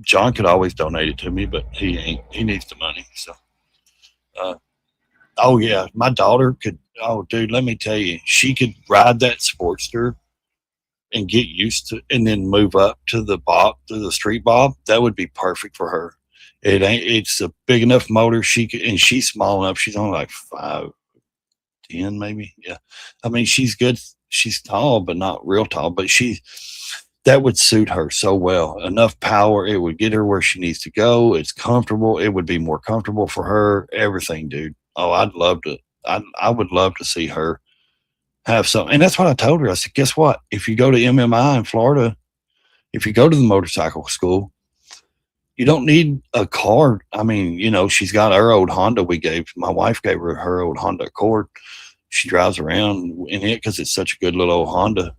John could always donate it to me, but he needs the money. So, oh yeah, my daughter could, oh dude, let me tell you, she could ride that Sportster and get used to, and then move up to the street bob. That would be perfect for her. It's a big enough motor. She could, and she's small enough. She's only like 5'10" maybe. Yeah. I mean, she's good. She's tall, but not real tall, but that would suit her so well. Enough power. It would get her where she needs to go. It's comfortable. It would be more comfortable for her. Everything, dude. Oh, I'd love to. I would love to see her have something. And that's what I told her. I said, guess what? If you go to MMI in Florida, if you go to the motorcycle school, you don't need a car. I mean, you know, she's got her old Honda my wife gave her old Honda Accord. She drives around in it because it's such a good little old Honda.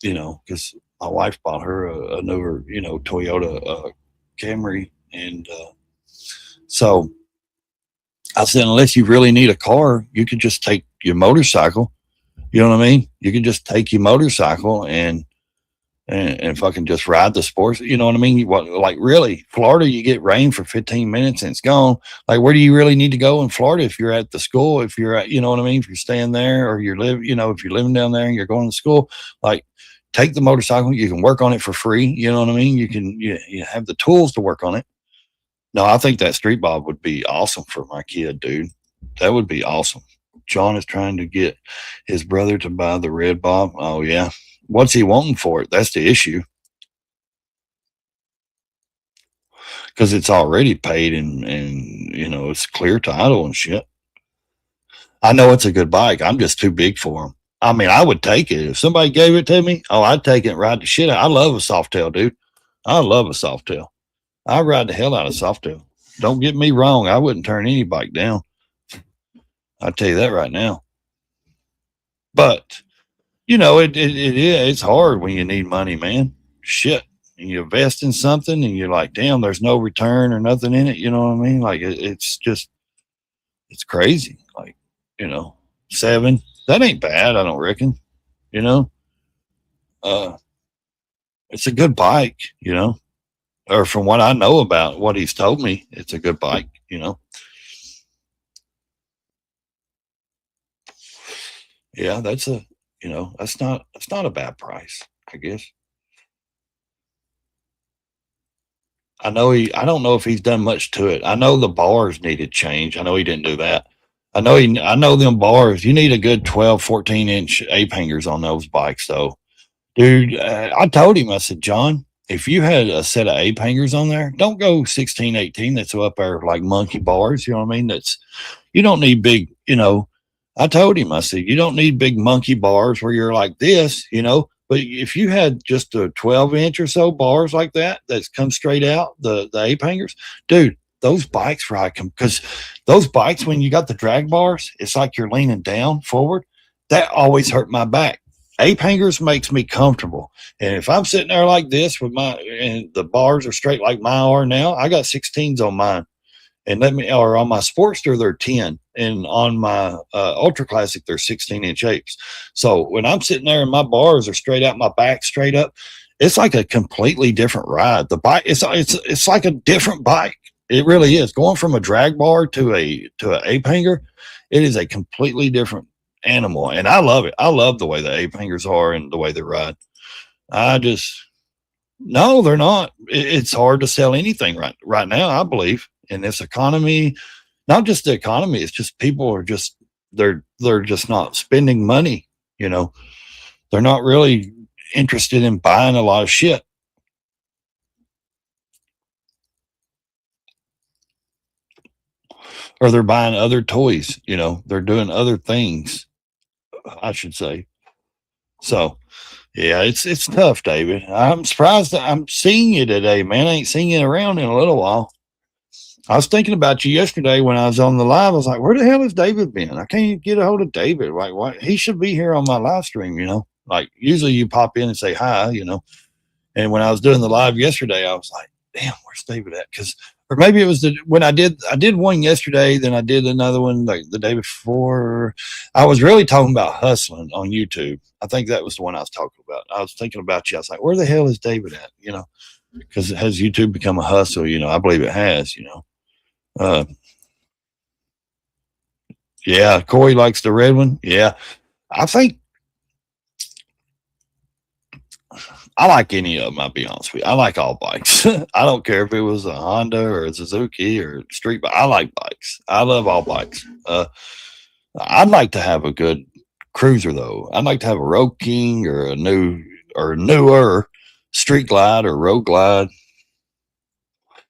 You know, because my wife bought her a newer, you know, Toyota Camry. And so I said, unless you really need a car, you could just take your motorcycle. You know what I mean? You could just take your motorcycle and fucking just ride the sports. You know what I mean? Like really, Florida, you get rain for 15 minutes and it's gone. Like, where do you really need to go in Florida if you're at the school? If you're at, you know what I mean? If you're staying there or you know, if you're living down there and you're going to school, like take the motorcycle. You can work on it for free. You know what I mean? You have the tools to work on it. No, I think that street bob would be awesome for my kid, dude. That would be awesome. John is trying to get his brother to buy the red bob. Oh yeah. What's he wanting for it? That's the issue. Because it's already paid and you know, it's clear title and shit. I know it's a good bike. I'm just too big for him. I mean, I would take it. If somebody gave it to me, oh, I'd take it and ride the shit out. I love a Softail, dude. I love a Softail. I ride the hell out of Softail. Don't get me wrong. I wouldn't turn any bike down. I'll tell you that right now. But, you know, it's hard when you need money, man. Shit. And you invest in something and you're like, damn, there's no return or nothing in it. You know what I mean? Like, it's crazy. Like, you know, 7, that ain't bad. I don't reckon, you know, it's a good bike, you know, or from what I know about what he's told me, it's a good bike, you know. Yeah, that's not a bad price, I guess. I don't know if he's done much to it. I know the bars needed change. I know he didn't do that. I know them bars, you need a good 12, 14 inch ape hangers on those bikes though. Dude, I told him, I said, John, if you had a set of ape hangers on there, don't go 16, 18. That's up there like monkey bars. You know what I mean? You don't need big, I told him, I said, you don't need big monkey bars where you're like this, but if you had just a 12 inch or so bars like that's come straight out, the ape hangers, dude, those bikes ride them, because those bikes, when you got the drag bars, it's like you're leaning down forward. That always hurt my back. Ape hangers makes me comfortable. And if I'm sitting there like this and the bars are straight like mine are now, I got 16s on mine. And or on my Sportster, they're 10. And on my Ultra Classic, they're 16 inch apes. So when I'm sitting there and my bars are straight out, my back straight up, it's like a completely different ride. The bike, it's like a different bike. It really is. Going from a drag bar to an ape hanger, it is a completely different animal. And I love it. I love the way the ape hangers are and the way they ride. No, they're not. It's hard to sell anything right now, I believe. In this economy, not just the economy, it's just people are just they're just not spending money, they're not really interested in buying a lot of shit. Or they're buying other toys, they're doing other things, I should say. So yeah, it's tough, David. I'm surprised that I'm seeing you today, man. I ain't seen you around in a little while. I was thinking about you yesterday when I was on the live. I was like, where the hell has David been? I can't get a hold of David. Like, why? He should be here on my live stream, Like, usually you pop in and say hi, And when I was doing the live yesterday, I was like, damn, where's David at? Or maybe it was when I did one yesterday, then I did another one like the day before. I was really talking about hustling on YouTube. I think that was the one I was talking about. I was thinking about you. I was like, where the hell is David at? Because has YouTube become a hustle? I believe it has, yeah, Corey likes the red one. Yeah, I think I like any of them. I'll be honest with you. I like all bikes. I don't care if it was a Honda or a Suzuki or street bike. I like bikes. I love all bikes. I'd like to have a good cruiser though. I'd like to have a Road King or a newer Street Glide or Road Glide.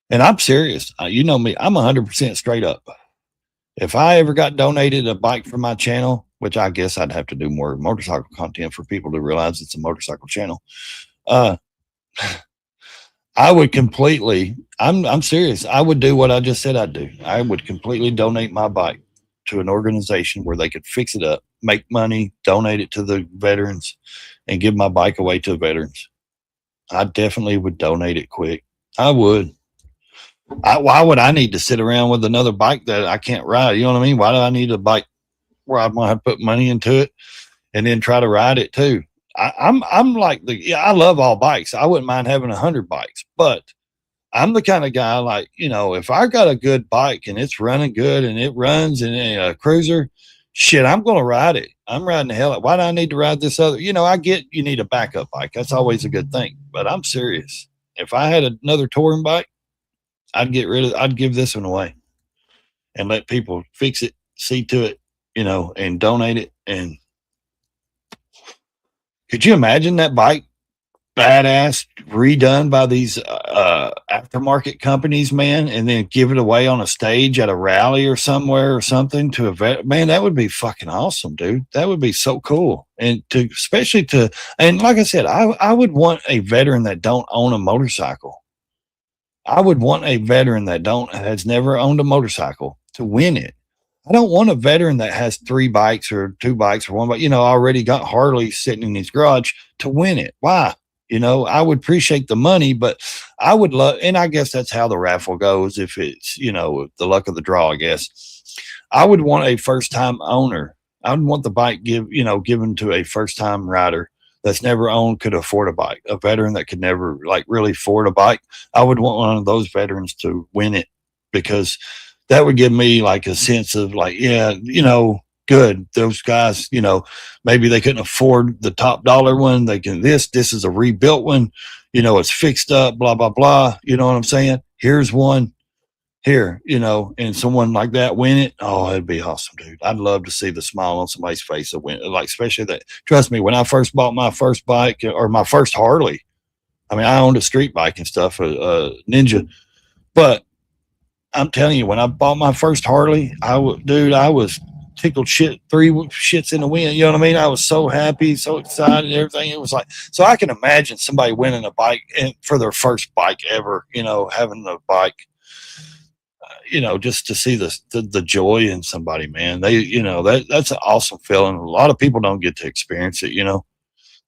And I'm serious. You know me. I'm 100% straight up. If I ever got donated a bike for my channel, which I guess I'd have to do more motorcycle content for people to realize it's a motorcycle channel. I would completely, I'm serious. I would do what I just said I'd do. I would completely donate my bike to an organization where they could fix it up, make money, donate it to the veterans, and give my bike away to veterans. I definitely would donate it quick. I would. Why would I need to sit around with another bike that I can't ride? You know what I mean? Why do I need a bike where I'm going to have to put money into it and then try to ride it too? I'm like I love all bikes. I wouldn't mind having 100 bikes, but I'm the kind of guy like, if I got a good bike and it's running good and it runs in a cruiser, shit, I'm going to ride it. I'm riding the hell out. Why do I need to ride this other? I get you need a backup bike. That's always a good thing, but I'm serious. If I had another touring bike, I'd give this one away and let people fix it, see to it, and donate it. And could you imagine that bike badass redone by these aftermarket companies, man, and then give it away on a stage at a rally or somewhere or something to a vet? Man, that would be fucking awesome, dude. That would be so cool. And and like I said, I would want a veteran that don't own a motorcycle. I would want a veteran that has never owned a motorcycle to win it. I don't want a veteran that has 3 bikes or 2 bikes or 1 bike, already got Harley sitting in his garage to win it. Why? I would appreciate the money, but I would love, and I guess that's how the raffle goes. If it's, the luck of the draw, I guess I would want a first time owner. I would want the bike given to a first time rider that's never owned, could afford a bike, a veteran that could never really afford a bike. I would want one of those veterans to win it, because that would give me like a sense of like, yeah, good. Those guys, you know, maybe they couldn't afford the top dollar one. They can, this is a rebuilt one, you know, it's fixed up, blah, blah, blah. You know what I'm saying? Here's one here, you know, and someone like that win it. Oh, it'd be awesome, dude. I'd love to see the smile on somebody's face that win, like, especially that, trust me, when I first bought my first bike or my first Harley, I mean, I owned a street bike and stuff, Ninja, but I'm telling you, when I bought my first Harley, I was tickled shit, 3 shits in the wind. You know what I mean? I was so happy, so excited, everything. It was like, so I can imagine somebody winning a bike for their first bike ever, you know, having a bike, you know, just to see the joy in somebody, man. They, you know, that's an awesome feeling. A lot of people don't get to experience it, you know.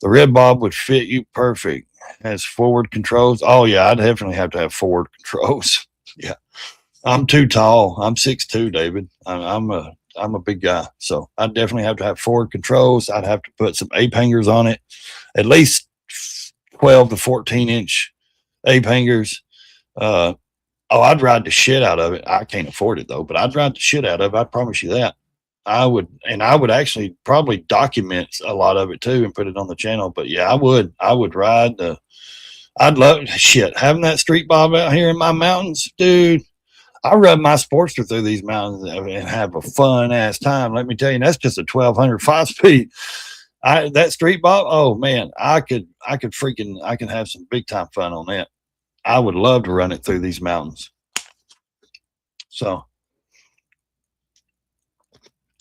The Red Bob would fit you perfect. Has forward controls. Oh yeah, I definitely have to have forward controls. Yeah. I'm too tall. I'm 6'2", David. I'm a big guy, so I definitely have to have forward controls. I'd have to put some ape hangers on it, at least 12 to 14 inch ape hangers. I'd ride the shit out of it. I can't afford it though, but I'd ride the shit out of it. I promise you that. I would actually probably document a lot of it too and put it on the channel. But yeah, I would ride I'd love shit having that Street Bob out here in my mountains, dude. I rub my Sportster through these mountains and have a fun ass time. Let me tell you, that's just a 1200 5-speed. That Street Bob, oh man, I could have some big time fun on that. I would love to run it through these mountains. So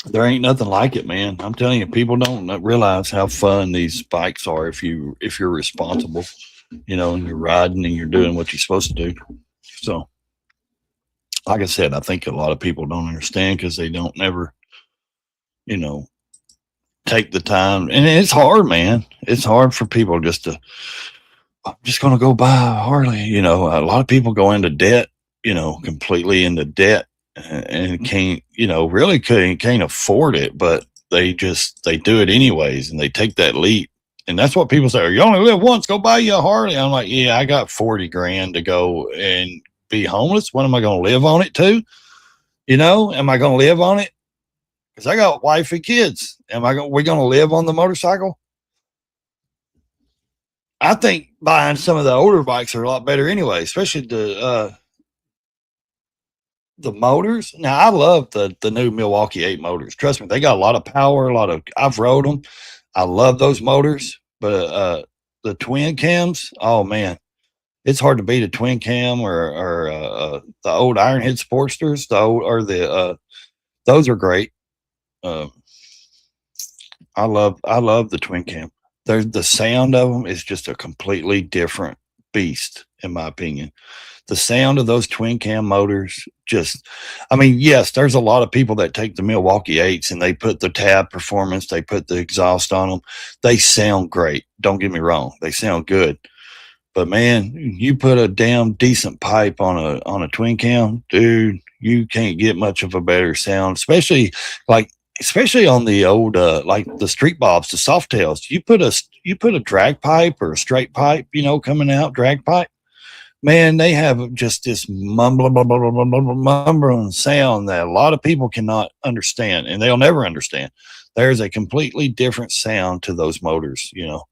there ain't nothing like it, man. I'm telling you, people don't realize how fun these bikes are if you're responsible, you know, and you're riding and you're doing what you're supposed to do. So like I said, I think a lot of people don't understand because they don't never, you know, take the time. And it's hard, man. It's hard for people just to, I'm just going to go buy a Harley. You know, a lot of people go into debt, you know, completely into debt and can't, you know, really can't afford it, but they do it anyways. And they take that leap. And that's what people say. You only live once, go buy you a Harley. I'm like, yeah, I got 40 grand to go and be homeless. When am I going to live on it too? You know, am I going to live on it? Because I got wife and kids. We going to live on the motorcycle? I think buying some of the older bikes are a lot better anyway, especially the motors. Now I love the new Milwaukee 8 motors. Trust me, they got a lot of power, I've rode them. I love those motors, but the twin cams, oh man, it's hard to beat a twin cam or the old Ironhead Sportsters. Those are great. I love the twin cam. The sound of them is just a completely different beast, in my opinion. The sound of those twin cam motors I mean, yes, there's a lot of people that take the Milwaukee 8s and they put the tab performance, they put the exhaust on them. They sound great. Don't get me wrong. They sound good. But man, you put a damn decent pipe on a twin cam, dude, you can't get much of a better sound, especially on the old, like the Street Bobs, the Softails. You put a drag pipe or a straight pipe, you know, coming out, drag pipe. Man, they have just this mumbling sound that a lot of people cannot understand, and they'll never understand. There's a completely different sound to those motors, you know.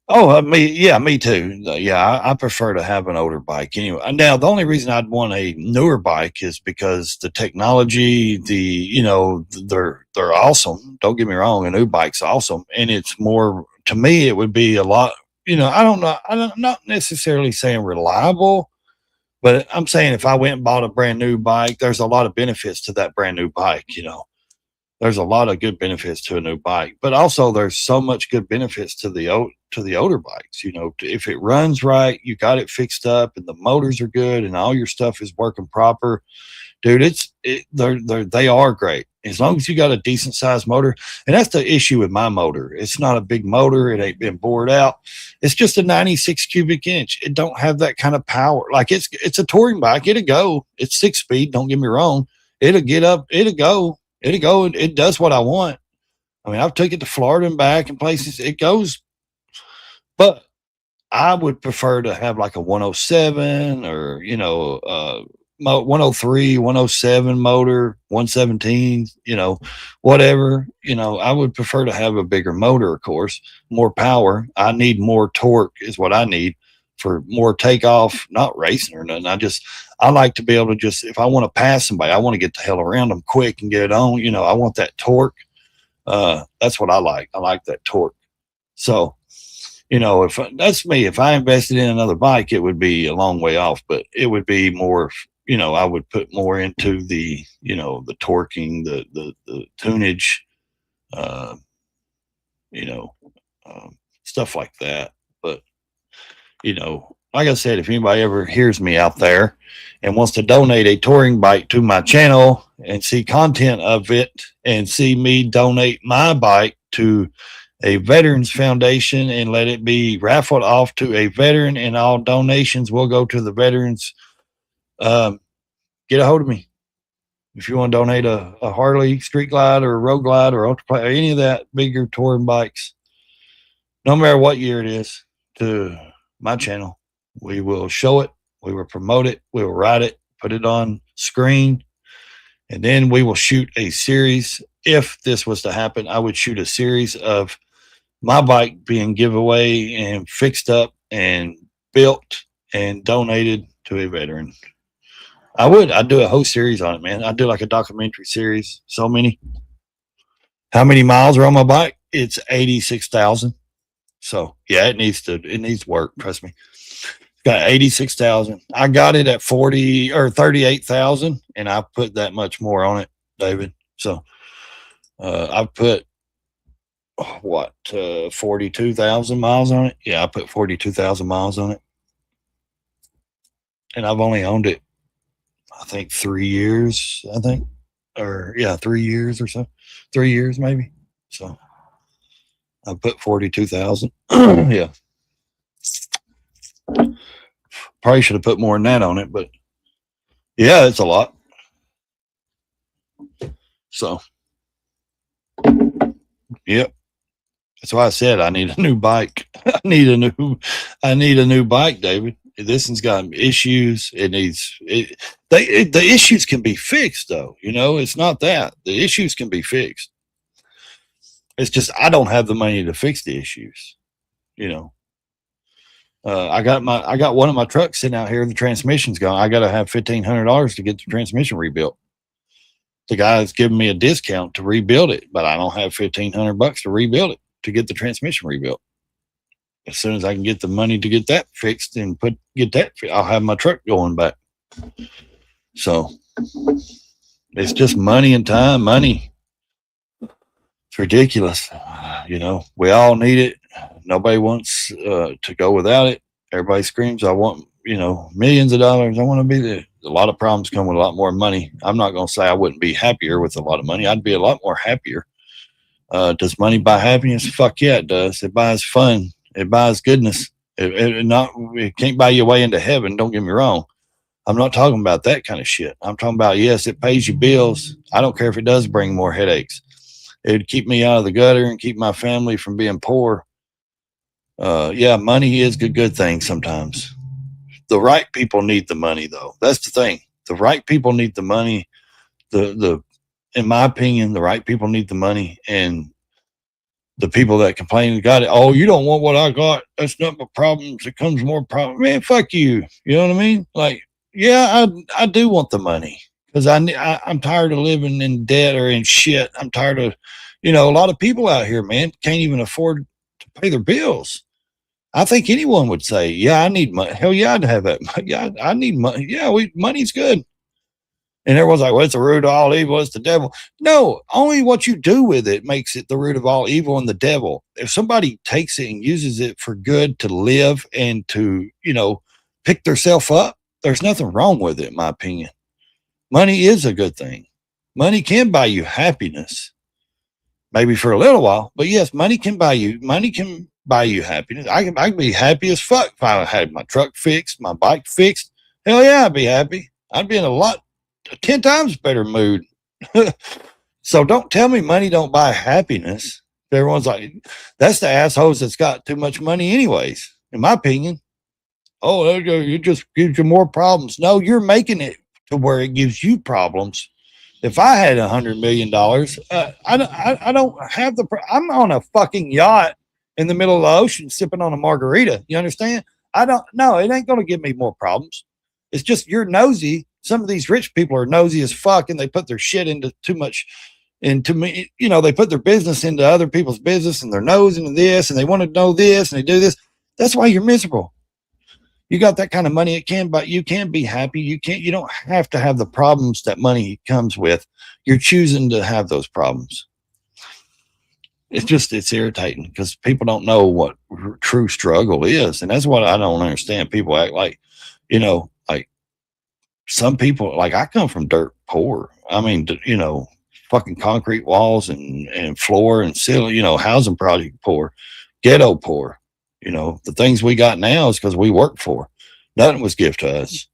Oh, me too. Yeah, I prefer to have an older bike anyway. Now, the only reason I'd want a newer bike is because the technology, they're awesome. Don't get me wrong, a new bike's awesome, and it's more, to me, it would be a lot. You know, I don't know. I'm not necessarily saying reliable, but I'm saying if I went and bought a brand new bike, there's a lot of benefits to that brand new bike. You know, there's a lot of good benefits to a new bike, but also there's so much good benefits to the older bikes. You know, if it runs right, you got it fixed up, and the motors are good, and all your stuff is working proper, dude. They are great as long as you got a decent sized motor. And that's the issue with my motor. It's not a big motor. It ain't been bored out. It's just a 96 cubic inch. It don't have that kind of power. Like it's a touring bike. It'll go. It's 6-speed. Don't get me wrong. It'll get up. It'll go. It does what I want. I mean, I've took it to Florida and back and places. It goes. But I would prefer to have like a 107 or, 103, 107 motor, 117, whatever, I would prefer to have a bigger motor, of course, more power. I need more torque is what I need for more takeoff, not racing or nothing. I like to be able to just, if I want to pass somebody, I want to get the hell around them quick and get it on. I want that torque. That's what I like. I like that torque. So, if that's me, if I invested in another bike, it would be a long way off, but it would be more, I would put more into the, the torquing, the tunage, stuff like that. But, like I said, if anybody ever hears me out there and wants to donate a touring bike to my channel and see content of it and see me donate my bike to a veterans foundation and let it be raffled off to a veteran, and all donations will go to the veterans, get a hold of me. If you want to donate a Harley Street Glide or a Road Glide or Ultra Play or any of that bigger touring bikes, no matter what year it is, to my channel, we will show it, we will promote it, we will ride it, put it on screen, and then we will shoot a series. If this was to happen, I would shoot a series of my bike being giveaway and fixed up and built and donated to a veteran. I'd do a whole series on it, man. I'd do like a documentary series. So many. How many miles are on my bike? It's 86,000. So yeah, it needs work. Trust me. It's got 86,000. I got it at 40 or 38,000, and I put that much more on it, David. So I've put 42,000 miles on it. Yeah, I put 42,000 miles on it, and I've only owned it, I think 3 years. 3 years or so. 3 years maybe. So I put 42,000. Yeah. Probably should have put more than that on it, but yeah, it's a lot. So, yep. That's why I said I need a new bike. I need a new bike, David. This one's got issues. The issues can be fixed though. It's not that. The issues can be fixed. It's just, I don't have the money to fix the issues. I got one of my trucks sitting out here. The transmission's gone. I got to have $1,500 to get the transmission rebuilt. The guy's giving me a discount to rebuild it, but I don't have $1,500 to rebuild it, to get the transmission rebuilt. As soon as I can get the money to get that fixed and I'll have my truck going back. So it's just money and time, money. It's ridiculous. We all need it. Nobody wants to go without it. Everybody screams, I want, millions of dollars. I want to be there. A lot of problems come with a lot more money. I'm not going to say I wouldn't be happier with a lot of money. I'd be a lot more happier. Does money buy happiness? Fuck yeah, it does. It buys fun. It buys goodness. It can't buy your way into heaven. Don't get me wrong. I'm not talking about that kind of shit. I'm talking about, yes, it pays your bills. I don't care if it does bring more headaches. It would keep me out of the gutter and keep my family from being poor. Yeah, money is a good thing sometimes. The right people need the money, though. That's the thing. The right people need the money. In my opinion, the right people need the money, and the people that complain got it. Oh, you don't want what I got. That's not my problems. It comes more problems. Man, fuck you. You know what I mean? Like, yeah, I do want the money because I'm tired of living in debt or in shit. I'm tired of, a lot of people out here, man, can't even afford to pay their bills. I think anyone would say, yeah, I need money. Hell yeah, I'd have that. Yeah, I need money. Yeah, money's good. And everyone's like, well, it's the root of all evil. It's the devil. No, only what you do with it makes it the root of all evil and the devil. If somebody takes it and uses it for good to live and to, pick themselves up, there's nothing wrong with it, in my opinion. Money is a good thing. Money can buy you happiness. Maybe for a little while, but yes, money can buy you happiness. I can be happy as fuck if I had my truck fixed, my bike fixed. Hell yeah, I'd be happy. I'd be in a 10 times better mood. So don't tell me money don't buy happiness. Everyone's like, that's the assholes that's got too much money anyways, in my opinion. Oh, it just gives you more problems. No, you're making it to where it gives you problems. If I had $100 million, I don't have I'm on a fucking yacht in the middle of the ocean sipping on a margarita. You understand? No, it ain't going to give me more problems. It's just you're nosy. Some of these rich people are nosy as fuck, and they put their shit into too much. Into me, they put their business into other people's business, and they're nosing into this, and they want to know this, and they do this. That's why you're miserable. You got that kind of money, but you can be happy. You don't have to have the problems that money comes with. You're choosing to have those problems. It's irritating because people don't know what true struggle is. And that's what I don't understand. People act like, like some people, like I come from dirt poor. I mean, fucking concrete walls and floor and ceiling, housing project poor, ghetto poor. The things we got now is because we worked for. Nothing was given to us.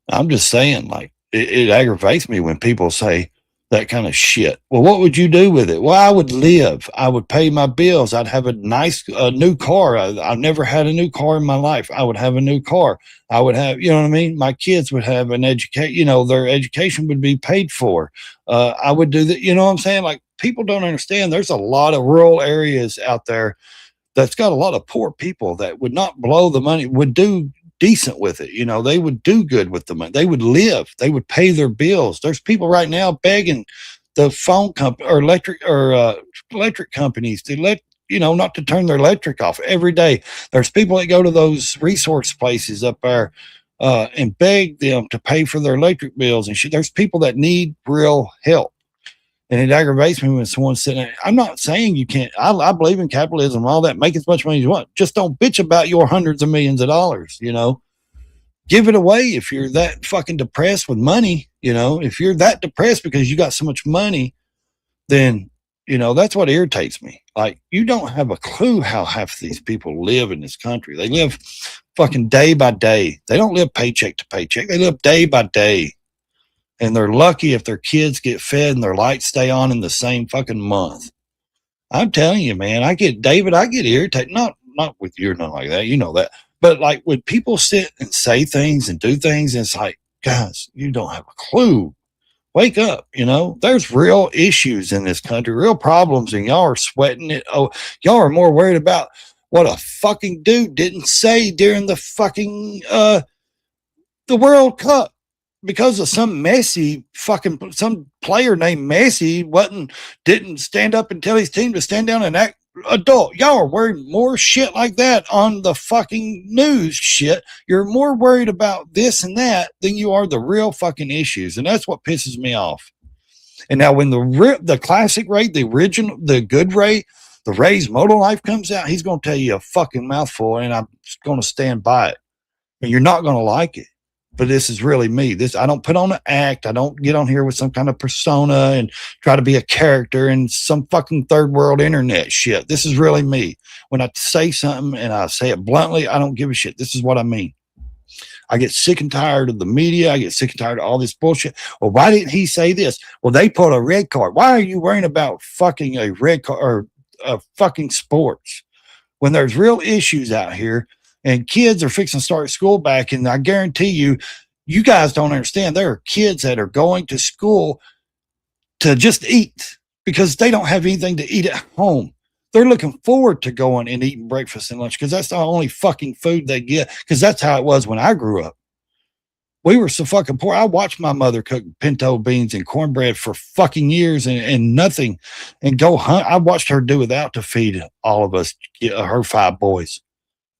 I'm just saying, like, it aggravates me when people say that kind of shit. Well, what would you do with it? Well, I would live. I would pay my bills. I'd have a nice new car. I've never had a new car in my life. I would have a new car. I would have, you know what I mean? My kids would have an education, their education would be paid for. I would do that. You know what I'm saying? Like, people don't understand. There's a lot of rural areas out there that's got a lot of poor people that would not blow the money, would do decent with it. They would do good with the money. They would live. They would pay their bills. There's people right now begging the phone company or electric companies to not to turn their electric off every day. There's people that go to those resource places up there and beg them to pay for their electric bills and shit. There's people that need real help. And it aggravates me when someone's sitting there. I'm not saying you can't. I believe in capitalism and all that. Make as much money as you want. Just don't bitch about your hundreds of millions of dollars, Give it away if you're that fucking depressed with money, If you're that depressed because you got so much money, then, that's what irritates me. Like, you don't have a clue how half these people live in this country. They live fucking day by day. They don't live paycheck to paycheck. They live day by day. And they're lucky if their kids get fed and their lights stay on in the same fucking month. I'm telling you, man, I get irritated. Not with you or nothing like that. You know that. But like when people sit and say things and do things, and it's like, guys, you don't have a clue. Wake up, There's real issues in this country, real problems, and y'all are sweating it. Oh, y'all are more worried about what a fucking dude didn't say during the fucking the World Cup. Because of some player named Messi didn't stand up and tell his team to stand down and act adult. Y'all are worried more shit like that on the fucking news shit. You're more worried about this and that than you are the real fucking issues. And that's what pisses me off. And now when the classic Ray, the original, the good Ray, the Ray's Moto Life comes out, he's going to tell you a fucking mouthful and I'm going to stand by it. And you're not going to like it. But this is really me. I don't put on an act. I don't get on here with some kind of persona and try to be a character in some fucking third world internet shit. This is really me. When I say something and I say it bluntly, I don't give a shit. This is what I mean. I get sick and tired of the media. I get sick and tired of all this bullshit. Well, why didn't he say this? Well, they put a red card. Why are you worrying about fucking a red card or fucking sports when there's real issues out here? And kids are fixing to start school back. And I guarantee you guys don't understand. There are kids that are going to school to just eat because they don't have anything to eat at home. They're looking forward to going and eating breakfast and lunch because that's the only fucking food they get. Because that's how it was when I grew up. We were so fucking poor. I watched my mother cook pinto beans and cornbread for fucking years and nothing and go hunt. I watched her do without to feed all of us, her 5 boys.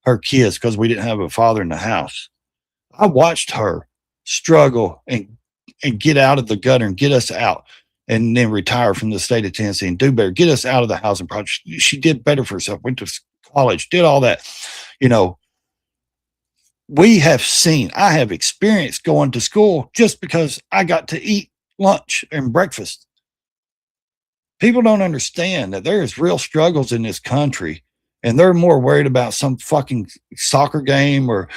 Her kids, because we didn't have a father in the house. I watched her struggle and get out of the gutter and get us out and then retire from the state of Tennessee and do better, get us out of the housing project. She did better for herself, went to college, did all that. I have experienced going to school just because I got to eat lunch and breakfast. People don't understand that there is real struggles in this country. And they're more worried about some fucking soccer game or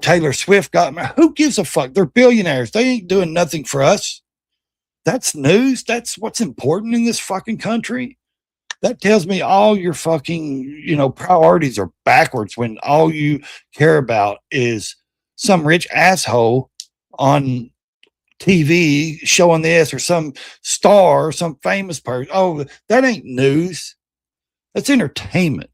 Taylor Swift got me. Who gives a fuck? They're billionaires. They ain't doing nothing for us. That's news. That's what's important in this fucking country. That tells me all your fucking, priorities are backwards when all you care about is some rich asshole on TV showing this, or some star or some famous person. Oh, that ain't news. That's entertainment.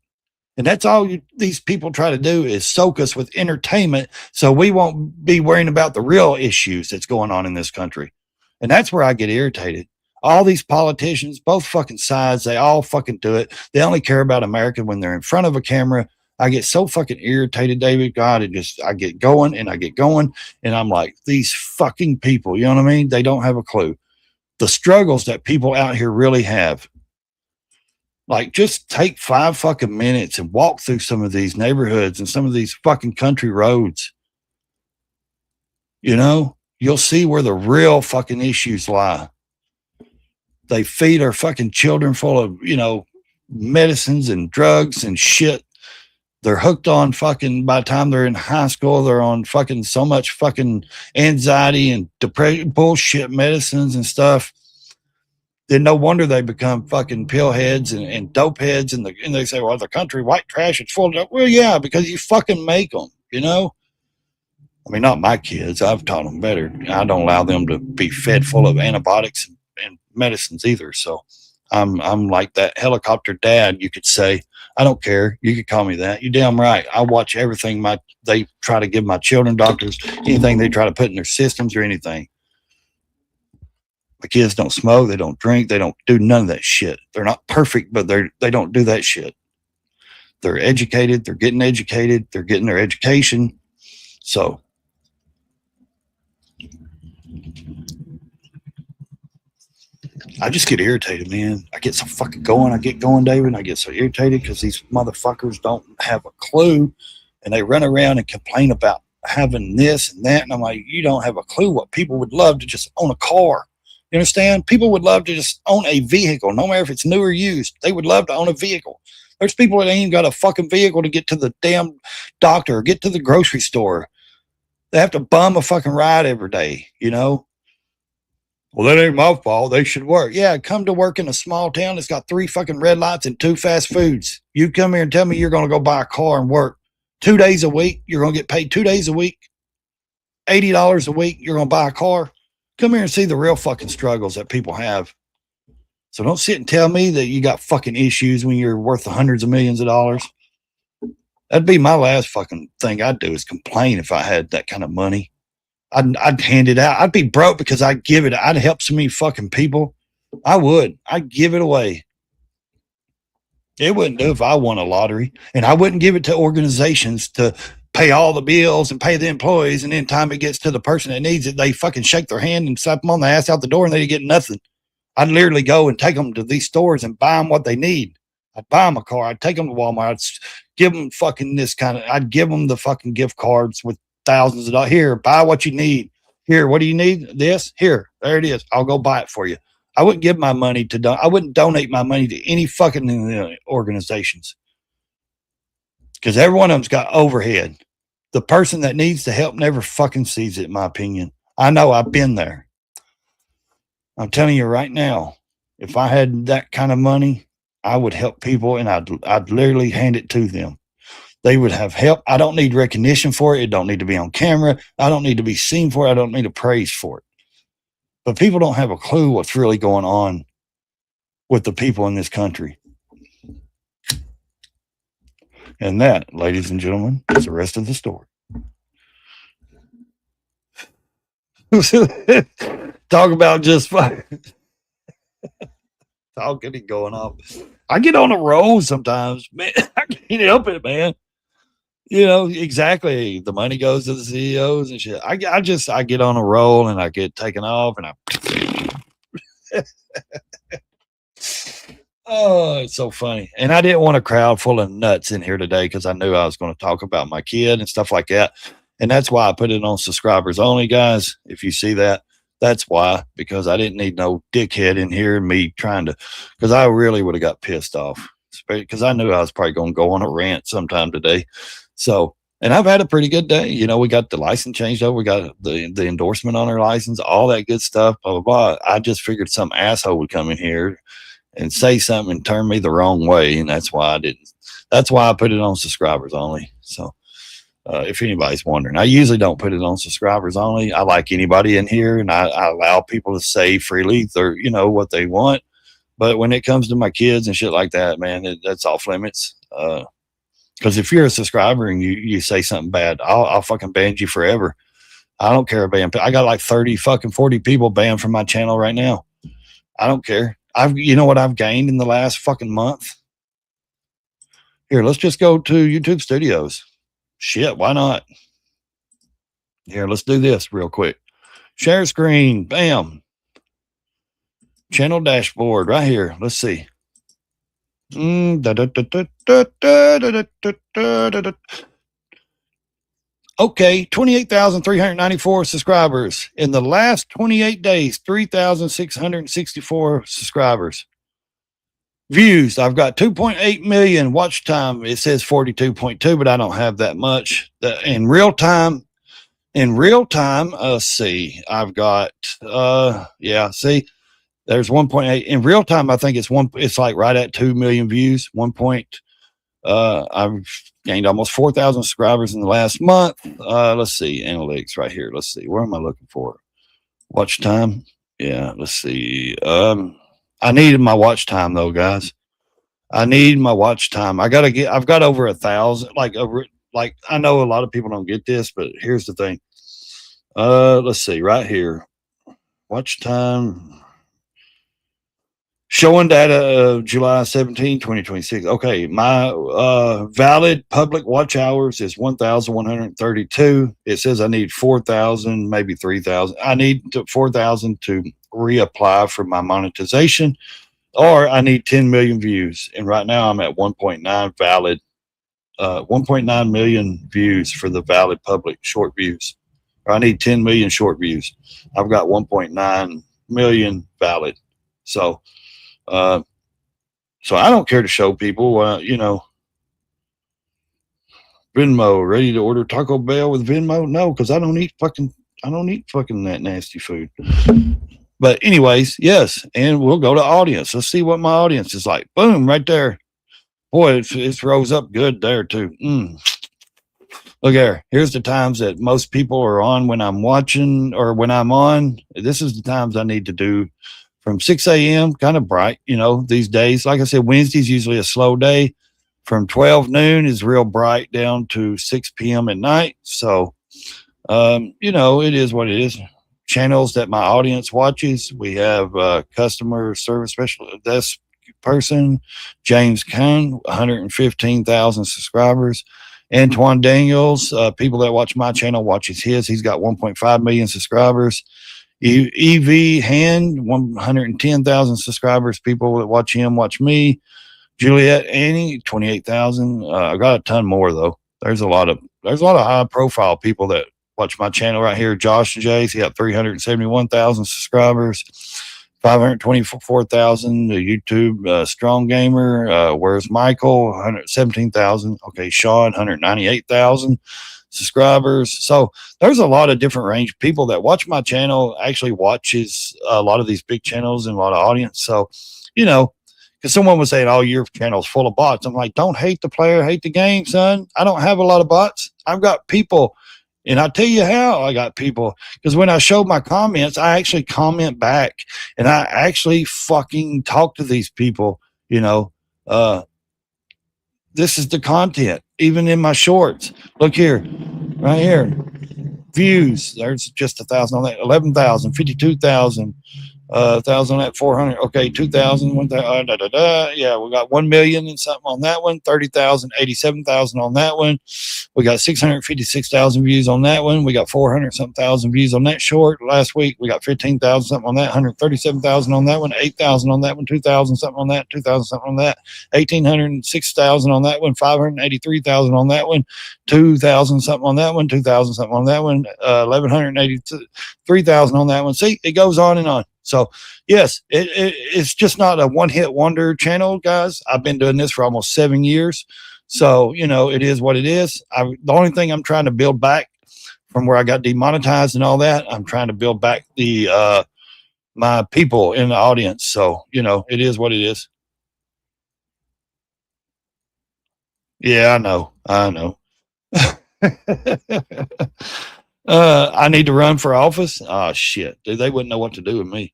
And that's all these people try to do is soak us with entertainment so we won't be worrying about the real issues that's going on in this country. And that's where I get irritated. All these politicians, both fucking sides, they all fucking do it. They only care about America when they're in front of a camera. I get so fucking irritated, David. God, I get going and I get going. And I'm like, these fucking people, you know what I mean? They don't have a clue. The struggles that people out here really have. Like, just take 5 fucking minutes and walk through some of these neighborhoods and some of these fucking country roads. You know, you'll see where the real fucking issues lie. They feed our fucking children full of, you know, medicines and drugs and shit. They're hooked on fucking, by the time they're in high school, they're on fucking so much fucking anxiety and depression, bullshit medicines and stuff. Then no wonder they become fucking pill heads and dope heads. And they say, well, the country white trash is full of, well, yeah, because you fucking make them, you know? I mean, not my kids. I've taught them better. I don't allow them to be fed full of antibiotics and medicines either. So I'm like that helicopter dad, you could say. I don't care. You could call me that. You're damn right. I watch everything they try to give my children, doctors, anything they try to put in their systems or anything. My kids don't smoke, they don't drink, they don't do none of that shit. They're not perfect, but they don't do that shit. They're educated, they're getting their education. So I just get irritated, man. I get so fucking going. I get going, David, and I get so irritated because these motherfuckers don't have a clue, and they run around and complain about having this and that. And I'm like, you don't have a clue what people would love to just own a car. You understand? People would love to just own a vehicle, no matter if it's new or used. They would love to own a vehicle. There's people that ain't even got a fucking vehicle to get to the damn doctor or get to the grocery store. They have to bum a fucking ride every day, you know? Well, that ain't my fault. They should work. Yeah, come to work in a small town that's got 3 fucking red lights and 2 fast foods. You come here and tell me you're going to go buy a car and work 2 days a week. You're going to get paid 2 days a week, $80 a week. You're going to buy a car. Come here and see the real fucking struggles that people have. So don't sit and tell me that you got fucking issues when you're worth hundreds of millions of dollars. That'd be my last fucking thing I'd do is complain if I had that kind of money. I'd hand it out. I'd be broke because I'd give it. I'd help so many fucking people. I would. I'd give it away. It wouldn't do if I won a lottery. And I wouldn't give it to organizations to pay all the bills and pay the employees. And then time it gets to the person that needs it, they fucking shake their hand and slap them on the ass out the door and they get nothing. I'd literally go and take them to these stores and buy them what they need. I'd buy them a car. I'd take them to Walmart. I'd give them fucking I'd give them the fucking gift cards with thousands of dollars. Here, buy what you need. Here, what do you need? This? Here, there it is. I'll go buy it for you. I wouldn't give my money I wouldn't donate my money to any fucking organizations. Because every one of them's got overhead. The person that needs the help never fucking sees it, in my opinion. I know, I've been there. I'm telling you right now, if I had that kind of money, I would help people and I'd literally hand it to them. They would have help. I don't need recognition for it. It don't need to be on camera. I don't need to be seen for it. I don't need a praise for it. But people don't have a clue what's really going on with the people in this country. And that, ladies and gentlemen, is the rest of the story. Talk about just talking and going off. I get on a roll sometimes, man. I can't help it, man. You know, exactly. The money goes to the CEOs and shit. I get on a roll and I get taken off and oh, it's so funny. And I didn't want a crowd full of nuts in here today because I knew I was going to talk about my kid and stuff like that. And that's why I put it on subscribers only, guys. If you see that, that's why, because I didn't need no dickhead in here and me trying to, because I really would have got pissed off because I knew I was probably going to go on a rant sometime today. So, and I've had a pretty good day. You know, we got the license changed over. We got the endorsement on our license, all that good stuff, blah, blah, blah. I just figured some asshole would come in here and say something and turn me the wrong way. And that's why I didn't. That's why I put it on subscribers only. So If anybody's wondering, I usually don't put it on subscribers only. I like anybody in here, and I allow people to say freely their, what they want. But when it comes to my kids and shit like that, man, that's off limits. Because if you're a subscriber and you say something bad, I'll fucking ban you forever. I don't care. I got like 40 people banned from my channel right now. I don't care. You know what I've gained in the last fucking month? Here, let's just go to YouTube Studios. Shit, why not? Here, let's do this real quick. Share screen, bam. Channel dashboard right here. Let's see. Okay, 28,394 subscribers. In the last 28 days, 3,664 subscribers. Views, I've got 2.8 million. Watch time, it says 42.2, but I don't have that much. In real time, let's see. I've got see, there's 1.8 in real time. I think it's like right at 2 million views. I've gained almost 4,000 subscribers in the last month. Let's see, analytics right here. Let's see, where am I looking for? Watch time. Yeah, let's see. I needed my watch time though, guys. I need my watch time. I've got over 1,000. Like I know a lot of people don't get this, but here's the thing. Let's see right here. Watch time. Showing data of July 17, 2026. Okay, my valid public watch hours is 1,132. It says I need 4,000, maybe 3,000. I need 4,000 to reapply for my monetization, or I need 10 million views. And right now I'm at 1.9 valid, 1.9 million views for the valid public short views. Or I need 10 million short views. I've got 1.9 million valid. So I don't care to show people, Venmo, ready to order Taco Bell with Venmo? No, because I don't eat fucking that nasty food. But anyways, yes, and we'll go to audience. Let's see what my audience is like. Boom, right there. Boy, it rose up good there too. Look here. Here's the times that most people are on when I'm watching or when I'm on. This is the times I need to do from 6 a.m., kind of bright, these days. Like I said, Wednesday's usually a slow day. From 12 noon is real bright down to 6 p.m. at night. So, it is what it is. Channels that my audience watches. We have customer service special desk person, James Cohn, 115,000 subscribers. Antoine Daniels, people that watch my channel watches his. He's got 1.5 million subscribers. EV Hand, 110,000 subscribers. People that watch him watch me. Juliet Annie, 28,000. I got a ton more though. There's a lot of high profile people that watch my channel right here. Josh Jace, he got 371,000 subscribers. 524,000. The YouTube Strong Gamer. Where's Michael? 117,000. Okay, Sean, 198,000 subscribers. So there's a lot of different range. People that watch my channel actually watches a lot of these big channels and a lot of audience. So, because someone was saying, "Oh, your channel's full of bots." I'm like, don't hate the player, hate the game, son. I don't have a lot of bots. I've got people. And I'll tell you how I got people, because when I show my comments, I actually comment back and I actually fucking talk to these people, this is the content, even in my shorts. Look here, right here, views. There's just 1,000 on that, 11,000, 52,000, 1,000 at 400. Okay, 2,000, 1,000, yeah, we got 1 million and something on that one, 30,000, 87,000 on that one. We got 656,000 views on that one. We got 400 something thousand views on that short. Last week, we got 15,000 something on that, 137,000 on that one, 8,000 on that one, 2,000 something on that, 2,000 something on that, 1,806,000 on that one, 583,000 on that one, 2,000 something on that one, 2,000 something on that one, 1,183,000 on that one. See, it goes on and on. So yes, it's just not a one-hit wonder channel, guys. I've been doing this for almost 7 years. So, it is what it is. The only thing I'm trying to build back from where I got demonetized and all that, I'm trying to build back the my people in the audience. So, it is what it is. Yeah, I know. I need to run for office. Oh shit, dude, they wouldn't know what to do with me.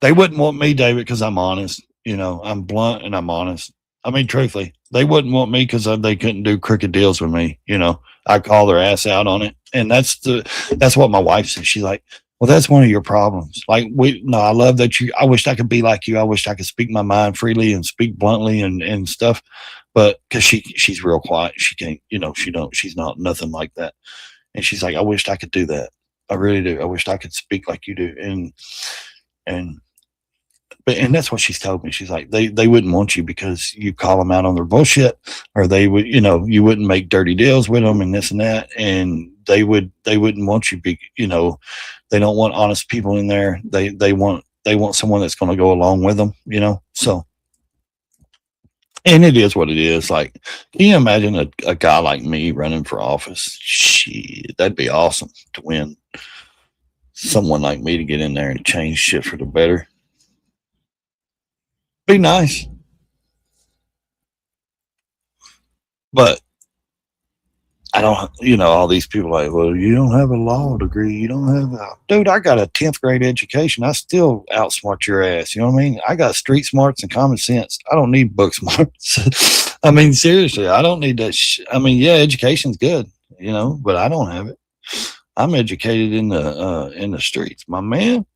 They wouldn't want me, David, because I'm honest. You know, I'm blunt and I'm honest. I mean, truthfully, they wouldn't want me because they couldn't do crooked deals with me. You know, I call their ass out on it, and that's what my wife says. She's like, "Well, that's one of your problems." Like, I love that you. I wish I could be like you. I wish I could speak my mind freely and speak bluntly and stuff. But because she's real quiet, she can't. You know, she's not nothing like that. And she's like, "I wished I could do that. I really do. I wished I could speak like you do." And that's what she's told me. She's like, they wouldn't want you because you call them out on their bullshit, or they would, you know, you wouldn't make dirty deals with them and this and that. And they wouldn't want you, you know, they don't want honest people in there. They want someone that's going to go along with them, you know? So, and it is what it is. Like, can you imagine a guy like me running for office? Shit, that'd be awesome to win. Someone like me to get in there and change shit for the better. Be nice. But I don't, you know, all these people like, well, you don't have a law degree. You don't have a, dude, I got a 10th grade education. I still outsmart your ass. You know what I mean? I got street smarts and common sense. I don't need book smarts. I mean, seriously, I don't need that. I mean, yeah, education's good, you know, but I don't have it. I'm educated in the streets, my man.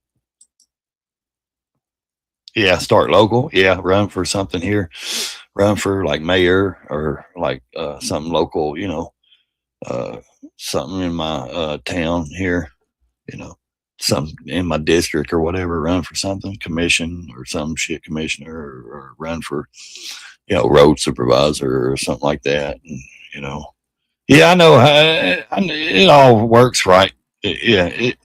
Yeah, start local. Yeah, run for something here. Run for like mayor or like something local, you know, something in my town here, you know, something in my district or whatever. Run for something, commission or some shit commissioner, or run for, you know, road supervisor or something like that. And, you know, yeah, I know it all works right. It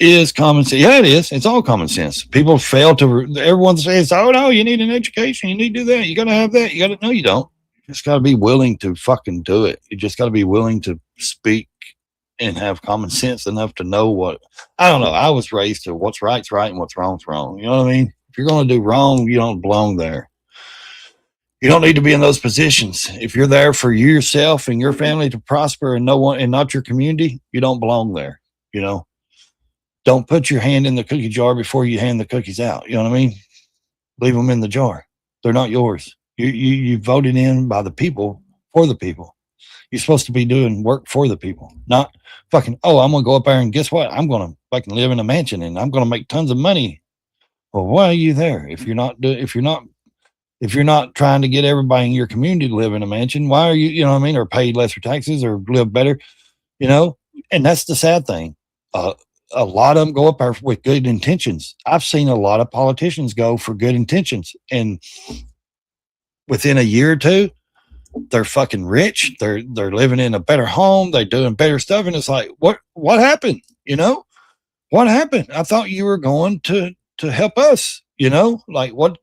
is common sense. Yeah, it is. It's all common sense. People fail to, everyone says, oh no, you need an education. You need to do that. You got to have that. You got to, no, you don't. You just got to be willing to fucking do it. You just got to be willing to speak and have common sense enough to know what, I don't know. I was raised to what's right's right and what's wrong's wrong. You know what I mean? If you're going to do wrong, you don't belong there. You don't need to be in those positions. If you're there for you, yourself and your family to prosper and no one, and not your community, you don't belong there. You know, don't put your hand in the cookie jar before you hand the cookies out. You know what I mean? Leave them in the jar. They're not yours. You voted in by the people for the people. You're supposed to be doing work for the people, not fucking, oh, I'm going to go up there and guess what? I'm going to fucking live in a mansion and I'm going to make tons of money. Well, why are you there? If you're not trying to get everybody in your community to live in a mansion, why are you, you know what I mean? Or pay lesser taxes or live better, you know? And that's the sad thing. A lot of them go up there with good intentions. I've seen a lot of politicians go for good intentions, and within a year or two, they're fucking rich. They're living in a better home. They're doing better stuff. And it's like, what happened? You know, what happened? I thought you were going to help us, you know, like what,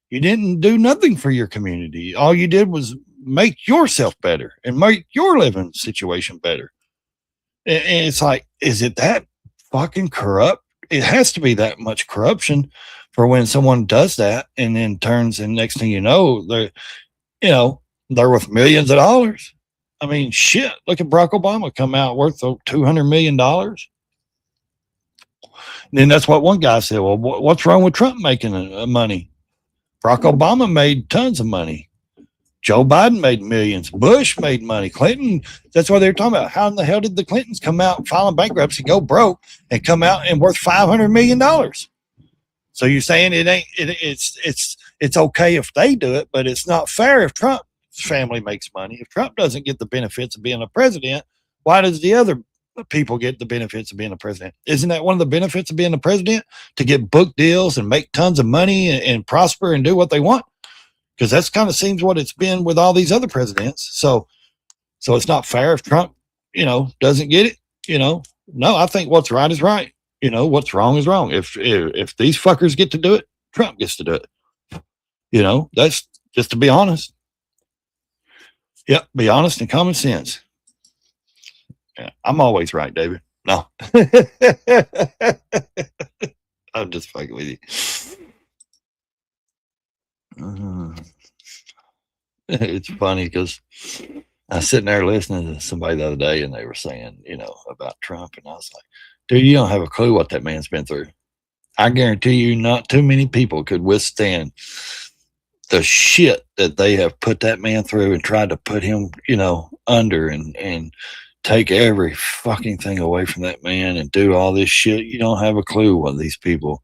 you didn't do nothing for your community. All you did was make yourself better and make your living situation better. And it's like, is it that fucking corrupt? It has to be that much corruption for when someone does that and then turns, and next thing you know, they're worth millions of dollars. I mean, shit, look at Barack Obama come out worth $200 million. And then that's what one guy said, well, what's wrong with Trump making money? Barack Obama made tons of money. Joe Biden made millions. Bush made money. Clinton, that's what they're talking about. How in the hell did the Clintons come out filing bankruptcy, go broke, and come out and worth $500 million? So you're saying it's okay if they do it, but it's not fair if Trump's family makes money. If Trump doesn't get the benefits of being a president, why does the other people get the benefits of being a president? Isn't that one of the benefits of being a president? To get book deals and make tons of money and prosper and do what they want? Because that's kind of seems what it's been with all these other presidents. So it's not fair if Trump, you know, doesn't get it, you know. No, I think what's right is right. You know, what's wrong is wrong. If these fuckers get to do it, Trump gets to do it. You know, that's just to be honest. Yep, be honest and common sense. Yeah, I'm always right, David. No. I'm just fucking with you. It's funny because I was sitting there listening to somebody the other day, and they were saying, about Trump, and I was like, dude, you don't have a clue what that man's been through. I guarantee you, not too many people could withstand the shit that they have put that man through and tried to put him, under and take every fucking thing away from that man and do all this shit. You don't have a clue what these people,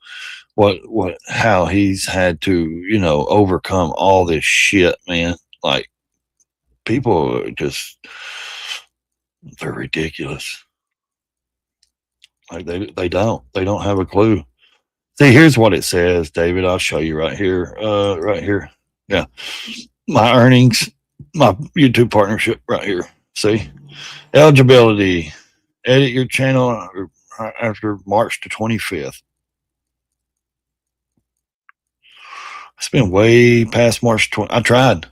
how he's had to, overcome all this shit, man. Like, people are just, they're ridiculous. Like they don't have a clue. See, here's what it says, David. I'll show you right here. Right here. Yeah. My earnings, my YouTube partnership right here. See? Eligibility. Edit your channel after March the 25th. It's been way past March 20. I tried.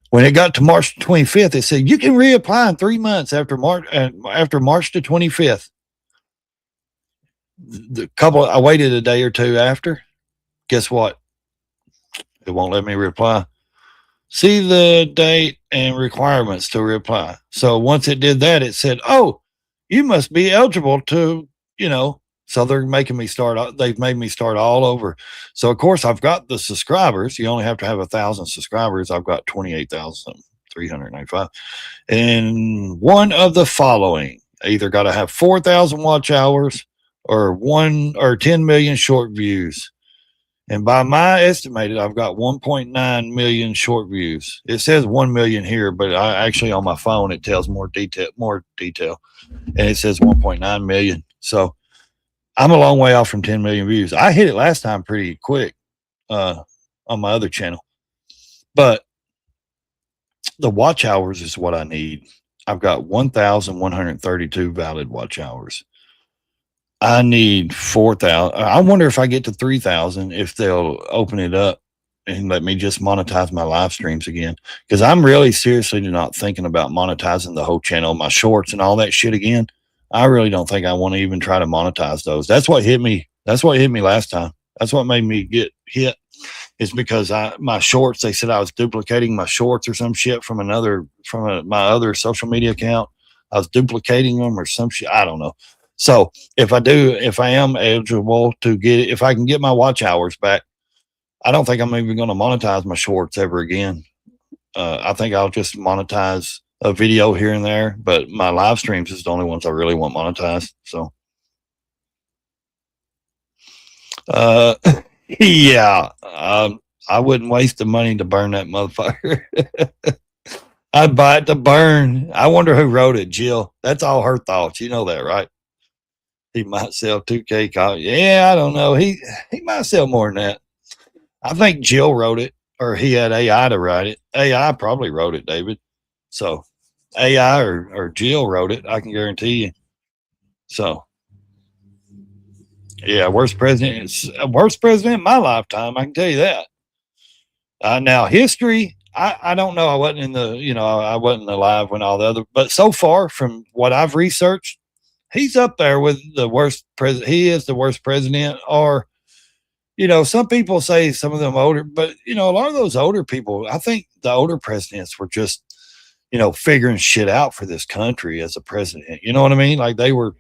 When it got to March 25th, it said you can reapply in 3 months after March the 25th. I waited a day or two after. Guess what? It won't let me reply. See the date and requirements to reply. So once it did that, it said, "Oh, you must be eligible to, So they're making me start. They've made me start all over. So of course I've got the subscribers. You only have to have 1,000 subscribers. I've got 28,395. And one of the following: either got to have 4,000 watch hours or 10 million short views. And by my estimated, I've got 1.9 million short views. It says 1 million here, but I actually on my phone it tells more detail, and it says 1.9 million. So I'm a long way off from 10 million views. I hit it last time pretty quick on my other channel, but the watch hours is what I need. I've got 1,132 valid watch hours. I need 4,000. I wonder if I get to 3,000, if they'll open it up and let me just monetize my live streams again. Because I'm really seriously not thinking about monetizing the whole channel, my shorts and all that shit again. I really don't think I want to even try to monetize those. That's what hit me. That's what hit me last time. That's what made me get hit. Is because my shorts, they said I was duplicating my shorts or some shit from my other social media account. I was duplicating them or some shit. I don't know. So if I am eligible to if I can get my watch hours back, I don't think I'm even going to monetize my shorts ever again. I think I'll just monetize a video here and there, but my live streams is the only ones I really want monetized. So, yeah, I wouldn't waste the money to burn that motherfucker. I'd buy it to burn. I wonder who wrote it, Jill. That's all her thoughts. You know that, right? He might sell 2K copies. Yeah, I don't know. He might sell more than that. I think Jill wrote it, or he had AI to write it. AI probably wrote it, David. So AI or Jill wrote it, I can guarantee you. So yeah, worst president in my lifetime, I can tell you that. Now history, I don't know. I wasn't I wasn't alive when all the other, but so far from what I've researched, he's up there with the worst president. He is the worst president. Or, some people say some of them older, but a lot of those older people, I think the older presidents were just, figuring shit out for this country as a president. You know what I mean? Like they were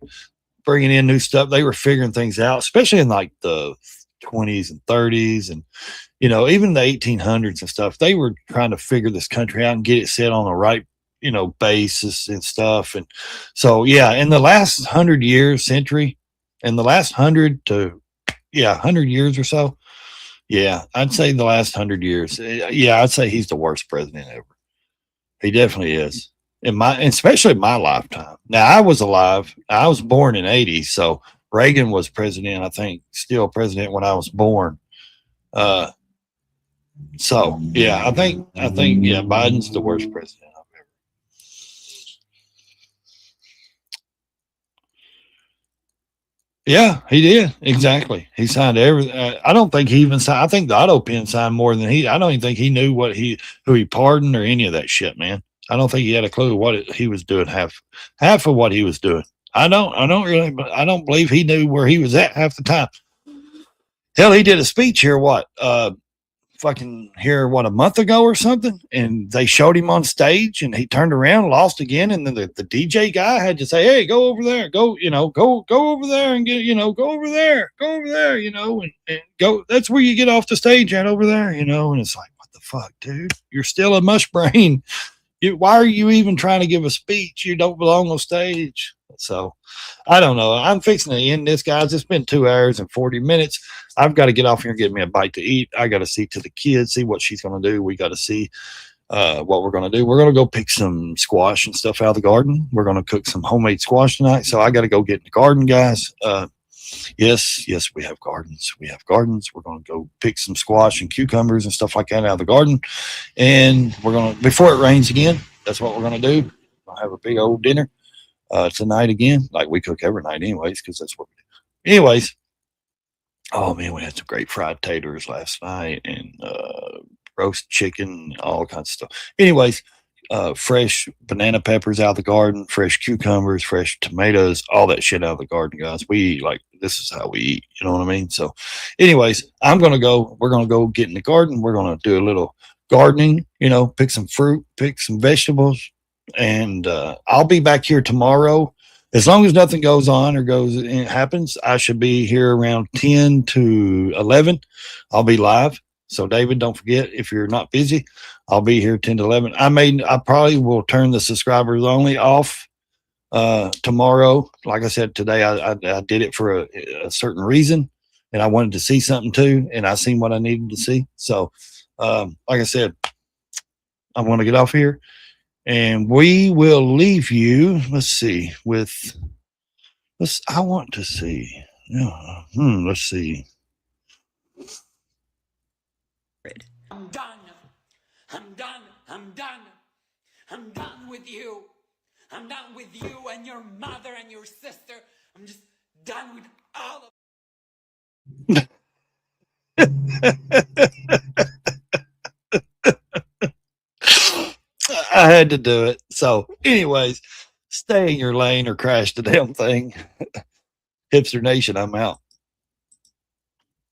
bringing in new stuff. They were figuring things out, especially in like the 20s and 30s and, even the 1800s and stuff. They were trying to figure this country out and get it set on the right basis and stuff. And so, yeah, in the last 100 years, in the last 100 years or so. Yeah, I'd say the last 100 years. Yeah, I'd say he's the worst president ever. He definitely is. Especially in my lifetime. Now, I was alive. I was born in 80. So Reagan was president, I think, still president when I was born. So yeah, I think, Biden's the worst president. Yeah, he did. Exactly. He signed everything. I don't think he even signed. I think the auto pen signed more than I don't even think he knew who he pardoned or any of that shit, man. I don't think he had a clue what he was doing. Half of what he was doing. I don't believe he knew where he was at half the time. Hell, he did a speech here, fucking here, what, a month ago or something. And they showed him on stage and he turned around, lost again. And then the DJ guy had to say, hey, go over there, go over there and get, go over there, and go. That's where you get off the stage at, over there, And it's like, what the fuck, dude? You're still a mush brain. Why are you even trying to give a speech? You don't belong on stage. So I don't know. I'm fixing to end this, guys. It's been 2 hours and 40 minutes. I've got to get off here and get me a bite to eat. I got to see to the kids, see what she's going to do. We got to see what we're going to do. We're going to go pick some squash and stuff out of the garden. We're going to cook some homemade squash tonight. So I got to go get in the garden, guys. Yes, we have gardens. We're going to go pick some squash and cucumbers and stuff like that out of the garden. And we're going to, before it rains again, that's what we're going to do. We'll have a big old dinner tonight again. Like we cook every night anyways, because that's what we do. Anyways, oh man, we had some great fried taters last night and roast chicken, all kinds of stuff. Anyways, fresh banana peppers out of the garden, fresh cucumbers, fresh tomatoes, all that shit out of the garden, guys. We eat like, this is how we eat. You know what I mean? So anyways, we're going to go get in the garden. We're going to do a little gardening, pick some fruit, pick some vegetables. And I'll be back here tomorrow. As long as nothing goes on or happens, I should be here around 10 to 11. I'll be live. So David, don't forget, if you're not busy, I'll be here 10 to 11. I probably will turn the subscribers only off tomorrow. Like I said, today I did it for a certain reason, and I wanted to see something too, and I seen what I needed to see. So like I said, I want to get off here. And we will leave you, let's see. Let's see. I'm done with you. I'm done with you and your mother and your sister. I'm just done with all of I had to do it. So anyways, stay in your lane or crash the damn thing. Hipster Nation, I'm out.